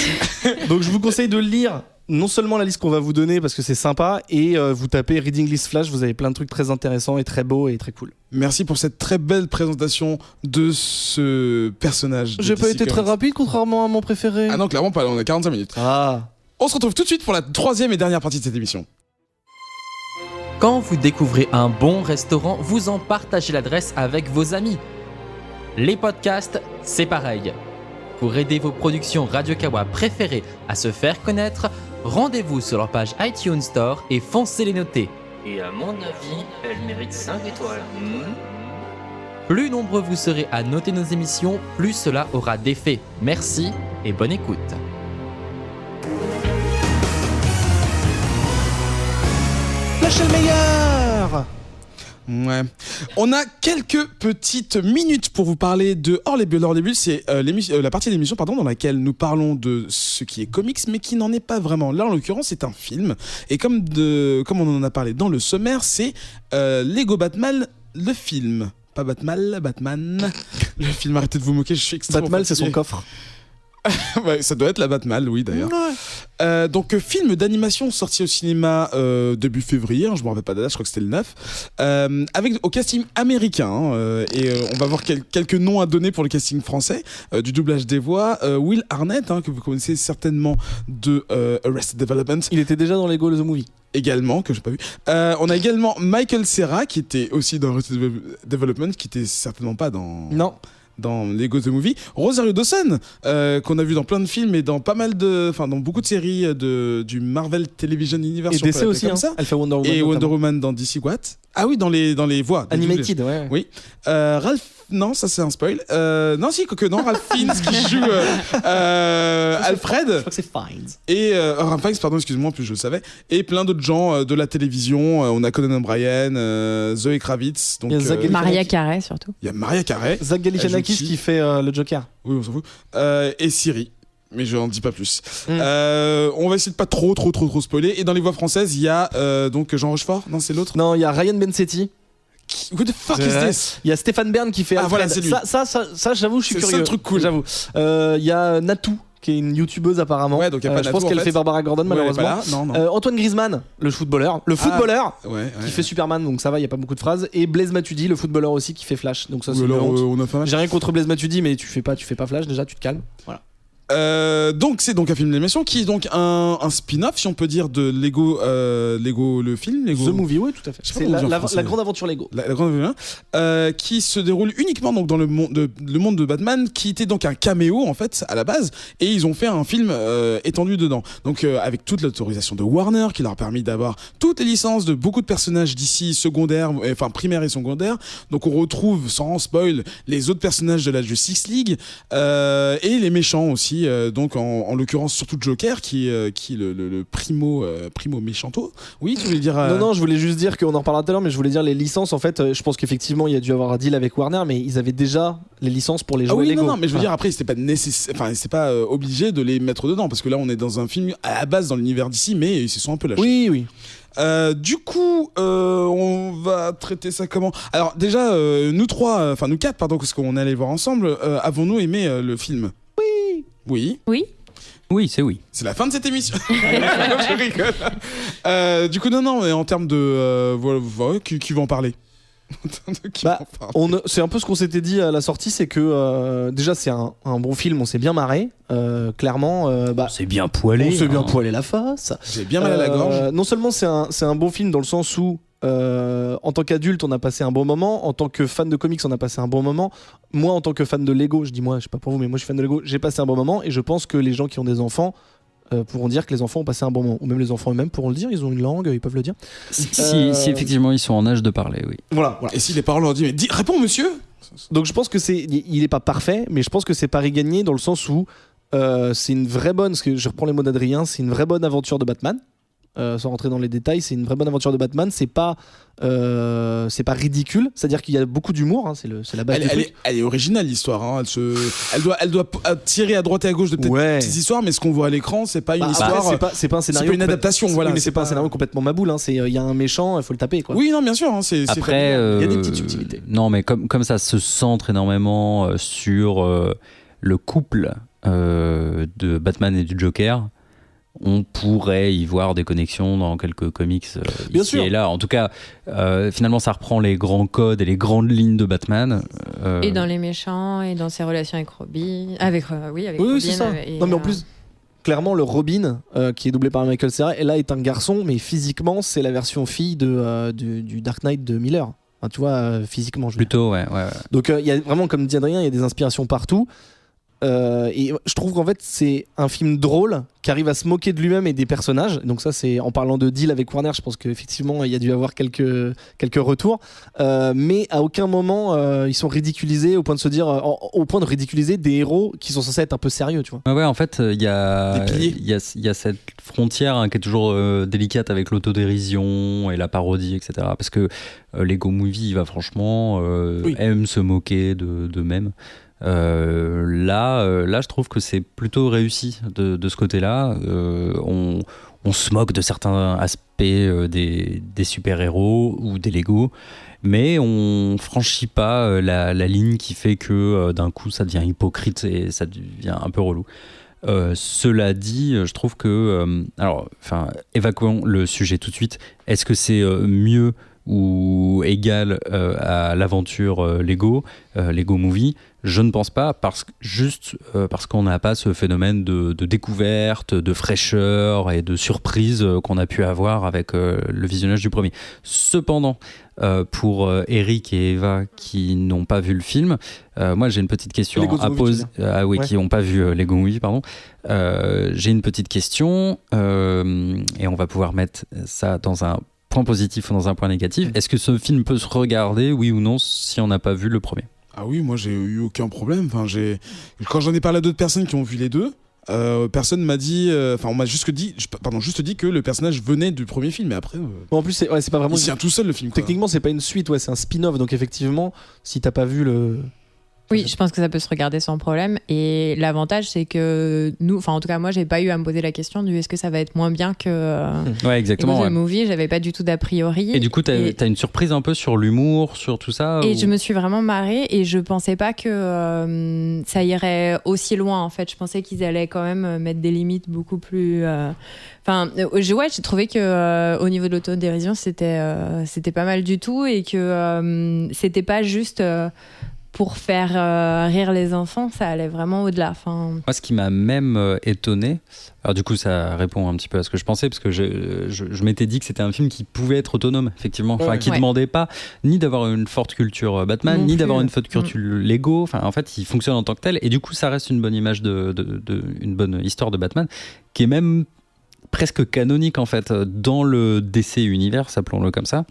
Donc je vous conseille de lire non seulement la liste qu'on va vous donner parce que c'est sympa, et vous tapez Reading List Flash, vous avez plein de trucs très intéressants et très beaux et très cool. Merci pour cette très belle présentation de ce personnage. J'ai pas été très rapide contrairement à mon préféré. Ah non, clairement pas, on a 45 minutes. Ah. On se retrouve tout de suite pour la troisième et dernière partie de cette émission. Quand vous découvrez un bon restaurant, vous en partagez l'adresse avec vos amis. Les podcasts, c'est pareil. Pour aider vos productions Radio Kawa préférées à se faire connaître, rendez-vous sur leur page iTunes Store et foncez les noter. Et à mon avis, elle mérite 5 étoiles. Plus nombreux vous serez à noter nos émissions, plus cela aura d'effet. Merci et bonne écoute. Flash est le meilleur. Ouais. On a quelques petites minutes pour vous parler de Hors les Bulles. C'est la partie de l'émission dans laquelle nous parlons de ce qui est comics, mais qui n'en est pas vraiment. Là, en l'occurrence, c'est un film. Et comme on en a parlé dans le sommaire, c'est Lego Batman, le film. Pas Batman. Le film, arrêtez de vous moquer, je suis extrêmement Batman, c'est fatigué. son coffre. Ouais, ça doit être la Batman, oui d'ailleurs. Ouais. Donc film d'animation sorti au cinéma début février, je me rappelle pas de date, je crois que c'était le 9, avec au casting américain, et on va voir quelques noms à donner pour le casting français, du doublage des voix. Will Arnett, que vous connaissez certainement de Arrested Development. Il était déjà dans Lego The Movie. Également, que j'ai pas vu. On a également Michael Cera qui était aussi dans Arrested Development, qui était certainement pas dans... Non. Dans Lego The Movie, Rosario Dawson, qu'on a vu dans plein de films et dans dans beaucoup de séries du Marvel Television Universe. Et DC aussi, comme ça. Elle fait Wonder Woman. Et Wonder Woman dans DC What? Ah oui, dans les voix. Animated, ouais. Oui. Ralph, non, ça c'est un spoil. Non, si, quoique non, Ralph Fiennes qui joue Alfred. Je crois que c'est Fiennes. Et Ralph Fiennes, pardon, excuse-moi, plus je le savais. Et plein d'autres gens de la télévision. On a Conan O'Brien, Zoe Kravitz. Donc, Maria Carey surtout. Il y a Maria Carey. Zach Galifianakis qui fait le Joker. Oui, on s'en fout. Et Siri. Mais je n'en dis pas plus. On va essayer de pas trop spoiler. Et dans les voix françaises, il y a donc Jean Rochefort. Non, c'est l'autre. Non, il y a Ryan Bensetti. What the fuck is this? Il y a Stéphane Bern qui fait Alfred. Voilà, c'est lui. Ça, j'avoue, je suis curieux. C'est un truc cool. J'avoue. Il y a Natou, qui est une youtubeuse apparemment. Ouais, donc y a pas je pense qu'elle fait Barbara Gordon, malheureusement. Là. Non. Antoine Griezmann, le footballeur. Qui fait Superman, donc ça va, il y a pas beaucoup de phrases. Et Blaise Matuidi, le footballeur aussi, qui fait Flash. Donc ça, c'est on a fait J'ai rien contre Blaise Matuidi, mais tu fais pas Flash, déjà, tu te calmes. Voilà. Donc c'est donc un film d'animation qui est donc un spin-off, si on peut dire, de Lego, le film Lego. The Movie, oui, tout à fait. C'est la grande aventure Lego. La grande aventure, qui se déroule uniquement donc dans le monde de Batman, qui était donc un caméo en fait à la base, et ils ont fait un film étendu dedans. Donc avec toute l'autorisation de Warner, qui leur a permis d'avoir toutes les licences de beaucoup de personnages d'ici secondaires, enfin primaires et secondaires. Donc on retrouve sans spoil les autres personnages de la Justice League et les méchants aussi. Donc en l'occurrence surtout Joker qui le primo méchanto. Oui, tu voulais dire Non, je voulais juste dire qu'on en reparlera tout à l'heure, mais je voulais dire les licences. En fait, je pense qu'effectivement il y a dû avoir un deal avec Warner, mais ils avaient déjà les licences pour les jouer Lego. Non, mais je veux dire après c'était pas nécessaire, enfin c'est pas obligé de les mettre dedans parce que là on est dans un film à la base dans l'univers d'ici, mais ils se sont un peu lâchés. Oui. Du coup, on va traiter ça comment ? Alors déjà, nous quatre, parce qu'on est allés voir ensemble, avons-nous aimé le film ? Oui. Oui, c'est oui. C'est la fin de cette émission. Je rigole. Du coup, non, mais en termes de... voilà, qui va en parler ? C'est un peu ce qu'on s'était dit à la sortie, c'est que déjà c'est un bon film, on s'est bien marré, clairement. C'est bien poilé. On s'est bien poilé la face. J'ai bien mal à la gorge. Non seulement c'est un bon film dans le sens où en tant qu'adulte on a passé un bon moment, en tant que fan de comics on a passé un bon moment. Moi en tant que fan de Lego, je sais pas pour vous, mais moi je suis fan de Lego, j'ai passé un bon moment, et je pense que les gens qui ont des enfants pourront dire que les enfants ont passé un bon moment, ou même les enfants eux-mêmes pourront le dire, ils ont une langue, ils peuvent le dire. Si effectivement ils sont en âge de parler, oui. Voilà. Et si les parents leur disent mais réponds monsieur. Donc je pense que il est pas parfait, mais je pense que c'est pari gagné dans le sens où c'est une vraie bonne, parce que je reprends les mots d'Adrien, c'est une vraie bonne aventure de Batman. Sans rentrer dans les détails, c'est une vraie bonne aventure de Batman. C'est pas ridicule, c'est-à-dire qu'il y a beaucoup d'humour, hein, c'est la base du truc. Elle est originale l'histoire, hein. Elle doit tirer à droite et à gauche de peut-être petites histoires, mais ce qu'on voit à l'écran c'est pas une histoire, c'est pas un scénario, c'est pas une adaptation, voilà. Mais c'est pas un scénario complètement maboule, hein. Il y a un méchant, il faut le taper, quoi. Oui, non, bien sûr, hein, après il y a des petites subtilités. Non, mais comme ça se centre énormément sur le couple de Batman et du Joker, on pourrait y voir des connexions dans quelques comics ici et là. En tout cas, finalement, ça reprend les grands codes et les grandes lignes de Batman. Et dans les méchants, et dans ses relations avec Robin. Avec oui, Robin, c'est ça. Non, mais en plus, clairement, le Robin, qui est doublé par Michael Cera, et là est un garçon, mais physiquement, c'est la version fille du Dark Knight de Miller. Enfin, tu vois, physiquement. Plutôt, ouais. Donc, il y a vraiment, comme dit Adrien, il y a des inspirations partout. Et je trouve qu'en fait c'est un film drôle qui arrive à se moquer de lui-même et des personnages. Donc ça, c'est en parlant de deal avec Warner, je pense qu'effectivement il y a dû avoir quelques retours, mais à aucun moment ils sont ridiculisés au point de se dire au point de ridiculiser des héros qui sont censés être un peu sérieux, tu vois. Ouais, en fait il y a cette frontière, hein, qui est toujours délicate avec l'autodérision et la parodie, etc. Parce que Lego Movie franchement aime se moquer d'eux-mêmes. Là, je trouve que c'est plutôt réussi de ce côté-là. On se moque de certains aspects des super-héros ou des Lego, mais on franchit pas la ligne qui fait que d'un coup ça devient hypocrite et ça devient un peu relou. Cela dit, je trouve que évacuons le sujet tout de suite. Est-ce que c'est mieux ou égal à l'aventure Lego Movie? Je ne pense pas, parce qu'on n'a pas ce phénomène de découverte, de fraîcheur et de surprise qu'on a pu avoir avec le visionnage du premier. Cependant, pour Eric et Eva qui n'ont pas vu le film, moi j'ai une petite question à poser. Qui n'ont pas vu Lego Movie, pardon. J'ai une petite question et on va pouvoir mettre ça dans un point positif ou dans un point négatif. Est-ce que ce film peut se regarder, oui ou non, si on n'a pas vu le premier ? Ah oui, moi j'ai eu aucun problème. Enfin, quand j'en ai parlé à d'autres personnes qui ont vu les deux, personne m'a dit, on m'a juste dit que le personnage venait du premier film, mais après. Bon, en plus, c'est pas vraiment. Il tient tout seul le film. Techniquement, c'est pas une suite, c'est un spin-off. Donc effectivement, si t'as pas vu le. Oui, je pense que ça peut se regarder sans problème. Et l'avantage, c'est que nous, en tout cas, moi, j'ai pas eu à me poser la question du est-ce que ça va être moins bien que exactement, le movie. J'avais pas du tout d'a priori. Et du coup, t'as une surprise un peu sur l'humour, sur tout ça. Et je me suis vraiment marrée et je pensais pas que ça irait aussi loin. En fait, je pensais qu'ils allaient quand même mettre des limites beaucoup plus. J'ai trouvé que au niveau de l'autodérision, c'était pas mal du tout et que c'était pas juste pour faire rire les enfants, ça allait vraiment au-delà. Enfin... Moi, ce qui m'a même étonné, alors du coup, ça répond un petit peu à ce que je pensais, parce que je m'étais dit que c'était un film qui pouvait être autonome, effectivement, enfin, qui demandait pas ni d'avoir une forte culture Batman, ni d'avoir une forte culture Lego. Enfin, en fait, il fonctionne en tant que tel, et du coup, ça reste une bonne image une bonne histoire de Batman, qui est même presque canonique en fait dans le DC univers, appelons-le comme ça.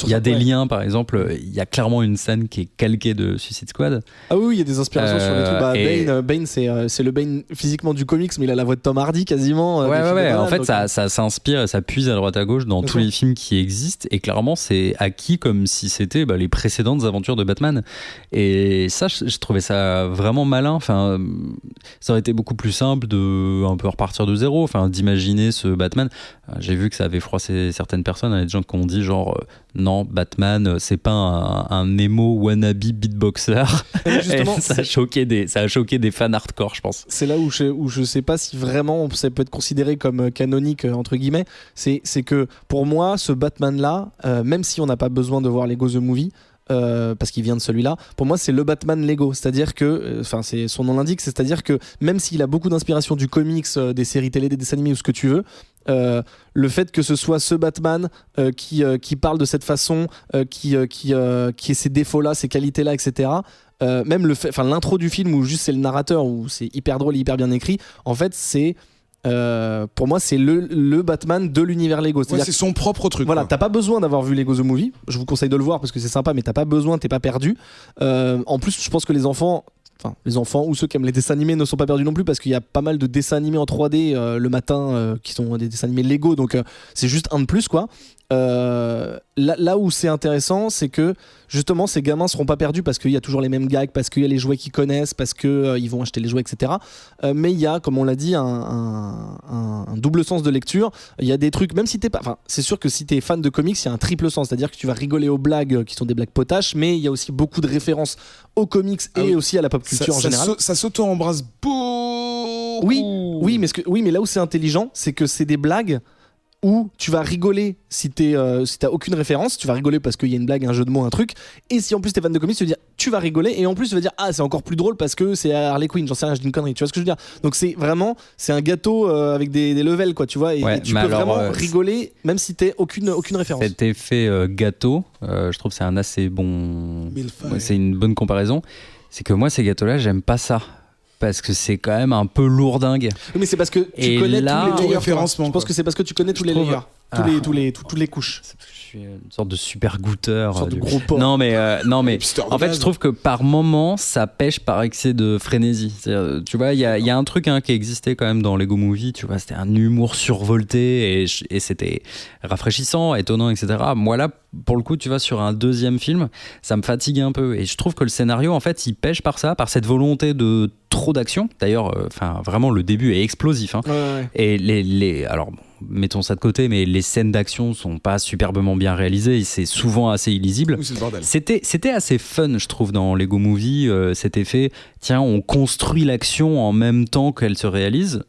Il y a des liens, par exemple, il y a clairement une scène qui est calquée de Suicide Squad. Ah oui, il y a des inspirations sur les trucs. Bane, c'est le Bane physiquement du comics, mais il a la voix de Tom Hardy quasiment. Ouais. En fait, ça s'inspire et ça puise à droite à gauche dans tous les films qui existent. Et clairement, c'est acquis comme si c'était les précédentes aventures de Batman. Et ça, je trouvais ça vraiment malin. Enfin, ça aurait été beaucoup plus simple de un peu repartir de zéro, enfin, d'imaginer ce Batman. J'ai vu que ça avait froissé certaines personnes. Il y a des gens qui ont dit genre... Non, Batman, c'est pas un émo wannabe beatboxer. Justement, ça a choqué des fans hardcore, je pense. C'est là où je sais pas si vraiment ça peut être considéré comme canonique entre guillemets. C'est que pour moi, ce Batman-là, même si on n'a pas besoin de voir Lego The Movie. Parce qu'il vient de celui-là. Pour moi, c'est le Batman Lego, c'est-à-dire que, c'est son nom l'indique, c'est-à-dire que même s'il a beaucoup d'inspiration du comics, des séries télé, des dessins animés ou ce que tu veux, le fait que ce soit ce Batman qui parle de cette façon, qui ait ces défauts-là, ces qualités-là, etc. Même l'intro du film où juste c'est le narrateur, où c'est hyper drôle et hyper bien écrit. En fait, c'est pour moi c'est le Batman de l'univers Lego, c'est son propre truc. Voilà, t'as pas besoin d'avoir vu Lego The Movie, je vous conseille de le voir parce que c'est sympa, mais t'as pas besoin, t'es pas perdu. En plus, je pense que les enfants ou ceux qui aiment les dessins animés ne sont pas perdus non plus, parce qu'il y a pas mal de dessins animés en 3D le matin qui sont des dessins animés Lego, donc c'est juste un de plus quoi. Là où c'est intéressant, c'est que justement ces gamins seront pas perdus parce qu'il y a toujours les mêmes gags, parce qu'il y a les jouets qu'ils connaissent, parce que ils vont acheter les jouets, etc. Mais il y a, comme on l'a dit, un double sens de lecture. Il y a des trucs, même si t'es pas, enfin, c'est sûr que si t'es fan de comics, il y a un triple sens, c'est-à-dire que tu vas rigoler aux blagues qui sont des blagues potaches, mais il y a aussi beaucoup de références aux comics et aussi à la pop culture en général. Ça s'auto-embrasse beaucoup. Oui, mais là où c'est intelligent, c'est que c'est des blagues où tu vas rigoler si t'as aucune référence, tu vas rigoler parce qu'il y a une blague, un jeu de mots, un truc, et si en plus t'es fan de comics, tu vas rigoler, et en plus tu vas dire c'est encore plus drôle parce que c'est Harley Quinn, j'en sais rien, je dis une connerie, tu vois ce que je veux dire. Donc c'est un gâteau avec des levels quoi, tu vois, et tu peux vraiment rigoler même si t'as aucune référence. Cet effet gâteau, je trouve que c'est un assez bon, c'est une bonne comparaison. C'est que moi ces gâteaux-là, j'aime pas ça. Parce que c'est quand même un peu lourdingue. Oui, mais c'est parce que tu connais tous les référencements. Je pense que c'est parce que tu connais tous les layers, toutes les couches. C'est parce que je suis une sorte de super goûteur. Une sorte de gros porc. Non, mais en fait, je trouve que par moment, ça pêche par excès de frénésie. C'est-à-dire, tu vois, il y a un truc qui existait quand même dans Lego Movie. Tu vois, c'était un humour survolté et c'était rafraîchissant, étonnant, etc. Moi là, pour le coup, tu vois, sur un deuxième film, ça me fatigue un peu. Et je trouve que le scénario, en fait, il pêche par cette volonté de trop d'action. D'ailleurs, vraiment, le début est explosif. Hein. Ouais. Et alors, mettons ça de côté, mais les scènes d'action sont pas superbement bien réalisées. C'est souvent assez illisible. Oui, c'est le bordel. C'était assez fun, je trouve, dans Lego Movie, cet effet. Tiens, on construit l'action en même temps qu'elle se réalise.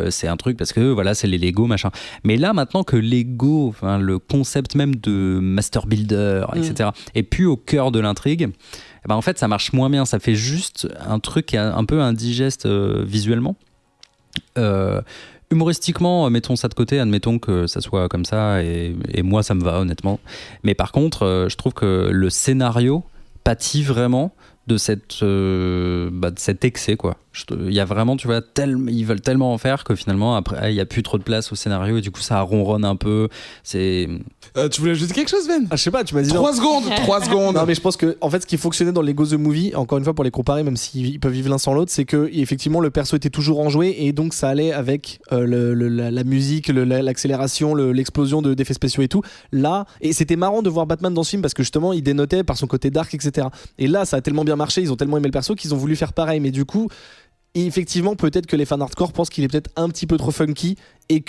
C'est un truc parce que voilà, c'est les Lego, machin. Mais là, maintenant que Lego, le concept même de Master Builder, etc., est plus au cœur de l'intrigue, en fait, ça marche moins bien. Ça fait juste un truc un peu indigeste visuellement. Humoristiquement, mettons ça de côté, admettons que ça soit comme ça, et moi, ça me va, honnêtement. Mais par contre, je trouve que le scénario pâtit vraiment de cet excès, quoi. Il y a vraiment, tu vois, ils veulent tellement en faire que finalement, après, il n'y a plus trop de place au scénario et du coup, ça ronronne un peu. Tu voulais ajouter quelque chose, Ben ? Je sais pas, tu m'as dit 3 secondes. Non, mais je pense que, en fait, ce qui fonctionnait dans Lego The Movie, encore une fois, pour les comparer, même s'ils peuvent vivre l'un sans l'autre, c'est que, effectivement, le perso était toujours enjoué et donc ça allait avec la musique, l'accélération, l'explosion d'effets spéciaux et tout. Là, et c'était marrant de voir Batman dans ce film parce que justement, il dénotait par son côté dark, etc. Et là, ça a tellement bien marché, ils ont tellement aimé le perso qu'ils ont voulu faire pareil, mais du coup, et effectivement, peut-être que les fans hardcore pensent qu'il est peut-être un petit peu trop funky et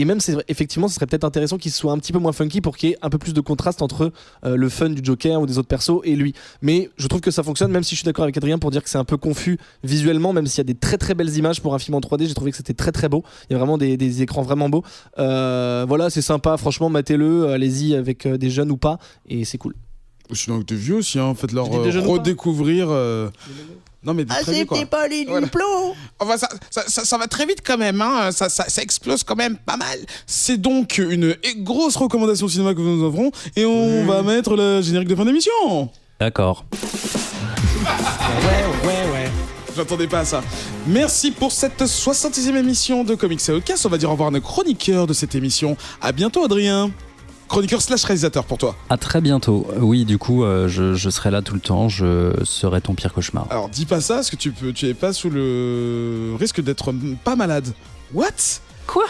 même effectivement, ce serait peut-être intéressant qu'il soit un petit peu moins funky pour qu'il y ait un peu plus de contraste entre le fun du Joker ou des autres persos et lui. Mais je trouve que ça fonctionne, même si je suis d'accord avec Adrien pour dire que c'est un peu confus visuellement, même s'il y a des très très belles images pour un film en 3D, j'ai trouvé que c'était très très beau. Il y a vraiment des écrans vraiment beaux. Voilà, c'est sympa, franchement, matez-le, allez-y avec des jeunes ou pas, et c'est cool. Sinon, t'es vieux aussi, hein. Faites-leur Tu dis des jeunes ou pas redécouvrir. Non, mais très vieux, quoi. c'était pas les diplômes. Enfin, ça va très vite quand même, hein. Ça explose quand même pas mal. C'est donc une grosse recommandation cinéma que nous offrons et on va mettre le générique de fin d'émission. D'accord. Ouais. J'attendais pas à ça. Merci pour cette 66e émission de Comics Outcast. On va dire au revoir à nos chroniqueurs de cette émission. À bientôt, Adrien. Chroniqueur / réalisateur pour toi. À très bientôt. Oui, du coup, je serai là tout le temps. Je serai ton pire cauchemar. Alors, dis pas ça, parce que tu es pas sous le risque d'être pas malade. What ? Quoi ?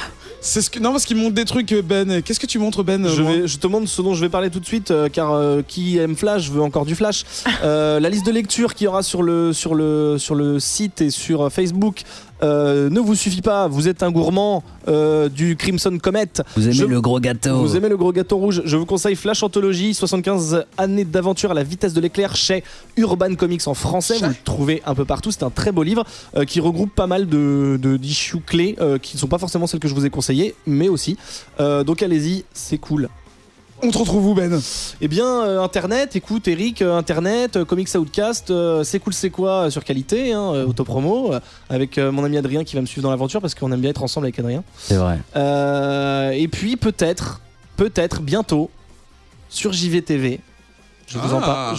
Non, parce qu'ils montrent des trucs, Ben. Qu'est-ce que tu montres, Ben ? Je te montre ce dont je vais parler tout de suite, car qui aime Flash veut encore du Flash. La liste de lecture qu'il y aura sur le site et sur Facebook ne vous suffit pas. Vous êtes un gourmand du Crimson Comet. Vous aimez le gros gâteau. Vous aimez le gros gâteau rouge. Je vous conseille Flash Anthologie, 75 années d'aventure à la vitesse de l'éclair chez Urban Comics en français. Vous le trouvez un peu partout. C'est un très beau livre qui regroupe pas mal d'issues clés qui ne sont pas forcément celles que je vous ai conseillées, mais aussi. Donc allez-y, c'est cool. On te retrouve où, Ben ? Eh bien, Internet, écoute, Eric, Internet, Comics Outcast, c'est cool, c'est quoi sur Qualité, hein, autopromo, avec mon ami Adrien qui va me suivre dans l'aventure parce qu'on aime bien être ensemble avec Adrien. C'est vrai. Et puis peut-être bientôt sur JVTV. Je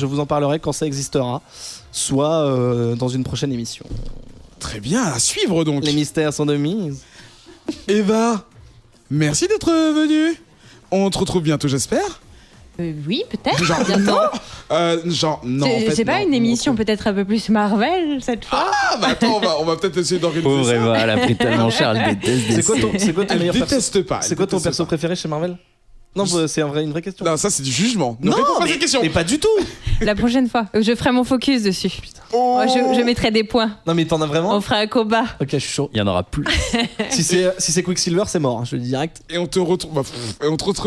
vous en parlerai quand ça existera, soit dans une prochaine émission. Très bien, à suivre donc. Les mystères sont de mise. Eva, merci d'être venue. On te retrouve bientôt, j'espère. Oui, peut-être. Genre bientôt. Non. En fait, c'est pas non, une émission peut-être un peu plus Marvel cette fois. Ah, bah attends, on va peut-être essayer d'organiser Pauvre ça. Eva, elle a pris tellement cher, elle déteste. C'est quoi ton Elle meilleur déteste pas. C'est quoi ton perso préféré chez Marvel ? Non, c'est une vraie question. Non, ça c'est du jugement. Ne réponds pas à cette question. Mais pas du tout. La prochaine fois, je ferai mon focus dessus. Oh. Je mettrai des points. Non, mais t'en as vraiment ? On fera un combat. Ok, je suis chaud. Il y en aura plus. Si c'est Quicksilver, c'est mort, hein, je le dis direct. Et on te retrouve.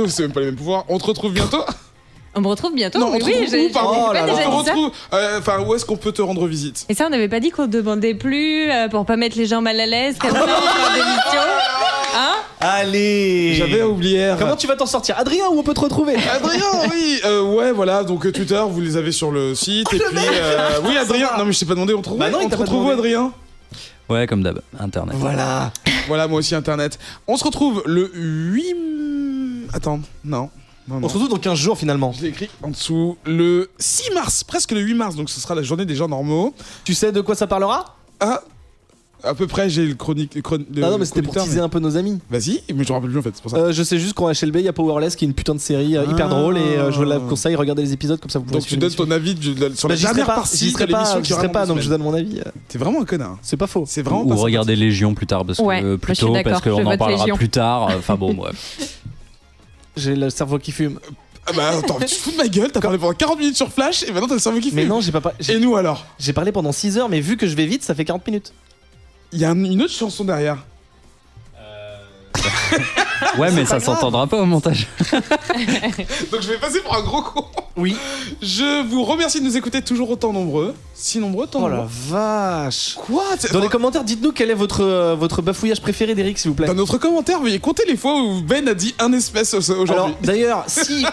C'est même pas les mêmes pouvoirs. On te retrouve bientôt. On me retrouve bientôt. Non, on te retrouve où, pardon. Oh là là. On te retrouve. Enfin, où est-ce qu'on peut te rendre visite ? Et ça, on n'avait pas dit qu'on demandait plus pour pas mettre les gens mal à l'aise comme ça en émission. Hein ? Allez. J'avais oublié. Comment tu vas t'en sortir, Adrien, où on peut te retrouver ? Adrien, oui. Ouais, voilà. Donc Twitter, vous les avez sur le site. Et puis, oui, Adrien. Non, mais je t'ai pas demandé. On te retrouve. Bah non, il on te t'a pas retrouve où, demandé. Adrien ? Ouais, comme d'hab, Internet. Voilà. Voilà, moi aussi Internet. On se retrouve le 8. Attends, non. On se retrouve dans 15 jours finalement. Je l'ai écrit en dessous. Le 6 mars, presque le 8 mars, donc ce sera la journée des gens normaux. Tu sais de quoi ça parlera ? Ah, à peu près, j'ai le chronique. Non, mais c'était pour teaser un peu nos amis. Vas-y, mais je me rappelle plus en fait, c'est pour ça. Je sais juste qu'en HLB, il y a Powerless qui est une putain de série hyper drôle et je vous la conseille, regardez les épisodes comme ça vous pourrez Donc tu donnes ton avis sur la dernière partie de l'émission qui serait pas, donc je donne mon avis. T'es vraiment un connard. C'est pas faux. C'est vraiment Ou pas regardez Légion plus tard, parce que plus tôt, parce qu'on en parlera plus tard. Enfin bon, bref. J'ai le cerveau qui fume. Ah bah attends, tu te fous de ma gueule, t'as parlé pendant 40 minutes sur Flash et maintenant t'as le cerveau qui fume. Mais non, j'ai pas. Et nous alors ? J'ai parlé pendant 6 heures, mais vu que je vais vite, ça fait 40 minutes. Il y a une autre chanson derrière. Ouais, mais ça s'entendra pas au montage. Donc je vais passer pour un gros con. Oui. Je vous remercie de nous écouter toujours autant nombreux. Si nombreux, tant Oh nombreux. la vache. Quoi ? Dans les commentaires, dites-nous quel est votre bafouillage préféré d'Eric, s'il vous plaît. Dans notre commentaire, veuillez compter les fois où Ben a dit un espèce aujourd'hui. Alors d'ailleurs, si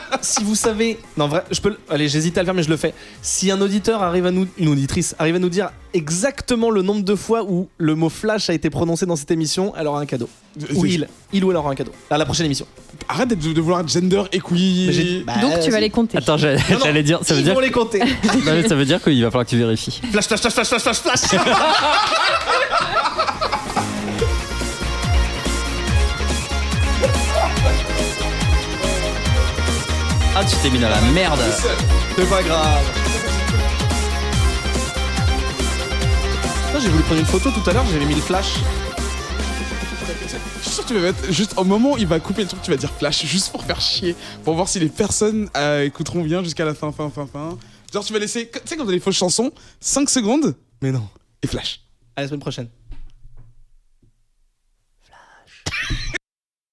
vous savez, non vrai, allez, j'hésite à le faire, mais je le fais. Si un auditeur arrive à nous, une auditrice arrive à nous dire exactement le nombre de fois où le mot flash a été prononcé dans cette émission, elle aura un cadeau. Ou il ou elle aura un cadeau. À la prochaine émission. Arrête de vouloir gender equity. Donc tu vas les compter. Attends, j'allais dire, ça veut Ils dire. vont les compter. Non, mais ça veut dire qu'il va falloir que tu vérifies. Flash, flash, flash, flash, flash, flash, flash. Ah, tu t'es mis dans la merde. C'est pas grave. J'ai voulu prendre une photo tout à l'heure, j'avais mis le flash. Je suis sûr que tu vas mettre juste au moment où il va couper le truc, tu vas dire flash juste pour faire chier, pour voir si les personnes écouteront bien jusqu'à la fin. Genre tu vas laisser, tu sais comme dans les fausses chansons, 5 secondes Mais non. et flash. À la semaine prochaine.